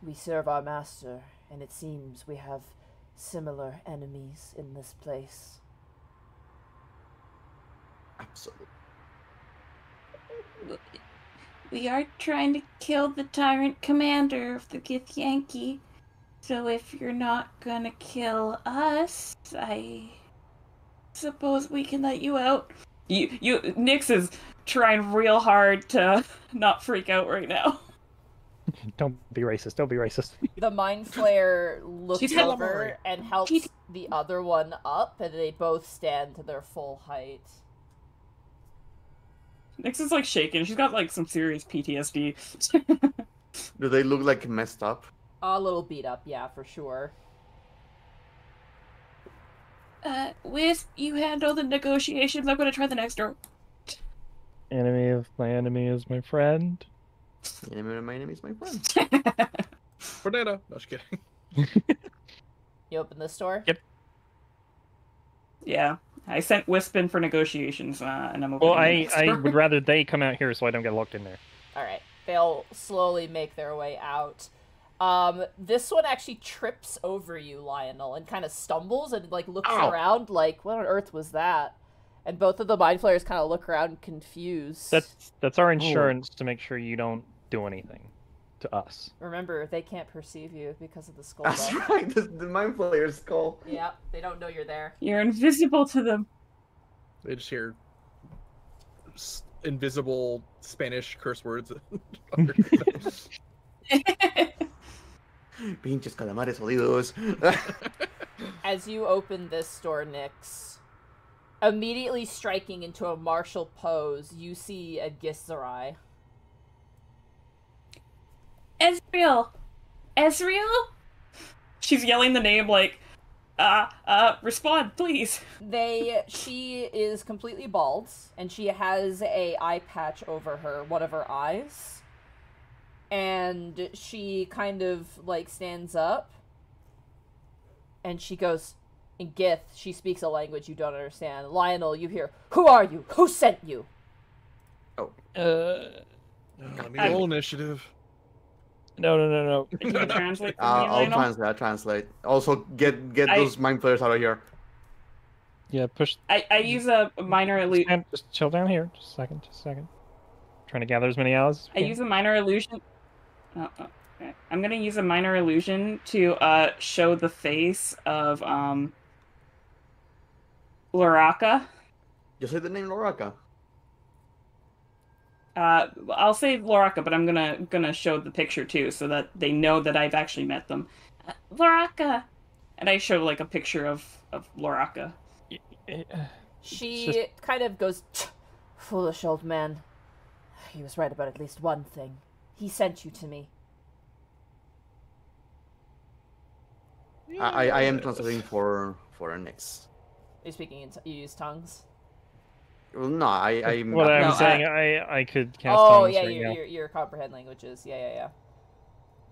We serve our master, and it seems we have similar enemies in this place." Absolutely. we are trying to kill the tyrant commander of the Githyanki. So if you're not gonna kill us, I suppose we can let you out. Nyx is trying real hard to not freak out right now. Don't be racist. Don't be racist. The Mind Flayer looks She's over and helps She's- the other one up, and they both stand to their full height. Nyx is like shaking. She's got like some serious PTSD. Do they look like messed up? A little beat up, yeah, for sure. Wisp, you handle the negotiations. I'm gonna try the next door. Enemy of my enemy is my friend. My name is my friend. Banana. No, just kidding. You open this door? Yep. Yeah, I sent Wisp in for negotiations, and I'm opening Well, the I next I door. would rather they come out here so I don't get locked in there. Alright. They'll slowly make their way out. This one actually trips over you, Lionel, and kind of stumbles and, like, looks Ow. around like, what on earth was that? And both of the Mind Flayers kind of look around confused. That's our insurance to make sure you don't do anything to us. Remember, they can't perceive you because of the skull. That's deck. right. The Mind Flayer's skull. Yeah, they don't know you're there. You're invisible to them. They just hear invisible Spanish curse words. Pinches calamares jodidos. As you open this door, Nyx, immediately striking into a martial pose, you see a Githzerai. Ezreal! Ezreal? She's yelling the name like, respond, please. She is completely bald, and she has a eye patch over her, one of her eyes. And she kind of, like, stands up, and she goes, in Gith, she speaks a language you don't understand. Lionel, you hear, "Who are you? Who sent you?" Let me roll initiative. No. Can you translate for me, I'll Lionel? translate. Also, get I- those Mind Flayers out of here. Yeah, push. I use a minor illusion. Just chill down here. Just a second. Trying to gather as many hours. I use a minor illusion. Okay. I'm gonna use a minor illusion to show the face of Loraka. You say the name Loraka. I'll say Loraka, but I'm gonna show the picture too, so that they know that I've actually met them. Loraka, and I show like a picture of Loraka. She It's kind of goes, "Foolish old man. He was right about at least one thing. He sent you to me." I am translating for Nyx. Are you speaking you use tongues? Well, no, I'm. What I'm No, saying, I could cast Oh, tongues yeah, right now. your comprehend languages. Yeah.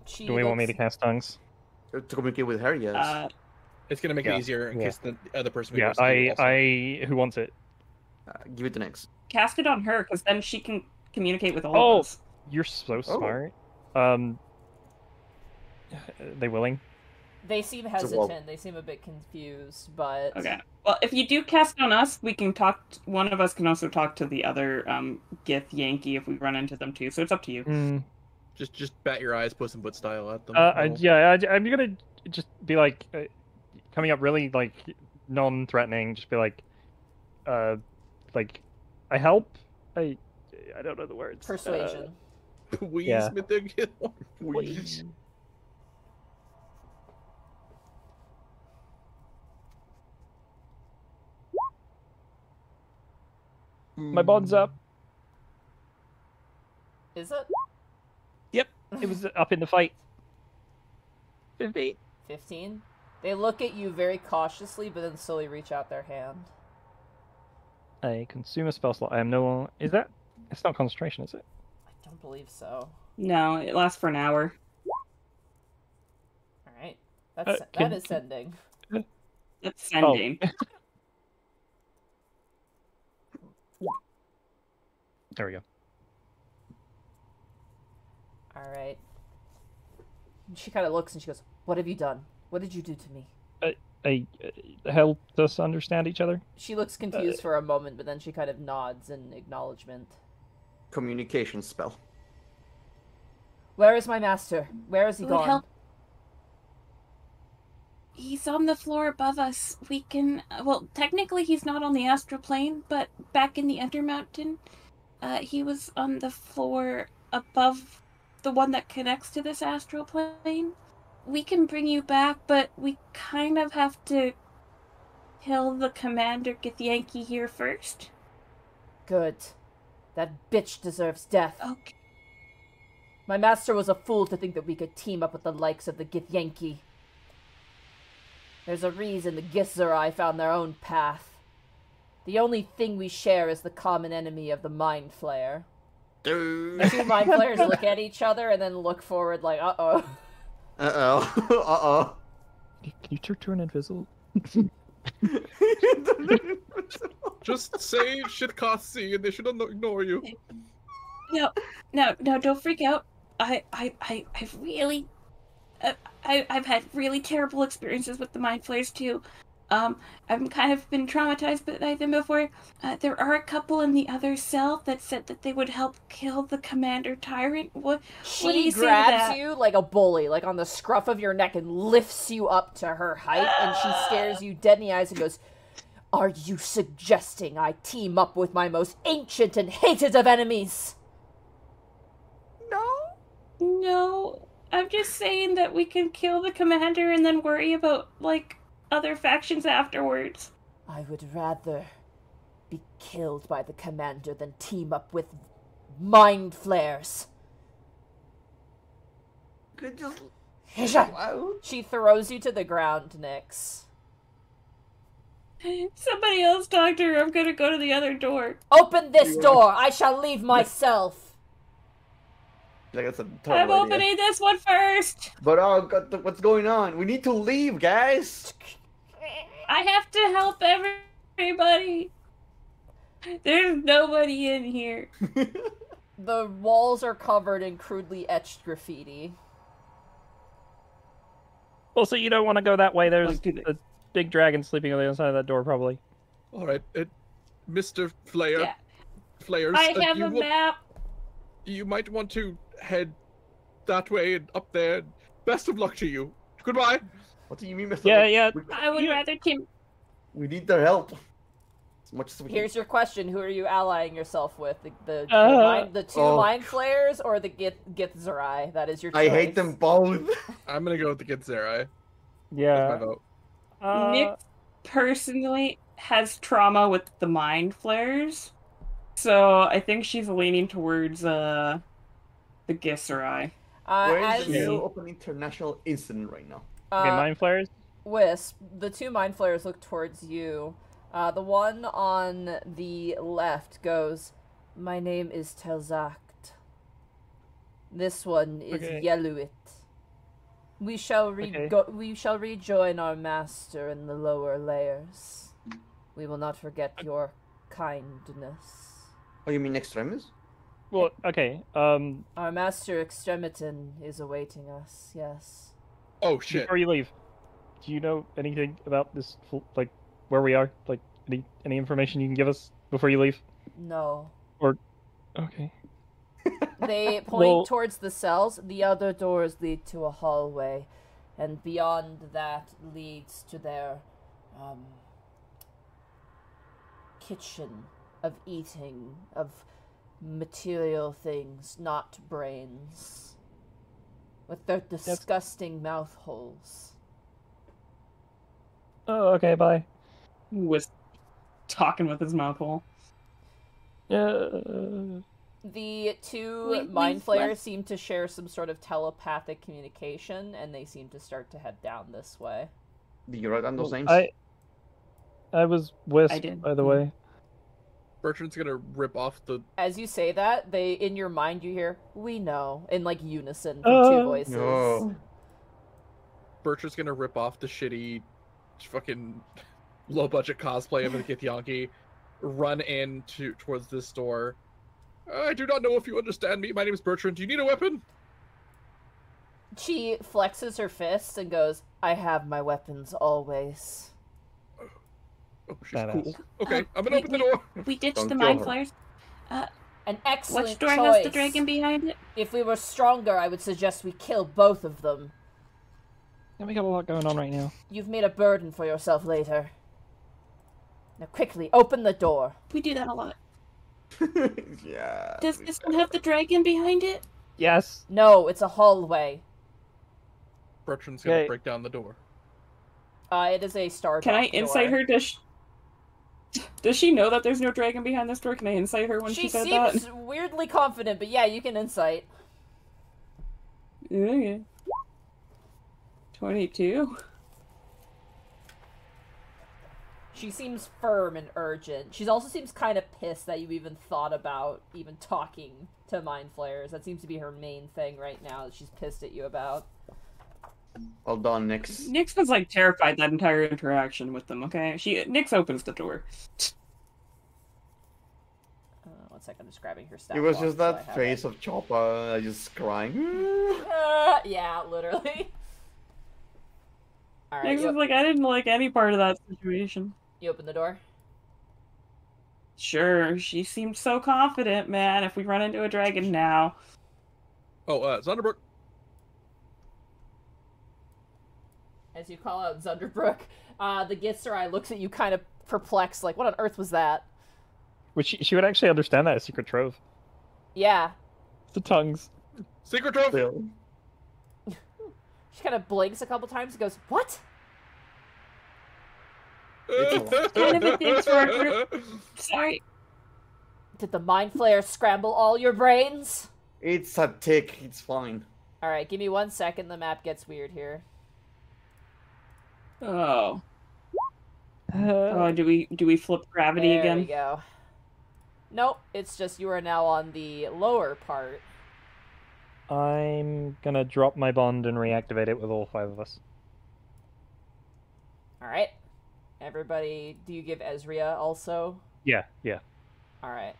She Do we want me to looks- cast tongues? To communicate with her, yes. It's gonna make Yeah, it easier in yeah. case the other person. Yeah, wants to do it also. who wants it? Give it to Nyx. Cast it on her, because then she can communicate with all Oh. of us. You're so Oh. smart. They willing? They seem So, hesitant. well- They seem a bit confused, but Okay. Well, if you do cast on us, we can talk. One of us can also talk to the other Gith Yankee if we run into them too. So it's up to you. Just bat your eyes, Puss in Boot style at them. I'm gonna just be like coming up really like non-threatening. Just be like I help. I don't know the words. persuasion. Wheeze yeah. mit der Gill. Wheeze. My bond's up. Is it? Yep, it was up in the fight. 15. 15? They look at you very cautiously, but then slowly reach out their hand. I consume a spell slot. I am no. Is that? It's not concentration, is it? I don't believe so. No, it lasts for an hour. Alright. That is sending. That's sending. There we go. Alright. She kind of looks and she goes, "What have you done? What did you do to me?" I helped us understand each other. She looks confused for a moment, but then she kind of nods in acknowledgement. Communication spell. Where is my master? Where is he It would gone? help. He's on the floor above us. We can. Well, technically, he's not on the astral plane, but back in the Undermountain, he was on the floor above the one that connects to this astral plane. We can bring you back, but we kind of have to kill the Commander Githyanki here first. Good. That bitch deserves death. Okay. My master was a fool to think that we could team up with the likes of the Githyanki. There's a reason the Githzerai found their own path. The only thing we share is the common enemy of the Mind Flayer. The two Mind Flayers look at each other and then look forward like, uh-oh. Uh-oh. Uh-oh. Can you turn invisible? Just say Shitkasi and they should ignore you. No, don't freak out. I've really, I've had really terrible experiences with the Mind Flayers too. I've kind of been traumatized by them before. There are a couple in the other cell that said that they would help kill the Commander Tyrant. What do She you say to grabs that? you like a bully, like on the scruff of your neck, and lifts you up to her height, and she stares you dead in the eyes and goes, "Are you suggesting I team up with my most ancient and hated of enemies?" No, I'm just saying that we can kill the Commander and then worry about, like, other factions afterwards. I would rather be killed by the commander than team up with mind flares. Could just... Hisha! She throws you to the ground, Nyx. Somebody else talk to her. I'm gonna go to the other door. Open this door! I shall leave myself! Like, that's a I'm terrible idea. opening this one first. But oh god, what's going on? We need to leave, guys. I have to help everybody. There's nobody in here. The walls are covered in crudely etched graffiti. Well, so you don't want to go that way. There's Like, do they- a big dragon sleeping on the other side of that door, probably. All right, Mr. Flayer. Yeah. Flayers. I have a map. You might want to head that way and up there. Best of luck to you. Goodbye. What do you mean, Mr. Yeah. I would rather team. We need their help. As much as we can. Here's your question: who are you allying yourself with? The two Oh. mind flayers or the Githzerai? That is your choice. I hate them both. I'm gonna go with the Githzerai. My Yeah. vote. Nick personally has trauma with the Mind Flayers, so I think she's leaning towards the Githzerai. Where As is the new open international incident right now? Okay, mind flares. Wisp, the two mind flayers look towards you. The one on the left goes, "My name is Telzacht. This one is Okay. Yeluit. We shall Okay. we shall rejoin our master in the lower layers. We will not forget your kindness. Oh, you mean extremis? Well, okay. Our master Extremitin is awaiting us, yes. Oh shit. Before you leave, do you know anything about this? Like, where we are? Like, any information you can give us before you leave? No. Okay. They point Well- towards the cells. The other doors lead to a hallway, and beyond that leads to their kitchen of eating, of material things, not brains, with their disgusting mouth holes. Oh, okay. Bye. Was talking with his mouth hole. Yeah. The two We've mind flayers left- seem to share some sort of telepathic communication, and they seem to start to head down this way. Did you write down those names? I was Wisp, I did. by the way. Bertrand's gonna rip off the. As you say that, in your mind you hear, "We know," in like unison from two voices. No. Bertrand's gonna rip off the shitty, fucking, low budget cosplay of the Githyanki, run towards this door. I do not know if you understand me. My name is Bertrand. Do you need a weapon? She flexes her fists and goes, "I have my weapons always." Oh, she's Badass. cool. Okay, I'm gonna wait, open the door. We ditched Don't the kill Mind her. Flayers. An excellent Which door choice. has the dragon behind it? If we were stronger, I would suggest we kill both of them. Yeah, we got a lot going on right now. You've made a burden for yourself later. Now quickly, open the door. We do that a lot. Yeah. Does this one have the dragon behind it? Yes. No, it's a hallway. Bertrand's gonna Okay. break down the door. It is a star. Can I insight her? Does she know that there's no dragon behind this door? Can I insight her when she said that? She seems weirdly confident, but yeah, you can insight. Okay. 22. She seems firm and urgent. She also seems kind of pissed that you even thought about even talking to Mind Flayers. That seems to be her main thing right now that she's pissed at you about. Well done, Nix. Nyx was like terrified that entire interaction with them, okay? Nyx opens the door. 1 second, I'm just grabbing her stat It was block just so I that have face it. of Choppa just crying. Yeah, literally. Nyx Alright, was like, I didn't like any part of that situation. you open the door? Sure, she seemed so confident, man. If we run into a dragon now. Oh, Zunderbrook. As you call out Zunderbrook, the Gitzerai looks at you kind of perplexed, like, what on earth was that? Which she would actually understand that as secret trove. Yeah. The tongues. Secret trove. Still. She kind of blinks a couple times and goes, what? Kind of a thing for our group. Sorry. Did the Mind Flayer scramble all your brains? It's a tick. It's fine. Alright, give me 1 second, the map gets weird here. Oh. Oh, do we flip gravity There again? we go. Nope, it's just you are now on the lower part. I'm gonna drop my bond and reactivate it with all 5 of us. Alright. Everybody, do you give Ezria also? Yeah. Alright.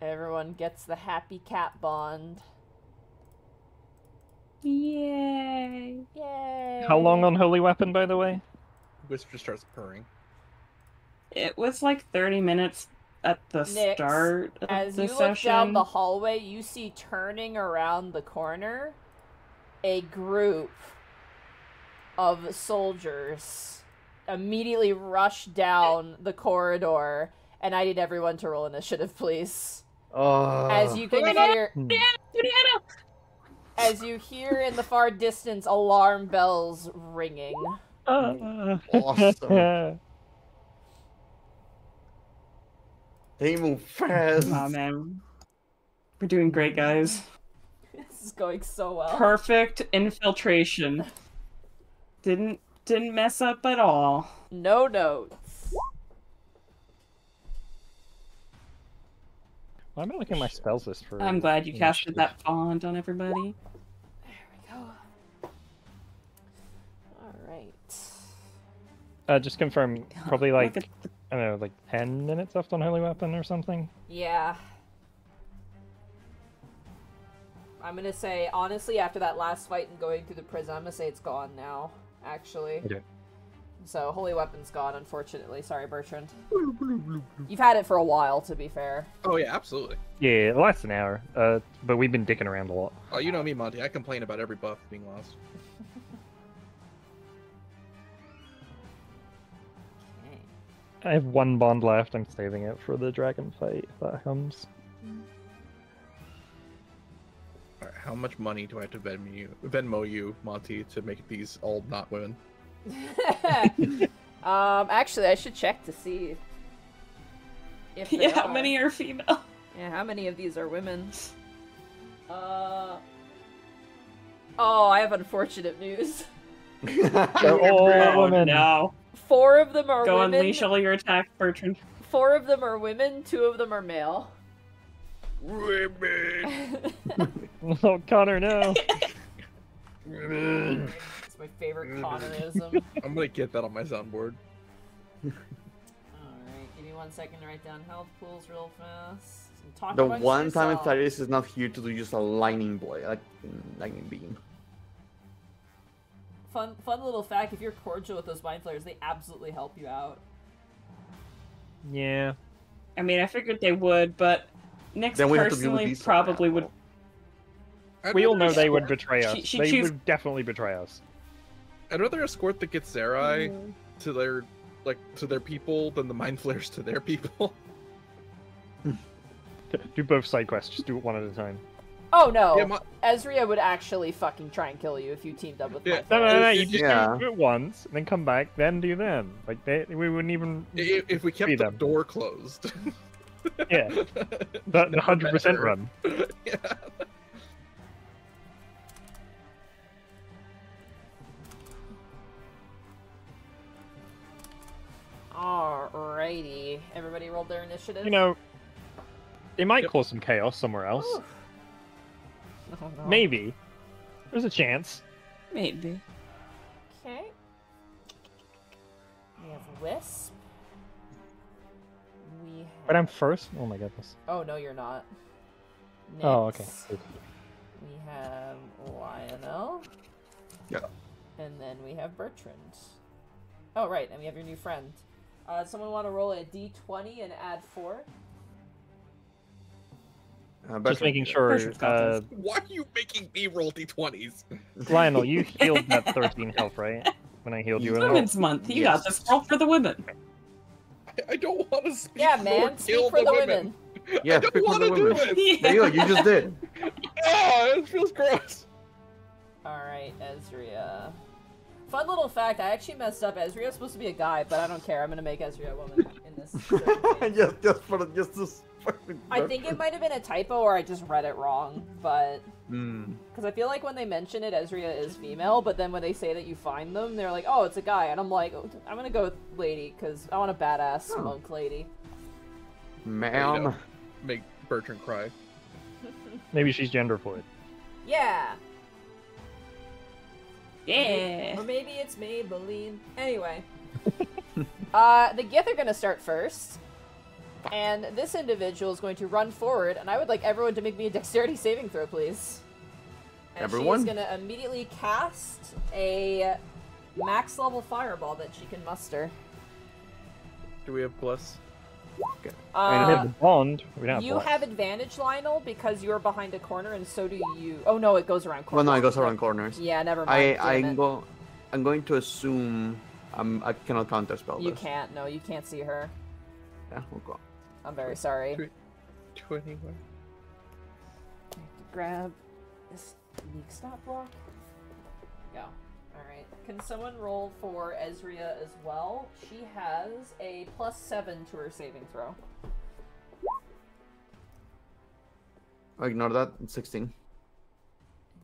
Everyone gets the happy cat bond. Yay. Yay! How long on Holy Weapon, by the way? Whisper starts purring. It was like 30 minutes at the Nyx, start of As the you look session. down the hallway, you see turning around the corner a group of soldiers immediately rush down the corridor, and I need everyone to roll initiative, please. As you can hear, as you hear in the far distance alarm bells ringing. Awesome. They move fast. Aw, man. We're doing great, guys. This is going so well. Perfect infiltration. Didn't mess up at all. No notes. Why am I looking at my spells list for? I'm glad you casted initiative? that bond on everybody. There we go. Alright. Just confirm. Probably like Look at I don't know, like 10 minutes left on Holy Weapon or something. Yeah. I'm gonna say, honestly, after that last fight and going through the prison, I'm gonna say it's gone now, actually. Okay. So, Holy Weapon's gone, unfortunately. Sorry, Bertrand. You've had it for a while, to be fair. Oh yeah, absolutely. Yeah, less an hour. But we've been dicking around a lot. Oh, you know me, Monty. I complain about every buff being lost. Okay. I have 1 bond left. I'm saving it for the dragon fight if that comes. All right, how much money do I have to Venmo you, Monty, to make these all not women? Actually, I should check to see if they Yeah, how are. many are female? Yeah, how many of these are women? Oh, I have unfortunate news. They're all Oh, women. no. 4 of them are Go women. unleash all your attacks, Bertrand. 4 of them are women, 2 of them are male. Women. Oh, Connor, no. It's my favorite Connorism. I'm gonna get that on my soundboard. Alright, give me 1 second to write down health pools real fast. And talk The amongst one time yourselves. Thaddeus is not here to do just a lightning boy, like lightning beam. Fun little fact, if you're cordial with those mind flayers, they absolutely help you out. Yeah. I mean, I figured they would, but Nyx Then we have to deal with personally these probably would. I'd We all rather know they would escort- betray us. She They choose- would definitely betray us. I'd rather escort the Githzerai Mm-hmm. to their people than the Mind Flayers to their people. Do both side quests. Just do it one at a time. Oh no, Yeah, Ezria would actually fucking try and kill you if you teamed up with Yeah. my No, friend. no, no. You just Yeah. do it once, and then come back, then do them. Like we wouldn't even. If we kept Be the them. door closed. Yeah. The 100% run. Yeah. Alrighty, everybody rolled their initiative. You know, it might Yep. cause some chaos somewhere else. Ooh. Oh, no. Maybe. There's a chance. Maybe. Okay. We have Wisp. We have... But I'm first. Oh my goodness. Oh no, you're not. Oh, okay. Nyx. We have Lionel. Yeah. And then we have Bertrand. Oh right, and we have your new friend. Someone want to roll a d20 and add 4? Just making sure. Bertrand's got this. Why are you making me roll d20s? Lionel, you healed that 13 health, right? When I healed you. and all. Women's Month. You got Yes. this. Roll for the women. I don't want to speak Yeah, for man, or speak kill for the women. Yeah, I don't speak for want the to do women. this. There you go. You just did. Ah, it feels gross. Alright, Ezria. Fun little fact, I actually messed up. Ezria's supposed to be a guy, but I don't care. I'm gonna make Ezria a woman in this. circumstance. just this. I think it might have been a typo or I just read it wrong, but... Mm. Because I feel like when they mention it, Ezria is female, but then when they say that you find them, they're like, oh, it's a guy. And I'm like, oh, I'm gonna go with lady, because I want a badass Oh. monk lady. Ma'am. Make Bertrand cry. Maybe she's gender fluid. Yeah! Yeah. Or maybe it's Maybelline. Anyway. The Gith are gonna start first. And this individual is going to run forward, and I would like everyone to make me a dexterity saving throw, please. And Everyone? she's gonna immediately cast a max level fireball that she can muster. Do we have bless? We have the bond. We don't have You bless. have advantage, Lionel, because you're behind a corner, and so do you. Oh no, it goes around Well, corners. no, it goes around corners. Yeah, never mind. damn it. I'm going to assume I cannot counterspell You this. can't. No, you can't see her. Yeah, we'll go. I'm very sorry. 21. I have to grab this unique stop block. Go. Alright. Can someone roll for Ezria as well? She has a +7 to her saving throw. Oh, ignore that. It's 16. And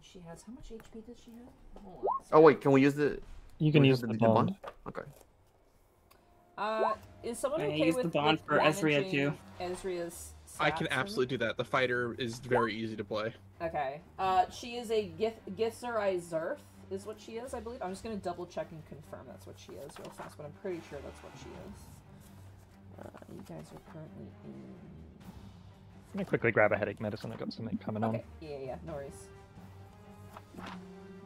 she has... How much HP does she have? Hold on. Oh wait, can we use the? You can we use have the bond. Okay. Is someone Yeah, okay use with the bond with for Ezria, managing too. Ezria's I can stats and- absolutely do that. The fighter is very easy to play. Okay. She is a Githzerai Zerth, is what she is, I believe. I'm just gonna double check and confirm that's what she is real fast, but I'm pretty sure that's what she is. You guys are currently in... Let me quickly grab a headache medicine. I got something coming on. Okay. Yeah, no worries.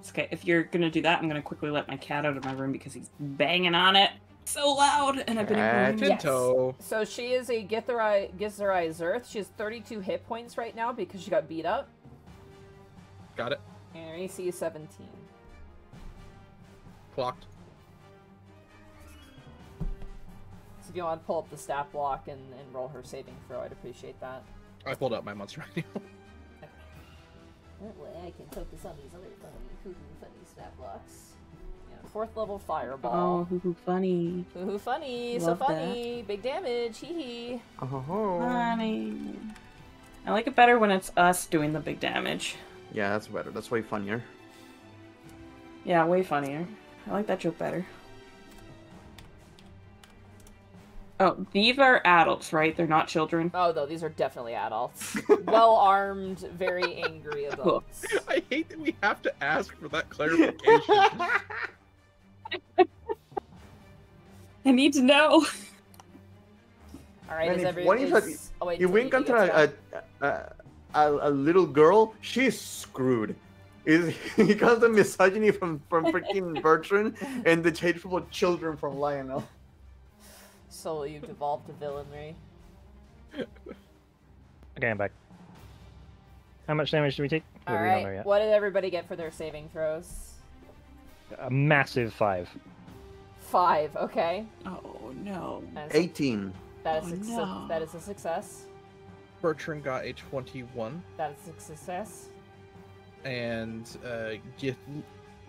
It's okay. If you're gonna do that, I'm gonna quickly let my cat out of my room because he's banging on it so loud, and I've been Cat. ignoring him. Yes. Tinto. So she is a Githzerai Zerth. She has 32 hit points right now because she got beat up. Got it. And her AC is 17. Clocked. So if you want to pull up the stat block and roll her saving throw, I'd appreciate that. I pulled out my monster right now. That way I can focus on these other funny stat blocks. Yeah, 4th level fireball. Oh, hoo funny. Hoo funny, so Love that. funny. Big damage, hee hee. Oh. Funny. I like it better when it's us doing the big damage. Yeah, that's better. That's way funnier. Yeah, way funnier. I like that joke better. Oh, these are adults, right? They're not children. Oh, no, these are definitely adults. Well-armed, very angry adults. I hate that we have to ask for that clarification. I need to know. Alright, Man, is if every... one is is... Oh, wait, If we Taliki encounter gets a little girl, she's screwed. He comes the misogyny from freaking Bertrand and the hateful children from Lionel. So you've devolved to villainry. Okay, I'm back. How much damage do we take? All We don't know right. yet. What did everybody get for their saving throws? A massive 5. 5. Okay. Oh no. That's 18. That is, Oh, no. that is a success. Bertrand got a 21, That is a success. and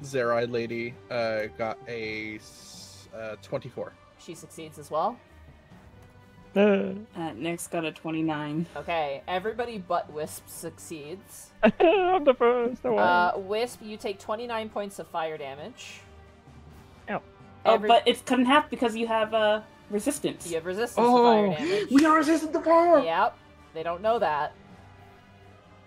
Zerai lady got a 24. She succeeds as well. Nick's got a 29. Okay, everybody but Wisp succeeds. I'm the first. Wisp, you take 29 points of fire damage. Ow. Oh, but it's cut in half because you have resistance. You have resistance to fire Oh, damage. we are resistant to fire. Yep, they don't know that.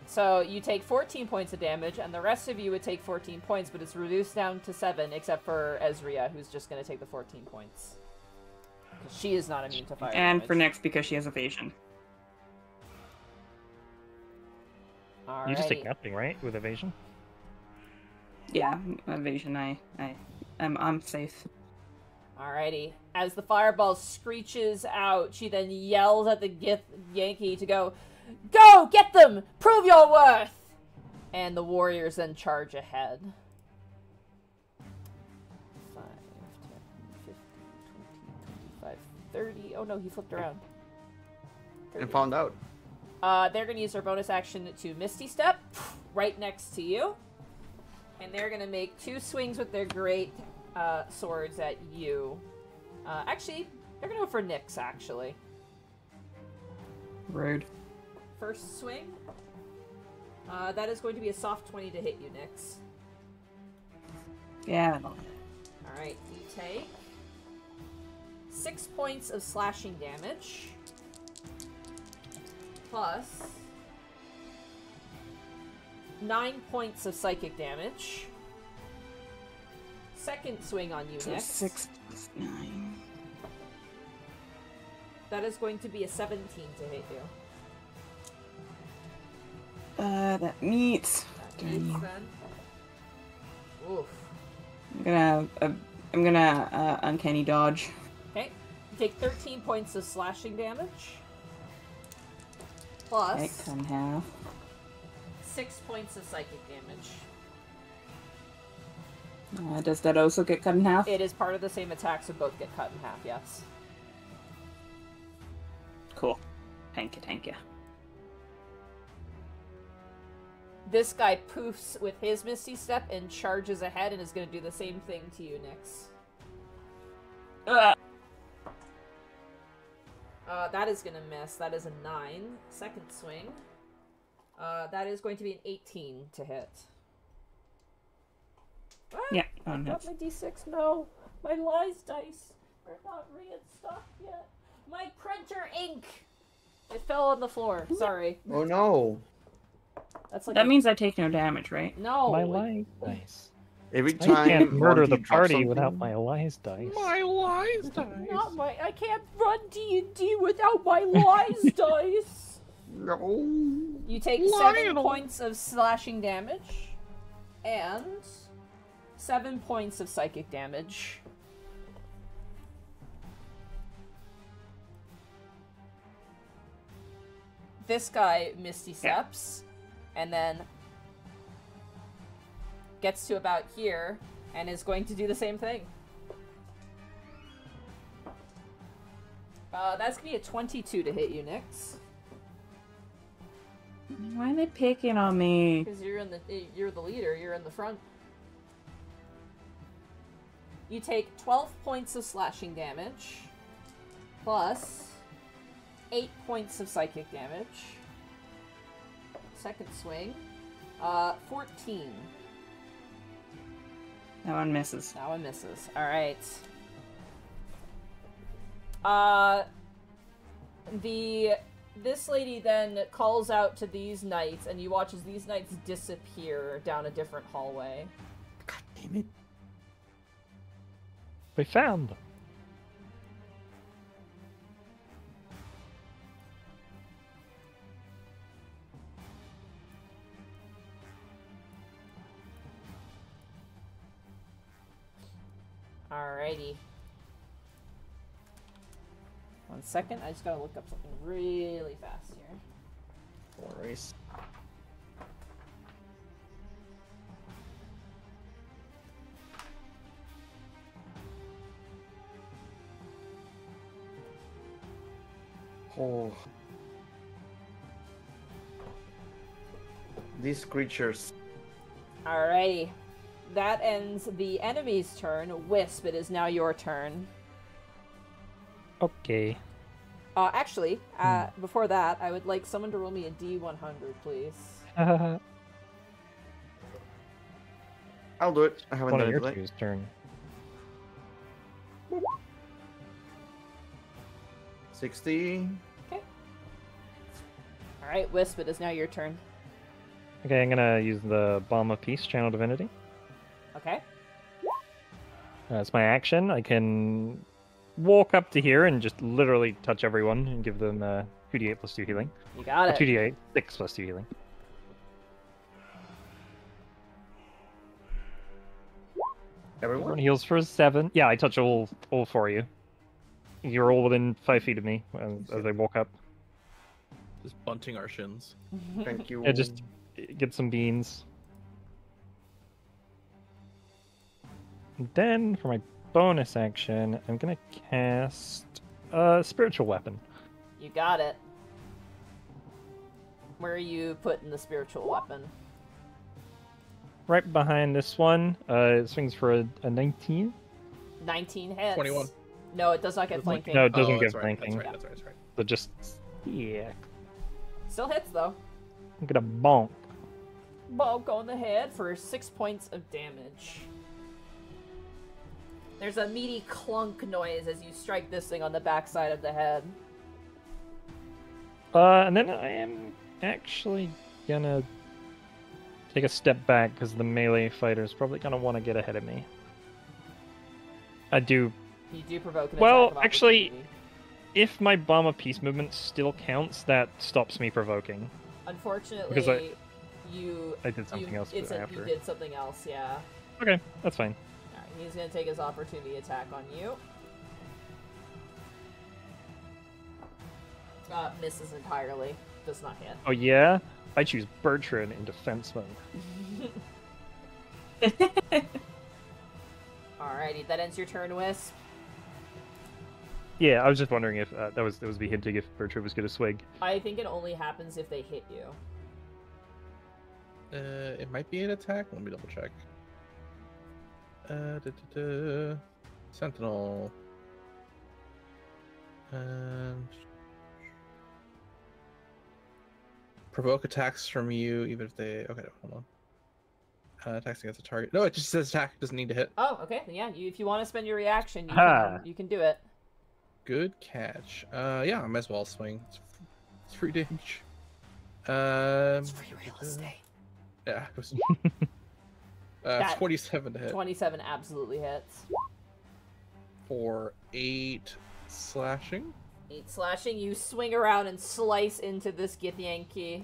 So you take 14 points of damage, and the rest of you would take 14 points, but it's reduced down to 7, except for Ezria, who's just going to take the 14 points. Because she is not immune to fire And damage. for Nyx because she has evasion. You just take Alrighty. nothing, right? With evasion? Yeah, evasion. I'm safe. Alrighty. As the fireball screeches out, she then yells at the Yankee to go, "Go! Get them! Prove your worth!" And the warriors then charge ahead. 5, 10, 15, 20, 25, 30. Oh no, he flipped around. And found out. They're going to use their bonus action to Misty Step right next to you. And they're going to make 2 swings with their great swords at you. Actually, they're going to go for Nyx, actually. Rude. First swing. That is going to be a soft 20 to hit you, Nyx. Yeah. Alright, you take 6 points of slashing damage. Plus 9 points of psychic damage. Second swing on you, So next. 6 plus 9. That is going to be a 17 to hit you. That meets. That meets then. Oof. I'm gonna uncanny dodge. Okay. You take 13 points of slashing damage. Plus Okay, cut in half. 6 points of psychic damage. Does that also get cut in half? It is part of the same attack, so both get cut in half, yes. Cool. Thank you. This guy poofs with his Misty Step and charges ahead and is going to do the same thing to you, Nyx. That is going to miss. That is a 9. Second swing. That is going to be an 18 to hit. Ah, Yeah, I on got hits. my D6. No, my lies dice are not reinstocked yet. My printer ink. It fell on the floor. Sorry. Oh no. That's like That means I take no damage, right? no. My lies dice. Every I time can't murder one the of you drops party something- without my lies dice. My lies dice. Not my. I can't run D&D without my lies dice. No. You take 7 Lionel. points of slashing damage and 7 points of psychic damage. This guy Misty Steps and then gets to about here and is going to do the same thing. That's gonna be a 22 to hit you, Nyx. Why are they picking on me? Because you're the leader, you're in the front. You take 12 points of slashing damage, plus 8 points of psychic damage. Second swing, 14. That one misses. That one misses. Alright. This lady then calls out to these knights, and you watch as these knights disappear down a different hallway. God damn it. We found them. Alrighty. 1 second, I just gotta look up something really fast here. No worries. Oh. These creatures. Alrighty. That ends the enemy's turn. Wisp, it is now your turn. Okay. Actually, before that, I would like someone to roll me a D100, please. I'll do it. I haven't One done of it your today. two's turn. 60. Alright, Wisp, it is now your turn. Okay, I'm gonna use the Balm of Peace, Channel Divinity. Okay. That's my action. I can walk up to here and just literally touch everyone and give them 2d8 plus 2 healing. You got it. 2d8, 6 plus 2 healing. Everyone? Everyone heals for 7. Yeah, I touch all 4 of you. You're all within 5 feet of me as I walk up. Just bunting our shins. Thank you. Yeah, just get some beans. And then, for my bonus action, I'm gonna cast a spiritual weapon. You got it. Where are you putting the spiritual weapon? Right behind this one, it swings for a 19. 19 hits. 21. No, it does not get flanking. No, it doesn't Oh, give that's right, flanking. That's right. So just, yeah, Still hits, though. I'm gonna bonk. Bonk on the head for 6 points of damage. There's a meaty clunk noise as you strike this thing on the backside of the head. And then I am actually gonna take a step back because the melee fighter is probably gonna want to get ahead of me. I do. You do provoke an Well, attack of actually- opportunity. If my Bomb of Peace movement still counts, that stops me provoking. Unfortunately, because I you did something else you after. did something else, yeah. Okay, that's fine. Alright, he's gonna take his opportunity attack on you. Misses entirely. Does not hit. Oh yeah, I choose Bertrand in defense mode. Alrighty, that ends your turn, Wisp. Yeah, I was just wondering if that was be hinting if Bertrand was gonna swing. I think it only happens if they hit you. It might be an attack. Let me double check. Sentinel. And provoke attacks from you, even if they. Okay, hold on. Attacks against a target. No, it just says attack. Doesn't need to hit. Oh, okay. Yeah, if you want to spend your reaction, Ha. you can do it. Good catch. Yeah, I might as well swing. It's free damage. It's free real estate. Yeah. It was, That- 27 to hit 27 absolutely hits. for 8 slashing. 8 slashing. You swing around and slice into this Githyanki.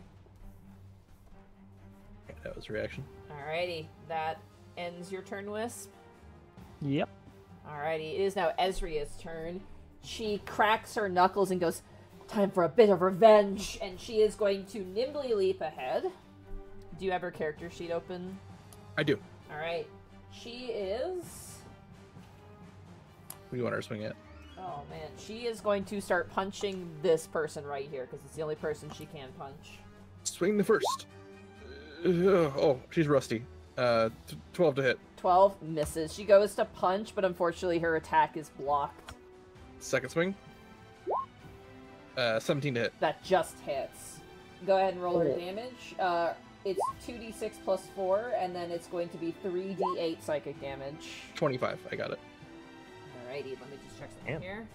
Okay, that was reaction. Alrighty, that ends your turn, Wisp. Yep. Alrighty, it is now Ezria's turn. She cracks her knuckles and goes, "Time for a bit of revenge," and she is going to nimbly leap ahead. Do you have her character sheet open? I do. Alright, she is... Who do you want her to swing at? Oh man, she is going to start punching this person right here, because it's the only person she can punch. Swing the first. Oh, she's rusty. 12 to hit. 12 misses. She goes to punch, but unfortunately her attack is blocked. Second swing. 17 to hit. That just hits. Go ahead and roll her Oh. damage. It's 2d6 plus 4, and then it's going to be 3d8 psychic damage. 25. I got it. Alrighty, let me just check something Damn. here.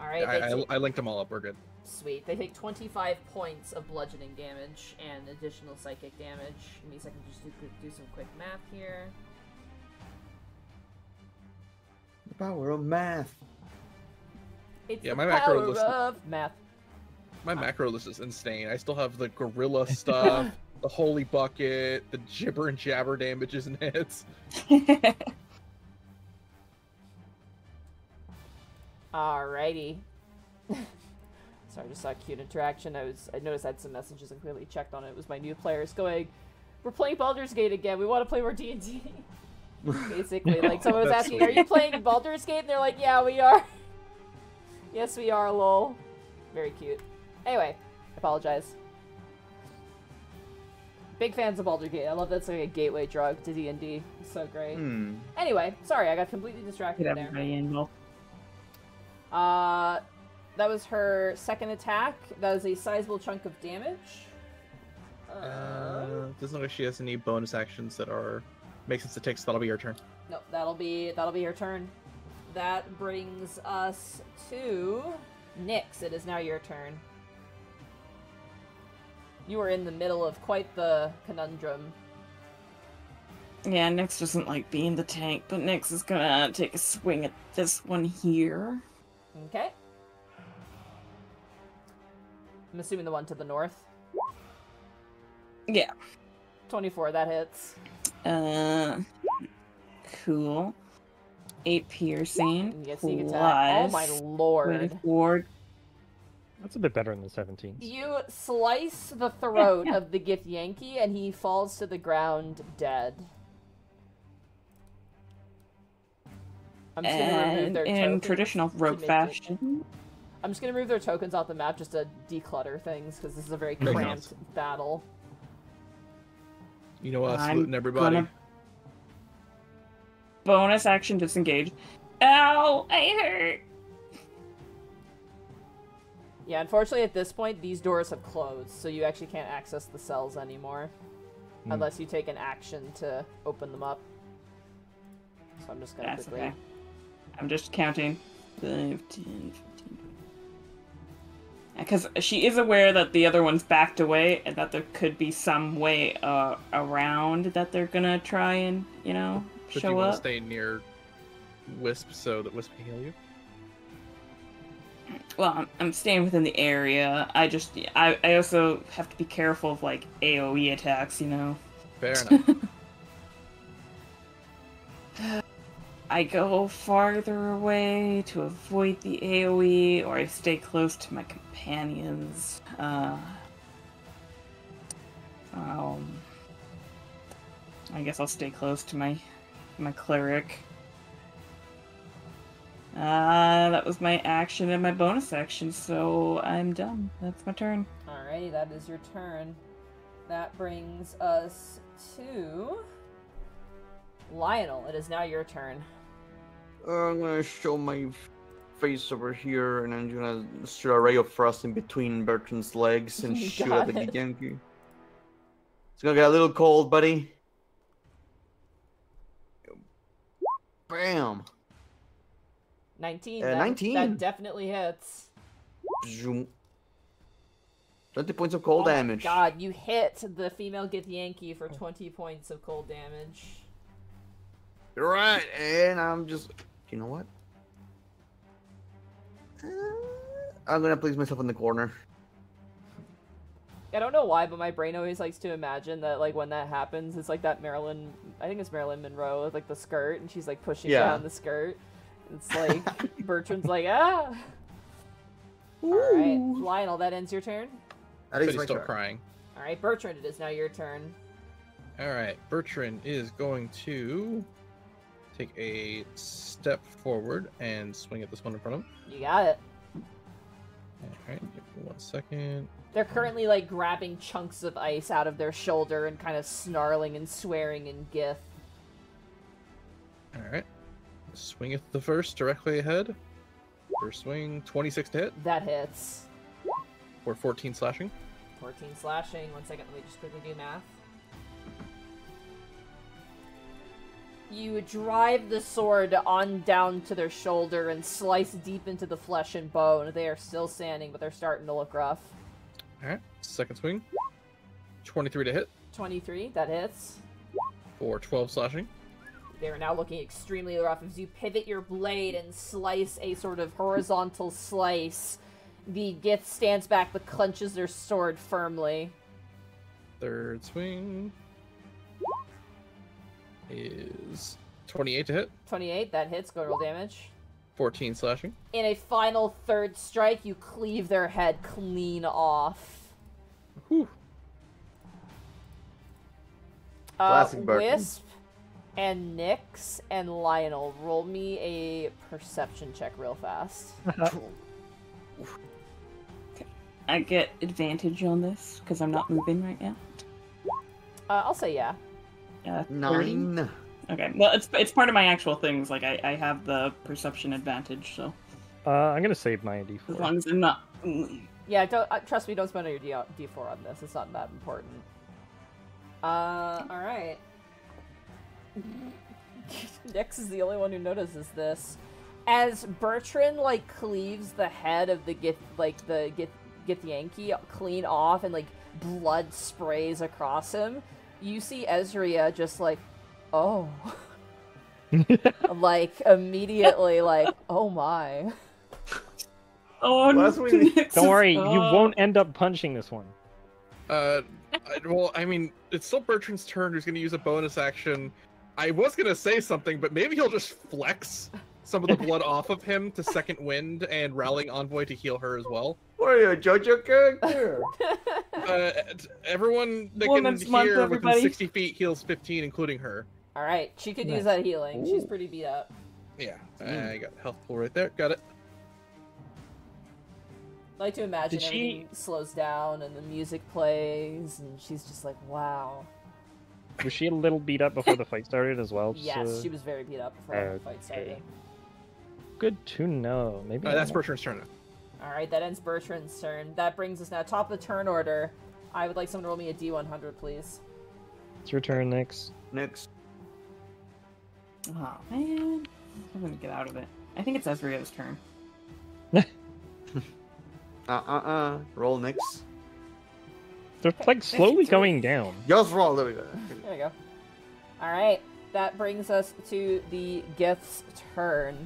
Alright, I linked them all up. We're good. sweet. They take 25 points of bludgeoning damage and additional psychic damage. Give me a second, just do some quick math here. The power of math. It's Yeah, the my macro power list- of math. My macro list is insane. I still have the gorilla stuff, the holy bucket, the gibber and jabber damages and hits. Alrighty. Sorry, I just saw a cute interaction. I noticed I had some messages and clearly checked on it. It was my new players going, "We're playing Baldur's Gate again. We want to play more D&D." Basically, like someone was That's asking, sweet. "Are you playing Baldur's Gate?" And they're like, "Yeah, we are." Yes, we are. Lol. Very cute. Anyway, I apologize. Big fans of Baldur's Gate. I love that's like a gateway drug to D&D. It's so great. Anyway, sorry, I got completely distracted Get there. everybody involved. That was her second attack. That was a sizable chunk of damage. Doesn't look like she has any bonus actions that are make sense to take, so that'll be your turn. No, that'll be her turn. That brings us to Nyx. It is now your turn. You were in the middle of quite the conundrum. Yeah, Nyx doesn't like being the tank, but Nyx is gonna take a swing at this one here. Okay. I'm assuming the one to the north. Yeah. 24, that hits. Cool. 8 piercing. And you get sneak attack. Oh my lord. 24. That's a bit better than the 17. You slice the throat of the Gith Yankee, and he falls to the ground dead. I'm just gonna remove their In tokens traditional to rogue make it- fashion. I'm just gonna remove their tokens off the map just to declutter things, because this is a very Makes cramped sense. battle. You know what? I'm Saluting everybody. gonna- Bonus action disengage. Ow! I hurt! Yeah, unfortunately at this point, these doors have closed, so you actually can't access the cells anymore. Unless you take an action to open them up. So I'm just gonna That's quickly... okay. I'm just counting. 5, 10, 15. Because she is aware that the other one's backed away, and that there could be some way around that they're gonna try and, you know, But you show want to up. stay near Wisp so that Wisp can heal you? Well, I'm staying within the area. I also have to be careful of, like, AoE attacks, you know. Fair enough. I go farther away to avoid the AoE, or I stay close to my companions. I guess I'll stay close to my cleric. That was my action and my bonus action, so I'm done. That's my turn. Alrighty, that is your turn. That brings us to... Lionel, it is now your turn. I'm gonna show my face over here, and I'm gonna shoot a ray of frost in between Bertrand's legs and You shoot got at the it. Yankee. It's gonna get a little cold, buddy. Bam! 19. 19. That definitely hits. Zoom. 20 points of cold Oh my damage. God, you hit the female Gith Yankee for 20 points of cold damage. You're right, and I'm just... You know what? I'm gonna place myself in the corner. I don't know why, but my brain always likes to imagine that, like, when that happens, it's like that Marilyn... I think it's Marilyn Monroe with, like, the skirt, and she's, like, pushing Yeah. down the skirt. It's like, Bertrand's like, ah! Alright, Lionel, that ends your turn? That But is he's my still turn. crying. Alright, Bertrand, it is now your turn. Alright, Bertrand is going to take a step forward and swing at this one in front of him. You got it. Alright, give me 1 second. They're currently, like, grabbing chunks of ice out of their shoulder and kind of snarling and swearing in Gith. Alright. Swing at the first directly ahead. First swing, 26 to hit, That hits. or 14 slashing. 14 slashing. 1 second, let me just quickly do math. You drive the sword on down to their shoulder and slice deep into the flesh and bone. They are still standing, but they're starting to look rough. Alright, second swing, 23 to hit, 23, that hits. for 12 slashing. They are now looking extremely rough. As you pivot your blade and slice a sort of horizontal slice, the Gith stands back but clenches their sword firmly. Third swing is 28 to hit, 28, that hits. Go roll damage. 14 slashing. In a final third strike, you cleave their head clean off. Whew. Classic Bertrand. Wisp and Nyx and Lionel, roll me a perception check real fast. I get advantage on this because I'm not moving right now. I'll say yeah. 30? 9. Okay, well, it's part of my actual things. Like, I have the perception advantage, so I'm gonna save my as D4. long as I'm not... Yeah, don't, trust me, don't spend your D4 on this. It's not that important. Alright. Nyx is the only one who notices this. As Bertrand, like, cleaves the head of the Githyanki clean off and, like, blood sprays across him, you see Ezria just like, oh. Like, immediately, like, oh my. Oh, Last week. Nyx Don't is- worry, you oh. won't end up punching this one. Well, I mean, it's still Bertrand's turn who's going to use a bonus action. I was going to say something, but maybe he'll just flex some of the blood off of him to Second Wind and Rallying Envoy to heal her as well. What are you, a JoJo character? Everyone that Women's can Month, hear within everybody. 60 feet heals 15, including her. Alright, she could use Nice. that healing. She's Ooh. pretty beat up. Yeah, I got health pool right there. Got it. I like to imagine Did she- everything slows down and the music plays, and she's just like, wow. Was she a little beat up before the fight started as well? Yes, she was very beat up before the fight started. Good to know. Maybe That's I- Bertrand's turn now. Alright, that ends Bertrand's turn. That brings us now top of the turn order. I would like someone to roll me a D100, please. It's your turn, Nyx. Next. Oh, man. I'm gonna get out of it. I think it's Ezrea's turn. Roll next. They're like slowly going down. Just roll. There we go. There we go. Alright, that brings us to the Gith's turn.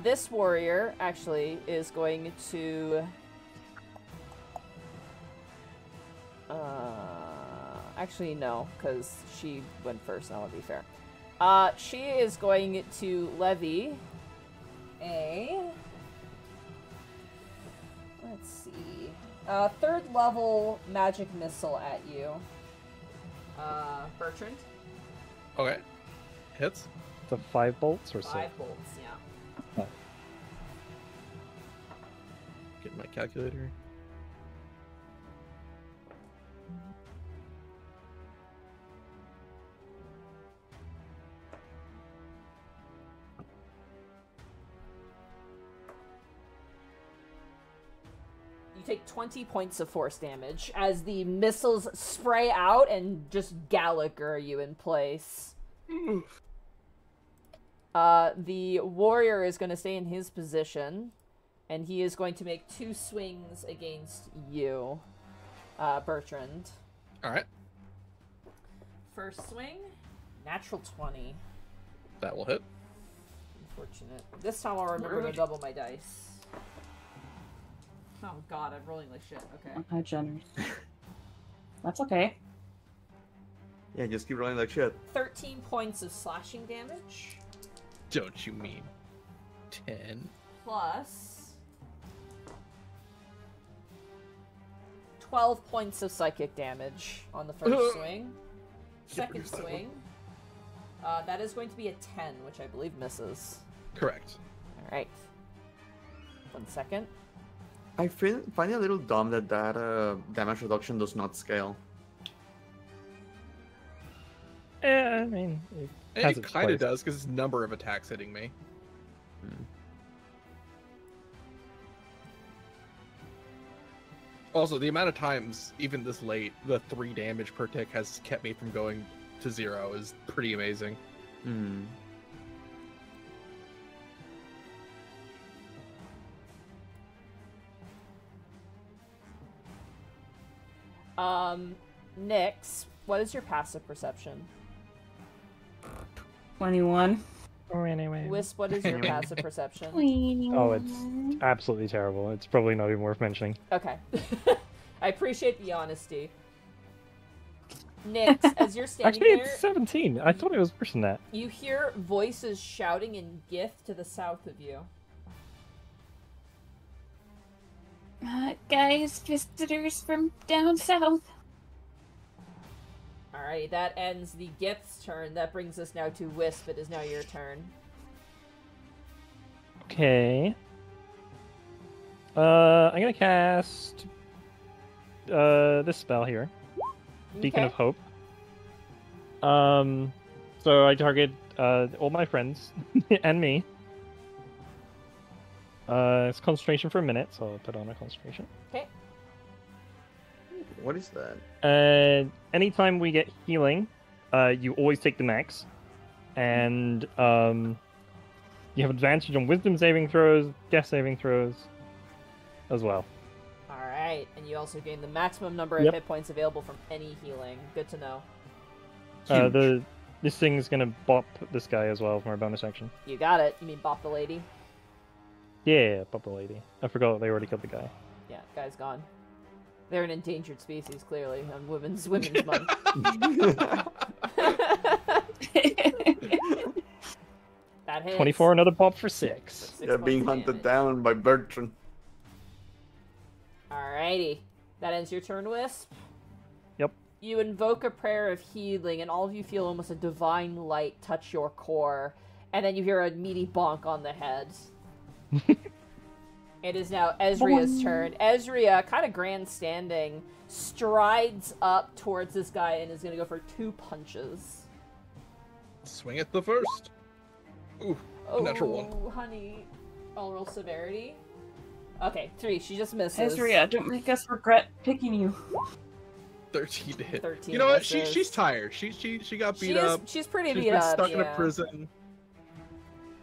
This warrior, actually, is going to... actually, no, because she went first, and I want to be fair. She is going to levy a... Let's see. Third level magic missile at you. Bertrand? Okay. Hits. The 5 bolts or 6? 5 bolts, yeah. Get my calculator. You take 20 points of force damage as the missiles spray out and just Gallagher you in place. The warrior is going to stay in his position, and he is going to make 2 swings against you, Bertrand. All right. First swing, natural 20. That will hit. Unfortunate. This time I'll remember to double my dice. Oh god, I'm rolling like shit. Okay. How generous. That's okay. Yeah, just keep rolling like shit. 13 points of slashing damage, Don't you mean 10? plus 12 points of psychic damage on the first swing. Second use that one. swing, that is going to be a 10, which I believe misses. Correct. Alright. 1 second. I find it a little dumb that damage reduction does not scale. I mean, it has It its kind of place. does because it's number of attacks hitting me. Also, the amount of times, even this late, the 3 damage per tick has kept me from going to 0 is pretty amazing. Hmm. Nyx, what is your passive perception? 21. Oh, anyway. Wisp, what is your passive perception? Oh, it's absolutely terrible. It's probably not even worth mentioning. Okay. I appreciate the honesty. Nix, as you're standing Actually, there, it's 17. I thought it was worse than that. you hear voices shouting in Gith to the south of you. Guys, visitors from down south. Alrighty, that ends the Gith's turn. That brings us now to Wisp. It is now your turn. Okay. I'm gonna cast this spell here, Beacon of Hope. So I target all my friends and me. It's concentration for a minute, so I'll put on a concentration. Okay. What is that? And anytime we get healing, you always take the max, and you have advantage on Wisdom saving throws, Death saving throws, as well. Alright, and you also gain the maximum number of hit points available from any healing. Good to know. This thing's gonna bop this guy as well from our bonus action. You got it. You mean bop the lady? Yeah, bop the lady. I forgot they already killed the guy. Yeah, guy's gone. They're an endangered species, clearly, on Women's Month. That hits. 24, another bop for 6. 6 They're being points of hunted damage. down by Bertrand. Alrighty. That ends your turn, Wisp. Yep. You invoke a prayer of healing, and all of you feel almost a divine light touch your core, and then you hear a meaty bonk on the head. It is now Ezria's turn. Ezria, kind of grandstanding, strides up towards this guy and is going to go for 2 punches. Swing at the first. Ooh, natural 1. Oh, honey. I'll roll severity. Okay, 3. She just misses. Ezria, don't make us regret picking you. 13 to hit. 13 You know what? misses. She's tired. She got beat up. She's pretty She's beat been up. stuck in a yeah. prison.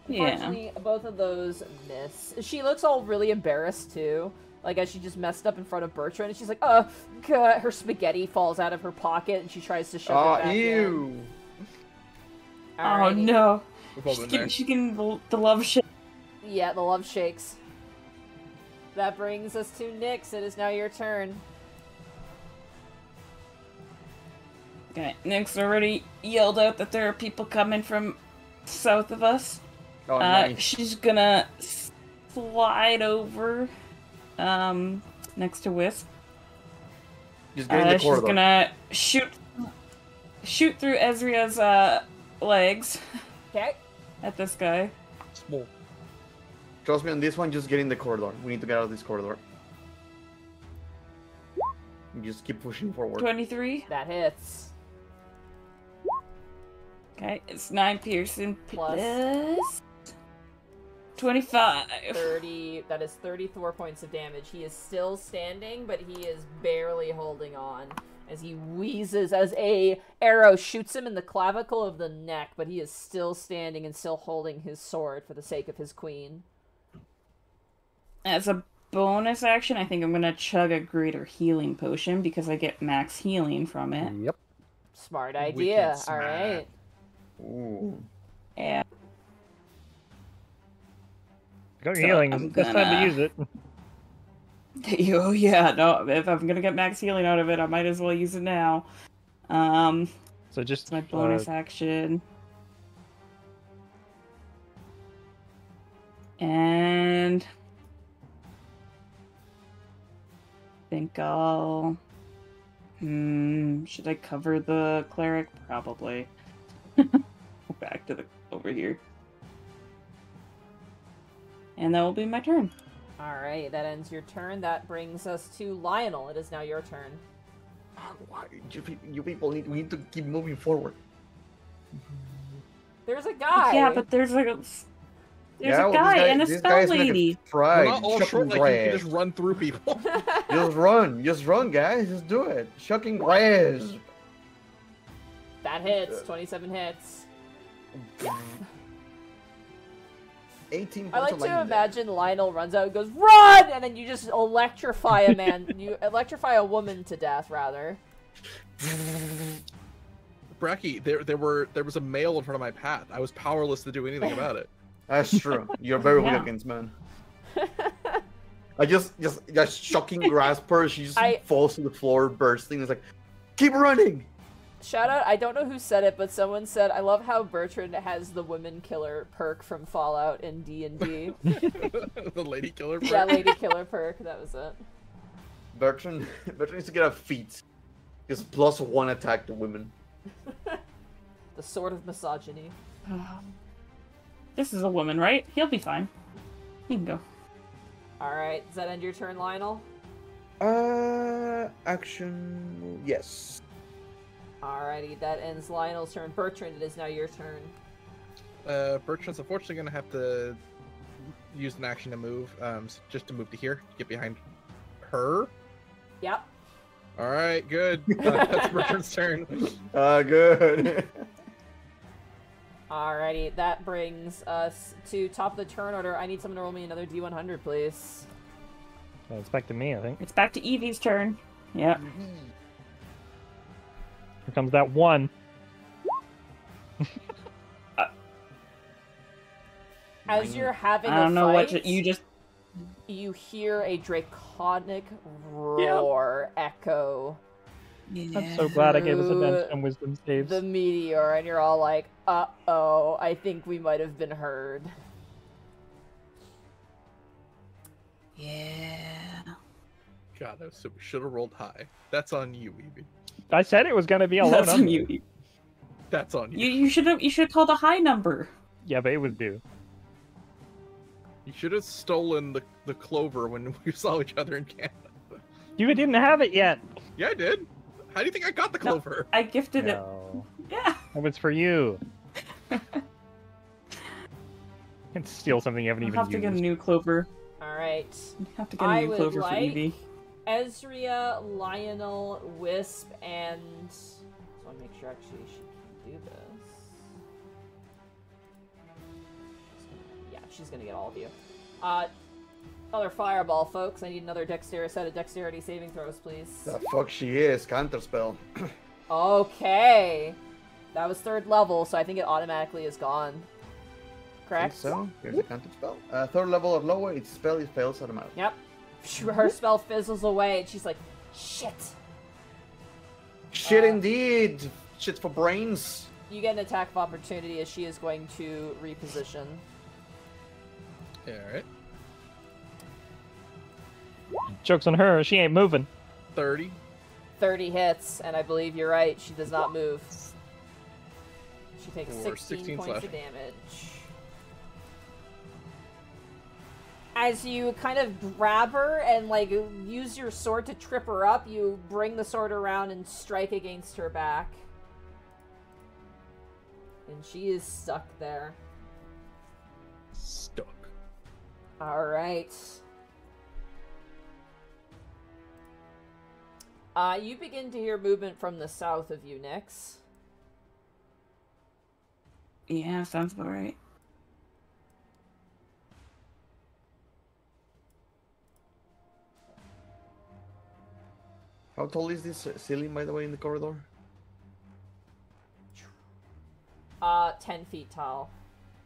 Yeah. Unfortunately, both of those miss. She looks all really embarrassed too, like as she just messed up in front of Bertrand, and she's like, "Oh, God." Her spaghetti falls out of her pocket, and she tries to shove it back in. Ew. Oh Alrighty. no. We've all been there. She's getting the love shit. Yeah, the love shakes. That brings us to Nyx. It is now your turn. Okay, Nick's already yelled out that there are people coming from south of us. Oh, nice. She's gonna slide over next to Wisp. Just get in the She's corridor. gonna shoot through Ezria's legs Okay. at this guy. Small. Trust me on this one, just get in the corridor. We need to get out of this corridor. Just keep pushing forward. 23. That hits. Okay, it's 9 piercing Plus 25. 30. That is 34 points of damage. He is still standing, but he is barely holding on as he wheezes as a arrow shoots him in the clavicle of the neck, but he is still standing and still holding his sword for the sake of his queen. As a bonus action, I think I'm gonna chug a greater healing potion because I get max healing from it. Yep. Smart idea. Wicked All right. smart. Ooh. Yeah. Got So your healing. I'm It's time to gonna- use it. Oh yeah, no, if I'm gonna get max healing out of it, I might as well use it now. So just It's my bonus action. And I think I'll should I cover the cleric? Probably. Back to the over here. And that will be my turn. All right. That ends your turn. That brings us to Lionel. It is now your turn. Why? You people we need to keep moving forward. There's a guy. Yeah, but there's like a Well, guy and a this spell guy's like a lady. We're fried not all shucking short like you can grass. just run through people. Just run, guys. Just do it. Shucking grass. That hits. 27 hits. 18 I points like of to lightning imagine Lionel runs out and goes, "Run!" And then you just electrify a man. You electrify a woman to death, rather. Bracky, there was a male in front of my path. I was powerless to do anything about it. That's true. You're very weak Yeah. against man. I just shocking grass purse. She just I- falls to the floor, bursting. It's like, keep running. Shout out, I don't know who said it, but someone said, I love how Bertrand has the woman killer perk from Fallout in D&D. The lady killer. Yeah, Part. lady killer perk, that was it. Bertrand needs to get a feat. His +1 attack to women. The sword of misogyny. This is a woman, right? He'll be fine. He can go. Alright, does that end your turn, Lionel? Action. Yes. Alrighty, that ends Lionel's turn. Bertrand, it is now your turn. Bertrand's unfortunately gonna have to use an action to move, just to move to here, get behind her. Yep. All right, good. That's Bertrand's turn. Good. Alrighty, that brings us to top of the turn order. I need someone to roll me another D100, please. It's back to me, I think. It's back to Evie's turn. Yeah. Here comes that 1. As you're having I don't a know fight, what you just. you hear a draconic roar echo I'm so glad I gave us advantage on wisdom saves. the meteor, and you're all like, uh-oh, I think we might have been heard. Yeah. God, that was so, should have rolled high. That's on you, Evie. I said it was going to be a low That's number. on you. That's on you. You should have called a high number. Yeah, but it was due. You should have stolen the clover when we saw each other in Canada. You didn't have it yet. Yeah, I did. How do you think I got the No. clover? I gifted No, it. Yeah. it was for you. And steal something you haven't I'll even have to used. get a new clover. Alright. Have to get a I new would clover for like Evie. Ezria, Lionel, Wisp, and... So I want to make sure actually she can do this. Yeah, she's gonna get all of you. Another fireball, folks. I need another set of dexterity saving throws, please. The fuck she is. Counter spell. Okay. That was 3rd level, so I think it automatically is gone. Correct? So, here's a counter spell. 3rd level or lower, its spell it fails automatically. Yep. Her spell fizzles away, and she's like, shit. Shit indeed. Shit for brains. You get an attack of opportunity as she is going to reposition. Yeah, alright. Joke's on her, she ain't moving. 30. 30 hits, and I believe you're right, she does not move. She takes For 16 16 points of slashing. damage. As you kind of grab her and like use your sword to trip her up, you bring the sword around and strike against her back. And she is stuck there. Stuck. Alright. You begin to hear movement from the south of you, Nyx. Yeah, sounds about right. How tall is this ceiling, by the way, in the corridor? 10 feet tall.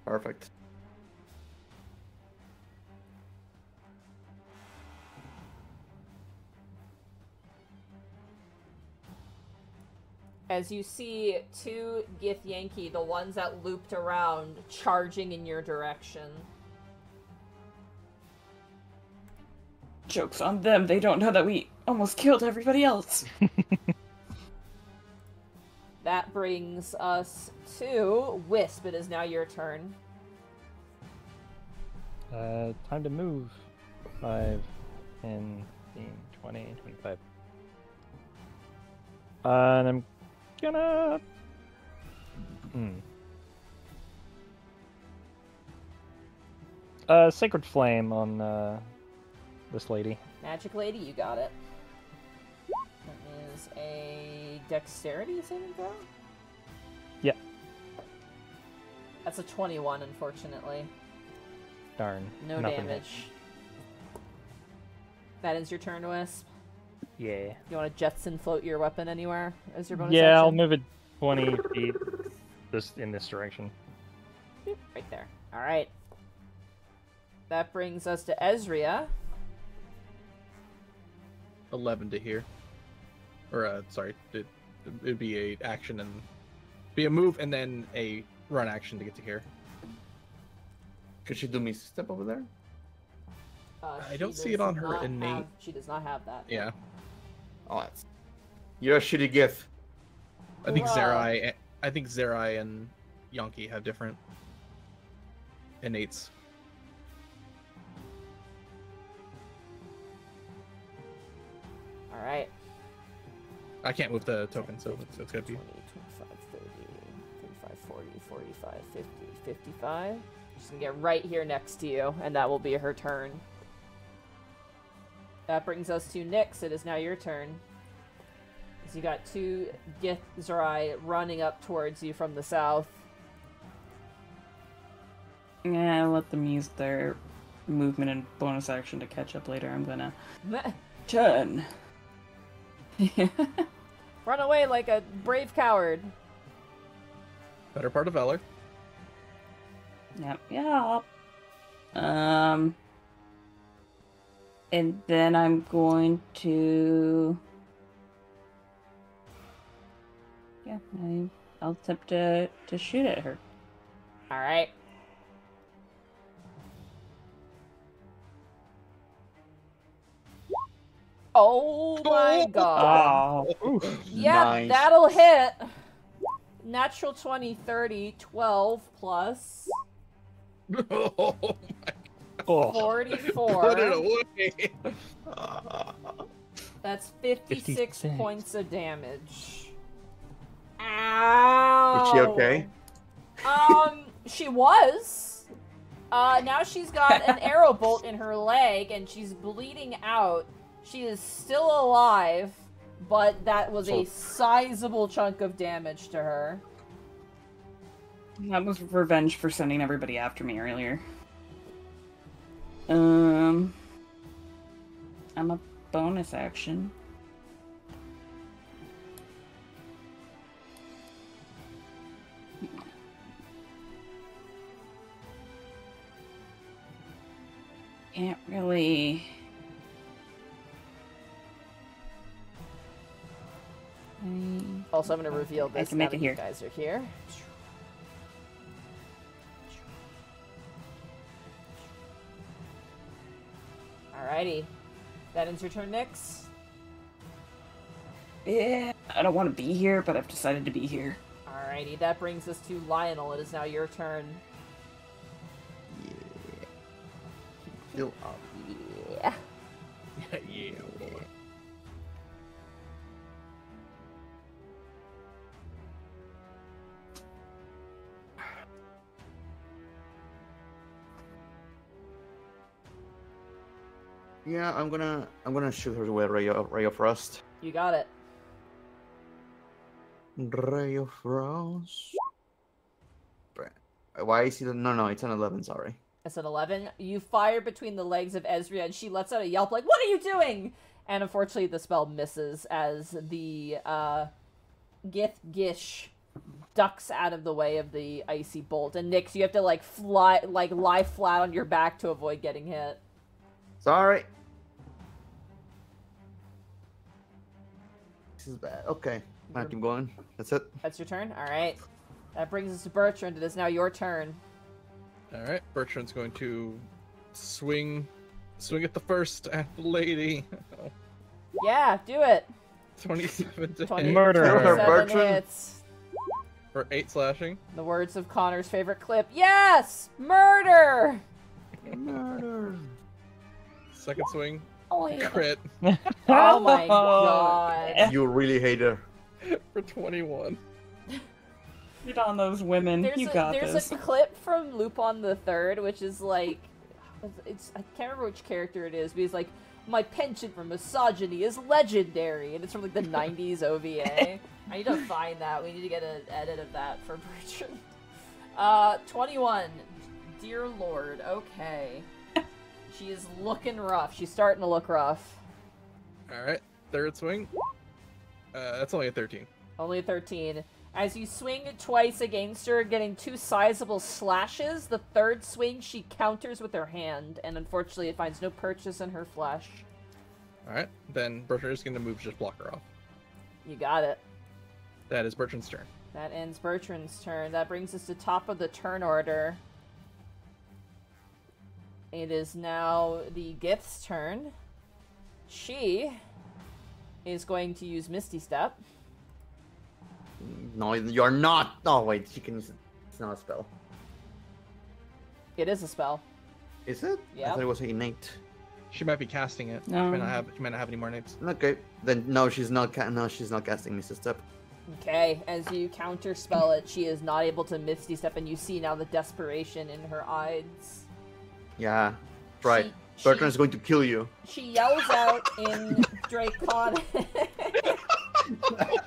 Perfect. As you see 2 Githyanki, the ones that looped around, charging in your direction. Joke's on them. They don't know that we almost killed everybody else. That brings us to Wisp. It is now your turn. Time to move. 5, 10, 15, 20, 25. And I'm gonna... Sacred Flame on this lady. Magic Lady, you got it. That is a dexterity saving throw? Yep. That's a 21, unfortunately. Darn. No nothing damage. That is your turn, Wisp. hit. Yeah. You want to jetson float your weapon anywhere as your bonus Yeah, I'll action? move it 20 feet in this direction. Boop, right there. Alright. That brings us to Ezria. 11 to here. Or, sorry, it'd be a action and be a move and then a run action to get to here. Could she do me step over there? I She don't see does it on her not innate. have- she does not have that. Yeah, Oh, that's... You're a shitty gift. I think Wow. Zerai and Yonki have different innates. All right. I can't move the token, so it's gonna be 20, 25, 30, 35, 40, 45, 50, 55. She's gonna get right here next to you, and that will be her turn. That brings us to Nyx. It is now your turn. So you got two Githzerai running up towards you from the south. Yeah, let them use their movement and bonus action to catch up later. I'm gonna turn. Run away like a brave coward. better part of Valor. Yep. And then I'm going to... Yeah, I'll attempt to shoot at her. All right. Oh my god. Oh, Yeah, Nice. that'll hit. Natural 20, 30, 12 plus Oh, Oh, 44. put it away. That's 56 56. points of damage. Ow. Is she okay? She was. Now she's got an arrow bolt in her leg and she's bleeding out. She is still alive, but that was a sizable chunk of damage to her. that was revenge for sending everybody after me earlier. I'm a bonus action. Can't really... Also, I'm going to reveal I this can now make that it you here. guys are here. Alrighty. That ends your turn, Nyx. Yeah, I don't want to be here, but I've decided to be here. Alrighty, that brings us to Lionel. It is now your turn. Heal up. Yeah. Yeah. Yeah, I'm gonna shoot her with a ray of frost. You got it. Ray of frost. Why is it? No, it's an 11. Sorry. It's an 11. You fire between the legs of Ezria, and she lets out a yelp like, "What are you doing?" And unfortunately, the spell misses as the Gish ducks out of the way of the icy bolt. And Nyx, you have to lie flat on your back to avoid getting hit. Sorry. This is bad. Okay, I keep going. That's it. That's your turn. All right. That brings us to Bertrand. It is now your turn. All right, Bertrand's going to swing at the first at the lady. Yeah, do it. 27 to 20, hit Murder. 27 Bertrand. hits. for 8 slashing. The words of Connor's favorite clip. Yes! Murder! Murder. Second swing, Oh, yeah. crit Oh my god. You really hate her. for 21. Get on those women. You got there's this. a clip from Lupin the Third, which is like, I can't remember which character it is, but he's like, my penchant for misogyny is legendary, and it's from like the 90s OVA. I need to find that. We need to get an edit of that for Bertrand. 21. Dear Lord, okay. She is looking rough. She's starting to look rough. All right, third swing. That's only a 13. Only a 13. As you swing twice against her, getting 2 sizable slashes, the third swing she counters with her hand, and unfortunately it finds no purchase in her flesh. All right, then Bertrand is going to move, just block her off. You got it. That is Bertrand's turn. That ends Bertrand's turn. That brings us to top of the turn order. It is now the Gith's turn. She is going to use Misty Step. No, you're not. Oh wait, she can use it. It's not a spell. It is a spell. Is it? I Yep. thought it was innate. She might be casting it. No. She might not have any more names. Okay, then no, she's not. No, she's not casting Misty Step. Okay, as you counter spell it, she is not able to Misty Step, and you see now the desperation in her eyes. Yeah, right. She- Bertrand's going to kill you. She yells out in Draconic.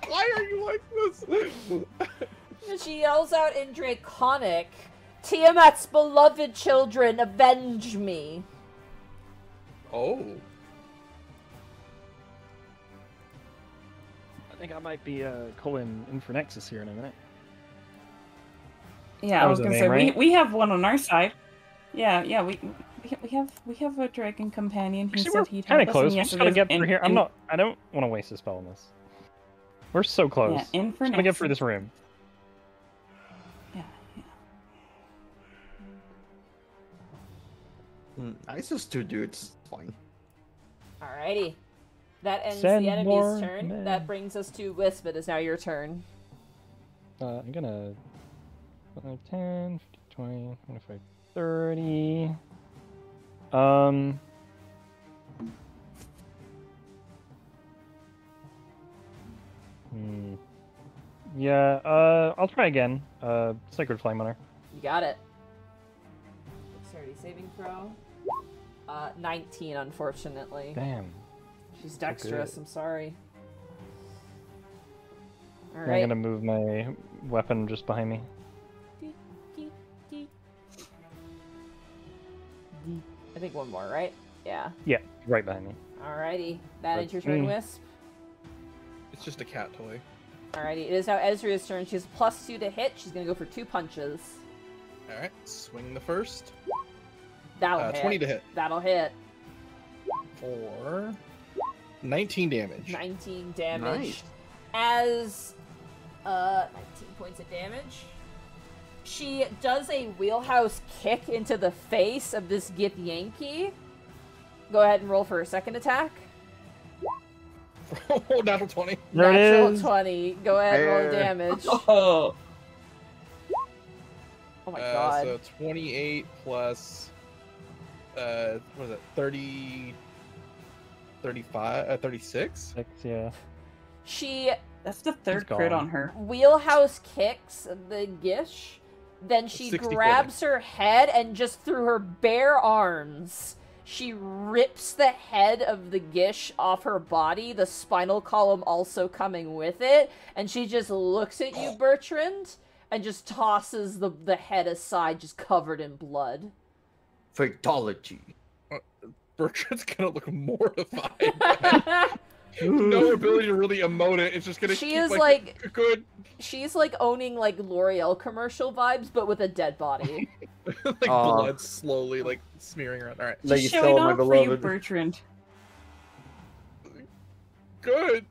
Why are you like this? She yells out in Draconic, Tiamat's beloved children, avenge me. Oh. I think I might be calling in for Nexus here in a minute. Yeah, That I was was the gonna name, say right? we have one on our side. Yeah, we have a dragon companion who Actually, said we're he'd kind help of us. close. And We yes, just it gotta is get through in- here. in- I don't want to waste a spell on this. We're so close. Yeah, in for Just gotta get through Nexus. this room. Yeah. It's just two dudes. Fine. Alrighty. That ends Send the enemy's more turn. men. That brings us to Wisp. It is now your turn. I'm gonna 5, 10, 15, 20, 25, 30. Yeah, I'll try again. Sacred Flame on her. You got it. Dexterity saving throw. 19, unfortunately. Damn. She's dexterous, good. I'm sorry. I'm Alright. gonna move my weapon just behind me. I think one more, right? Yeah. Yeah, right behind me. Alrighty. That is your That's turn, me. Wisp. It's just a cat toy. Alrighty. It is now Ezrea's turn. She has +2 to hit. She's gonna go for 2 punches. Alright, swing the first. That'll hit. 20 to hit. That'll hit. For 19 damage. 19 damage. Nice. As 19 points of damage. She does a wheelhouse kick into the face of this Gith Yankee. Go ahead and roll for a second attack. Oh, natural 20. There it Natural is. 20. Go ahead and roll There. damage. Oh, Oh my god. So 28 plus, what is it, 30, 35, 36? 6, yeah. She that's the third gone. crit on her. wheelhouse kicks the Gish. Then she 64 grabs her head and just through her bare arms, she rips the head of the Gish off her body, the spinal column also coming with it, and she just looks at you, Bertrand, and just tosses the head aside, just covered in blood. Fatality. Bertrand's gonna look mortified. No ability to really emote it. It's just gonna She keep, is, like, good. She's like owning like L'Oreal commercial vibes, but with a dead body. Like Aw. blood slowly like smearing around. Alright. Like Just you showing saw, my off for you, beloved. Bertrand. Good.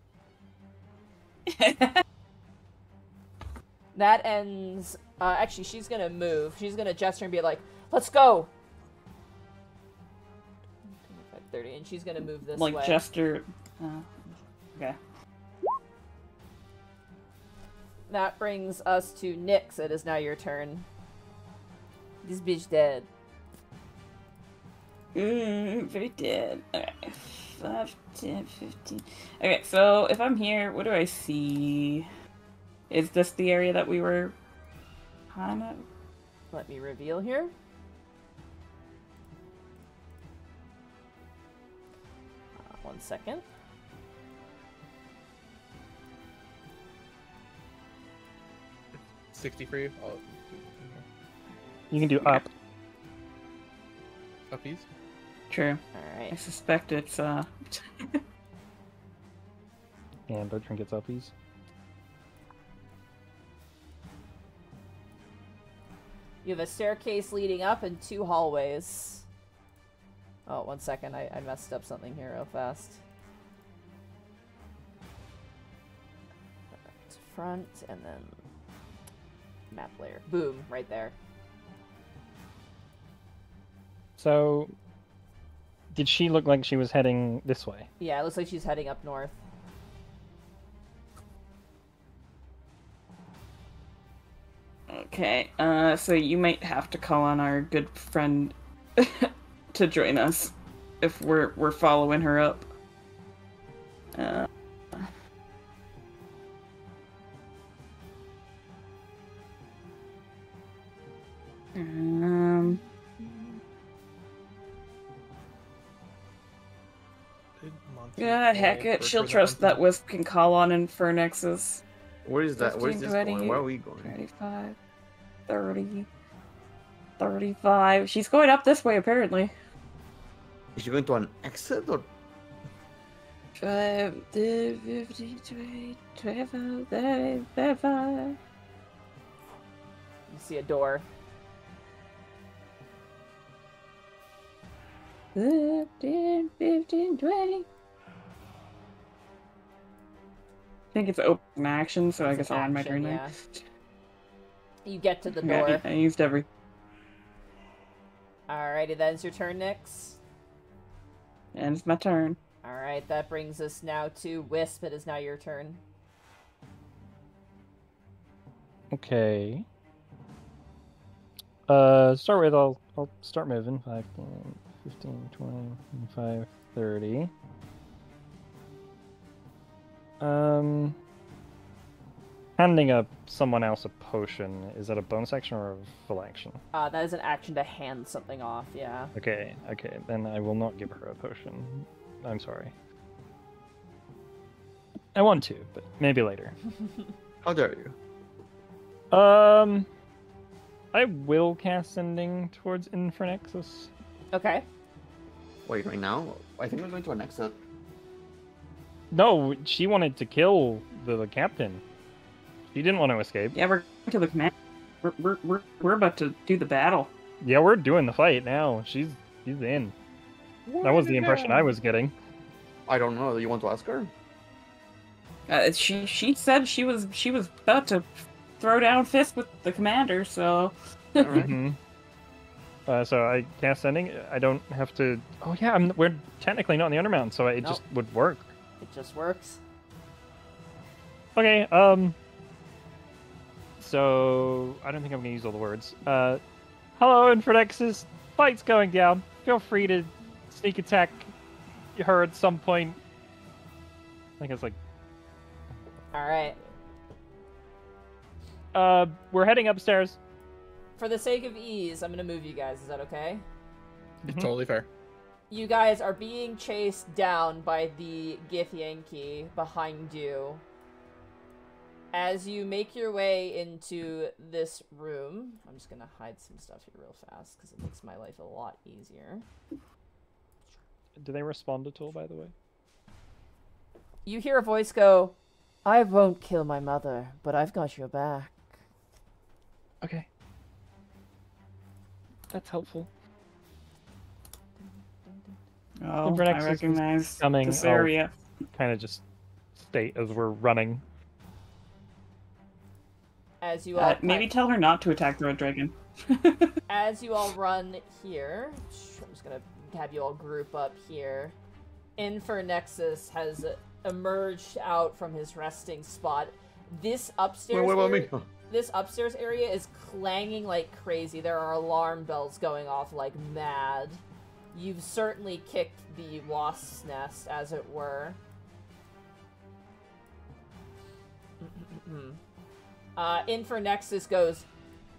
That ends. Actually, she's gonna move. She's gonna gesture and be like, "Let's go." 25, 30, and she's gonna move this Like way. Jester. Okay. That brings us to Nyx. It is now your turn. This bitch dead. Very dead. Alright. 5, 10, 15. Okay, so if I'm here, what do I see? Is this the area that we were kind of? Let me reveal here. One second. $60 for you. I'll You can do up. uppies. True. All I right. suspect it's And Bertrand gets uppies. You have a staircase leading up and 2 hallways. Oh, one second. I messed up something here real fast. front, and then map layer. Boom, right there. So, did she look like she was heading this way? Yeah, it looks like she's heading up north. Okay, so you might have to call on our good friend to join us if we're following her up. Yeah, heck it. She'll trust that Wisp can call on Infernexus. Where is that? Where is 15, this 20, going? Where are we going? 35, 30, 35. She's going up this way, apparently. Is she going to an exit or? 5, 50, 20, 25, 30, 35. You see a door. 15, 15, 20. I think it's open action, so I guess I'll end my turn there. You get to the door. Yeah, I used every. Alrighty, that is your turn, Nyx. Ends my turn. Alright, that brings us now to Wisp. It is now your turn. Okay. Start with, I'll start moving. 5, 10, 15, 20, 25, 30. Handing someone else a potion, is that a bonus action or a full action? That is an action to hand something off, yeah. Okay, then I will not give her a potion. I'm sorry. I want to, but maybe later. How dare you? I will cast Sending towards Infernexus. Okay. Wait, right now? I think we're going to an exit. No, she wanted to kill the captain. She didn't want to escape. Yeah, we're going to the command. We're about to do the battle. Yeah, we're doing the fight now. She's in. That was the impression I was getting. I don't know. Do you want to ask her? She said she was about to throw down fist with the commander, so. All right. So I cast Sending. I don't have to. Oh yeah, we're technically not in the Undermountain, so it just would work. It just works. Okay. So I don't think I'm gonna use all the words. Hello, Infernexus. Fight's going down. Feel free to sneak attack her at some point. I think it's like. Alright. We're heading upstairs. For the sake of ease, I'm gonna move you guys. Is that okay? It's totally fair. You guys are being chased down by the Githyanki behind you. As you make your way into this room, I'm just gonna hide some stuff here real fast because it makes my life a lot easier. Do they respond at all, by the way? You hear a voice go, "I won't kill my mother, but I've got your back." Okay. That's helpful. Oh, Infernexus I recognize coming. this area. Kind of just state as we're running. As you all Maybe tell her not to attack the Red Dragon. as you all run here, I'm just gonna have you all group up here. Infernexus has emerged out from his resting spot. This upstairs What about area, me? this upstairs area is clanging like crazy. There are alarm bells going off like mad. You've certainly kicked the wasp's nest, as it were. Infernexus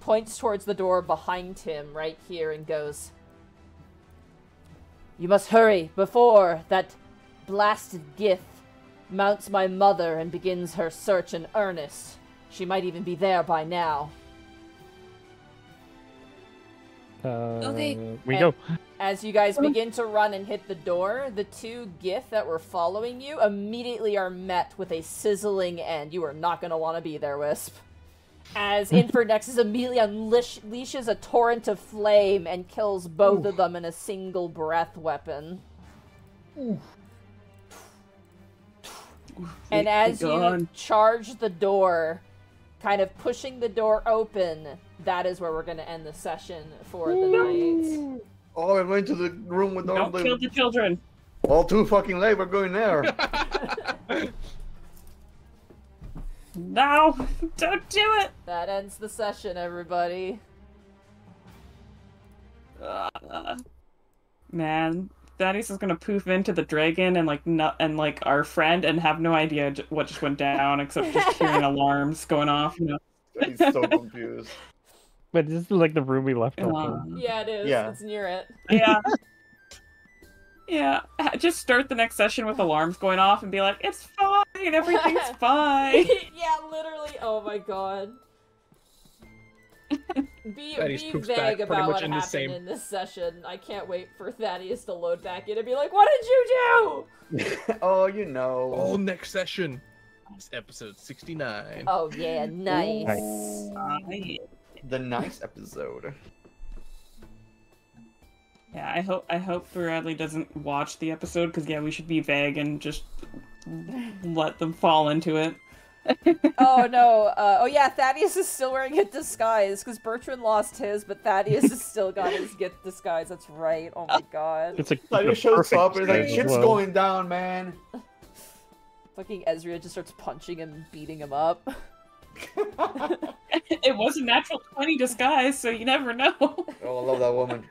points towards the door behind him right here and goes, "You must hurry before that blasted Gith mounts my mother and begins her search in earnest. She might even be there by now." Okay. We go. As you guys begin to run and hit the door, the two Gith that were following you immediately are met with a sizzling end. You are not going to want to be there, Wisp. As Infernexus immediately unleashes a torrent of flame and kills both of them in a single breath weapon. And Thank as you God. charge the door, kind of pushing the door open, that is where we're going to end the session for the night. Oh, I went to the room with all Don't kill the children. all too fucking late. We're going there. No, don't do it. That ends the session, everybody. Man, Thaddeus is gonna poof into the dragon and like our friend and have no idea what just went down except just hearing alarms going off. You know. He's so confused. But this is like the room we left off in. Yeah, it is. Yeah. It's near it. Yeah. Yeah. Just start the next session with alarms going off and be like, "It's fine. Everything's fine." Yeah, literally. Oh my god. Be Thaddeus vague poops back pretty about much what in the happened same- in this session. I can't wait for Thaddeus to load back in and be like, "What did you do?" Oh, you know. Oh, next session. It's episode 69. Oh yeah, nice. The nice episode. Yeah, I hope Bradley doesn't watch the episode because yeah, we should be vague and just let them fall into it. Oh no. Oh yeah, Thaddeus is still wearing a disguise because Bertrand lost his, but Thaddeus has still got his gift disguise. That's right. Oh my god. It's like Like the it shows perfect up and it's like stage as shit's well. going down, man. Fucking Ezra just starts punching him and beating him up. It was a natural 20 disguise, so you never know. Oh, I love that woman.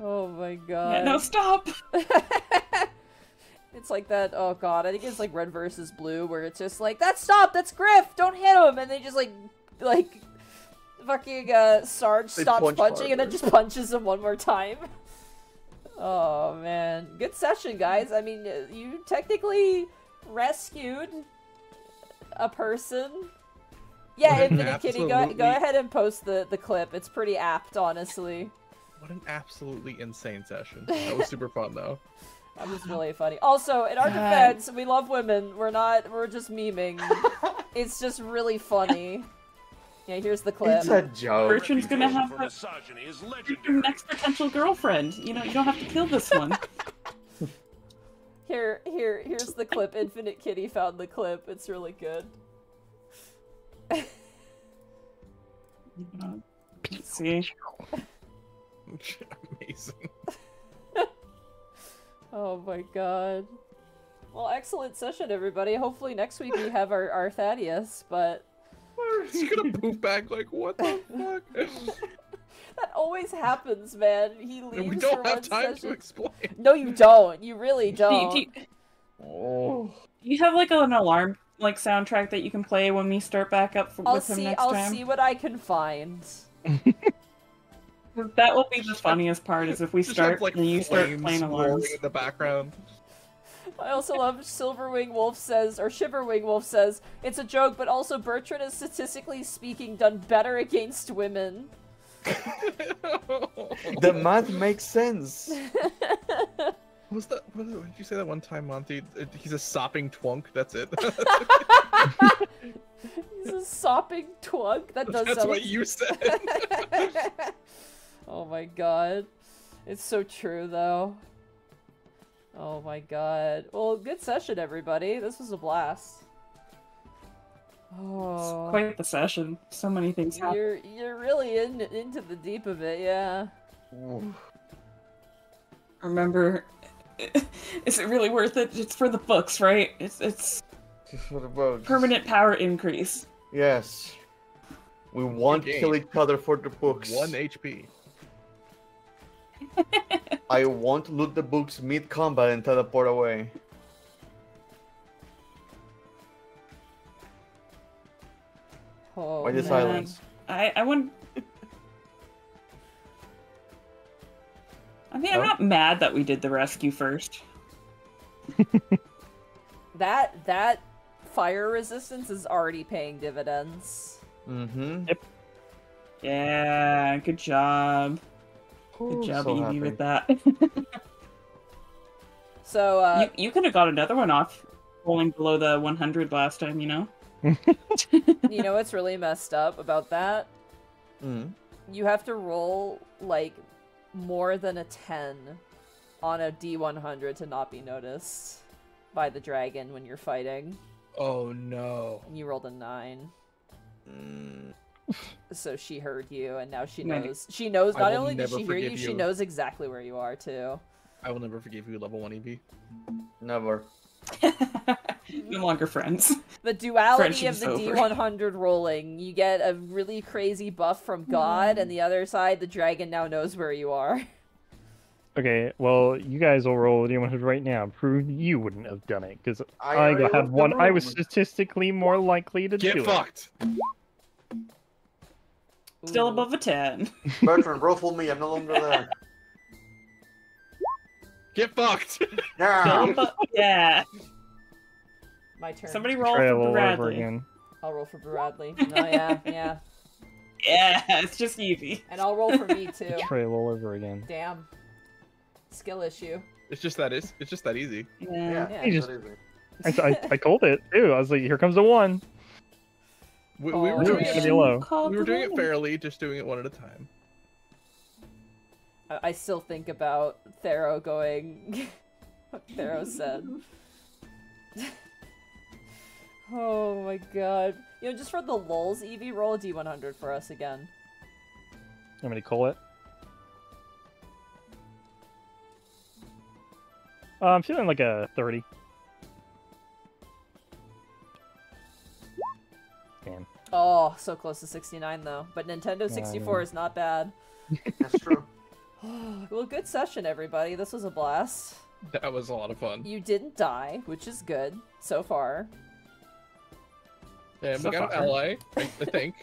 Oh my god. Yeah, no, stop. It's like that, oh god, I think it's like Red versus Blue, where it's just like, that's Griff, don't hit him! And they just like, fucking, Sarge They stops punch punching and then harder. just punches him one more time. Oh man, good session, guys. I mean, you technically rescued a person. Yeah, What an Infinite Kitty, go absolutely- ahead and post the clip. It's pretty apt, honestly. What an absolutely insane session. That was super fun, though. That was really funny. Also, in our God. defense, we love women. We're just memeing. It's just really funny. Yeah, here's the clip. It's a joke. Bertrand's gonna have For a misogyny is legendary. next potential girlfriend. You know, you don't have to kill this one. Here's the clip. Infinite Kitty found the clip. It's really good. See? Amazing. Oh my god. Well, excellent session, everybody. Hopefully next week we have our Thaddeus, but He's gonna poof back like, what the fuck? that always happens, man. He leaves We for don't one have time session. to explain. No, you don't. You really Do don't. Oh. you have like an alarm like soundtrack that you can play when we start back up with him next I'll time? see what I can find. That will be the funniest part is if we Just start have, like, and you start flames playing roaring alarms. in the background. I also love Silverwing Wolf says, or Shiverwing Wolf says, it's a joke, but also Bertrand is statistically speaking done better against women. The math makes sense. Was that? What did you say that one time, Monty? He's a sopping twunk. That's it. He's a sopping twunk. That does That's sound what you said. Oh my god. It's so true, though. Oh my god. Well, good session, everybody. This was a blast. Oh. Quite the session. So many things happen. You're really into the deep of it, yeah. Remember, is it really worth it? It's for the books, right? It's Just for the books. permanent power increase. Yes. We won't Game. kill each other for the books. 1 HP. I won't loot the books mid-combat and teleport away. Oh, Why the man. silence? I wouldn't. I mean, I'm Oh. not mad that we did the rescue first. That fire resistance is already paying dividends. Mm-hmm. Yeah, good job. Good job, so Evie, with happy. that. So, you could have got another one off rolling below the 100 last time, you know? you know what's really messed up about that? Mm. You have to roll, like, more than a 10 on a D100 to not be noticed. by the dragon when you're fighting. Oh no. And you rolled a 9. Mm. So she heard you, and now she Right. knows. She knows. I Not will only did never she hear you, forgive she you. knows exactly where you are too. I will never forgive you, level 1 EV. Never. No longer friends. The duality of Friendship's the over. D100 rolling. You get a really crazy buff from God, and the other side, the dragon now knows where you are. Okay, well, you guys will roll a D100 right now. Prove you wouldn't have done it, because I I already had left the one. I was room. statistically more likely to Get do fucked! Still Ooh. above a 10. Bertrand, ruffle me. I'm no longer there. Get fucked! Still Yeah. above, yeah. My turn. Somebody it. roll Try for all over Bradley. again. I'll roll for Bradley. Oh yeah, yeah. Yeah, it's just Evie. And I'll roll for me too. Trail all over again. Damn. Skill issue. It's just that easy. Yeah. Yeah. You just- that is it. I called it too. I was like, here comes a 1. We Oh, were it's doing gonna be it. low. We were doing it fairly, just doing it one at a time. I still think about Thero going. What Thero said. Oh my god. You know, just for the lulz, Evie, roll a D100 for us again. I'm gonna call it. I'm feeling like a 30. Damn. Oh, so close to 69 though. But Nintendo Yeah, 64 yeah. is not bad. That's true. Well, good session, everybody. This was a blast. That was a lot of fun. You didn't die, which is good so far. And So we got an far. ally, I think.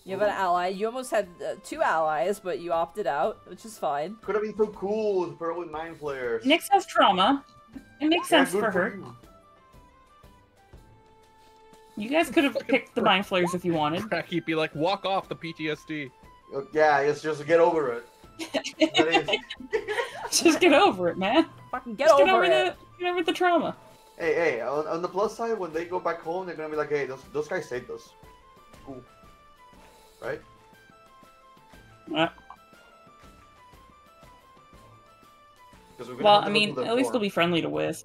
You have an ally. You almost had 2 allies, but you opted out, which is fine. Could have been so cool with Pearl with Mind Flayers. Nyx has trauma. It makes Yeah, sense good for her. you. You guys could have picked the mind flayers if you wanted. Cracky be like, walk off the PTSD. Yeah, it's just get over it. That is- Just get over it, man. Fucking get Just over it. get over the trauma. Hey, on the plus side, when they go back home, they're gonna be like, hey, those guys saved us. Cool. Right? Uh, 'Cause we're gonna well, have I to mean, go to the at least war. they'll be friendly to Wiz.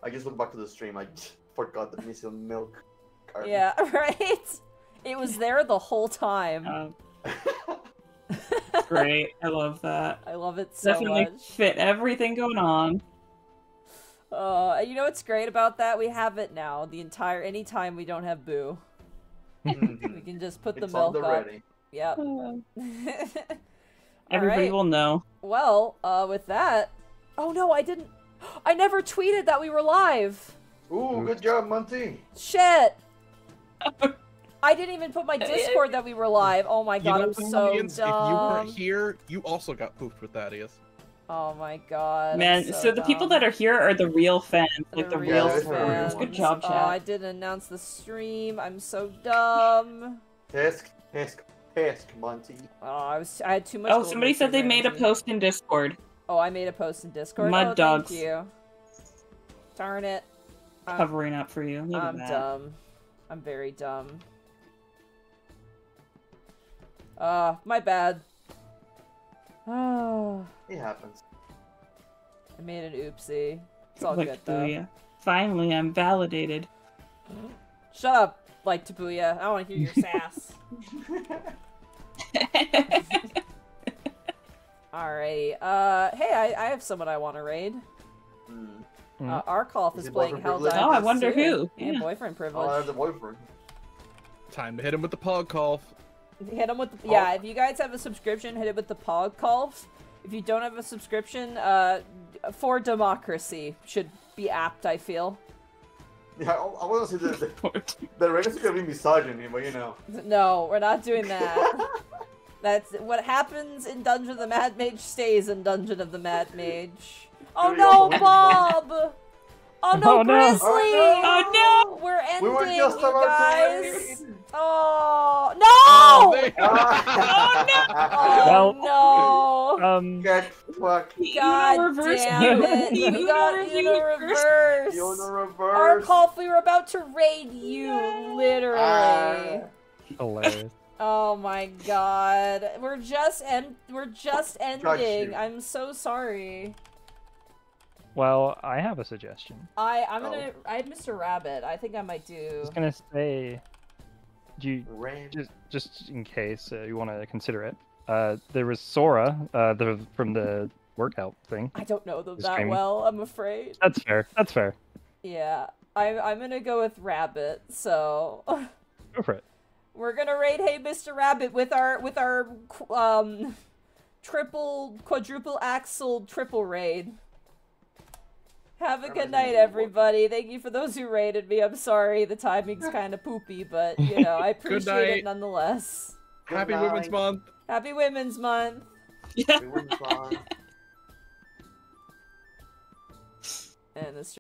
I just looked back to the stream. I forgot the missing milk. Garbage. Yeah, right? It was there the whole time. Great, I love that. I love it so Definitely much. fit everything going on. And you know what's great about that? We have it now. Anytime we don't have Boo. Mhm. We can just put It's the on milk the up. ready. Yep. Everybody Alright. will know. Well, with that... Oh no, I didn't... I never tweeted that we were live! Ooh, good job, Monty. Shit! I didn't even put my Discord that we were live. Oh my god, I'm so audience, if you weren't dumb. here, you also got poofed with Thaddeus. Oh my god. I'm Man, so the people dumb. that are here are the real fans. Like the real real fans. fans. Good job, Oh, chat. I didn't announce the stream. I'm so dumb. Pesk, Monty. Oh, I had too much. Oh, Golden somebody said they Retriever made a energy. post in Discord. Oh, I made a post in Discord. Mud oh, dogs. Thank you. Darn it. Covering up for you. Look at I'm that. dumb. I'm very dumb. My bad. Oh, It happens. I made an oopsie. It's all Like good though. Tabuya. Finally, I'm validated. Shut up, like Tabuya. I don't want to hear your sass. Alrighty. Hey, I have someone I want to raid. Hmm. Arkolf Is is it playing boyfriend Hell privilege? Divers Oh, I wonder 2. who. Yeah, Yeah. boyfriend Oh, privilege. I have the boyfriend. Time to hit him with the pog call. Hit him with the, yeah, if you guys have a subscription, hit it with the pog calls. If you don't have a subscription, for democracy should be apt, I feel. Yeah, I want to say the raid is gonna be misogyny, but you know. No, we're not doing that. That's what happens in Dungeon of the Mad Mage stays in Dungeon of the Mad Mage. Oh Really no, awful. Bob! Oh no, Oh, no. Grizzly! Oh, no! We're ending, We were just you about guys! to raid. Oh, Oh, no! they- Oh no! Get fucked. God reverse. damn it! You We got reverse. Uno reverse! You wanna reverse? Arkolf, we were about to raid you, literally. Ah. Hilarious. Oh my god. We're just ending. you. I'm so sorry. Well, I have a suggestion. I'm gonna. I had Mr. Rabbit. I think I might I do. was gonna say, do you Ram. just in case you want to consider it. There was Sora, from the workout thing. I don't know them The that stream. well. I'm afraid. That's fair. That's fair. Yeah. I'm gonna go with Rabbit. So. Go for it. We're gonna raid Hey Mr. Rabbit with our quadruple axle triple raid. Have a good night, everybody. Thank you for those who raided me. I'm sorry the timing's kind of poopy, but you know I appreciate it night. nonetheless. Happy Women's Month. Happy Women's Month. Yeah. We went fine. And this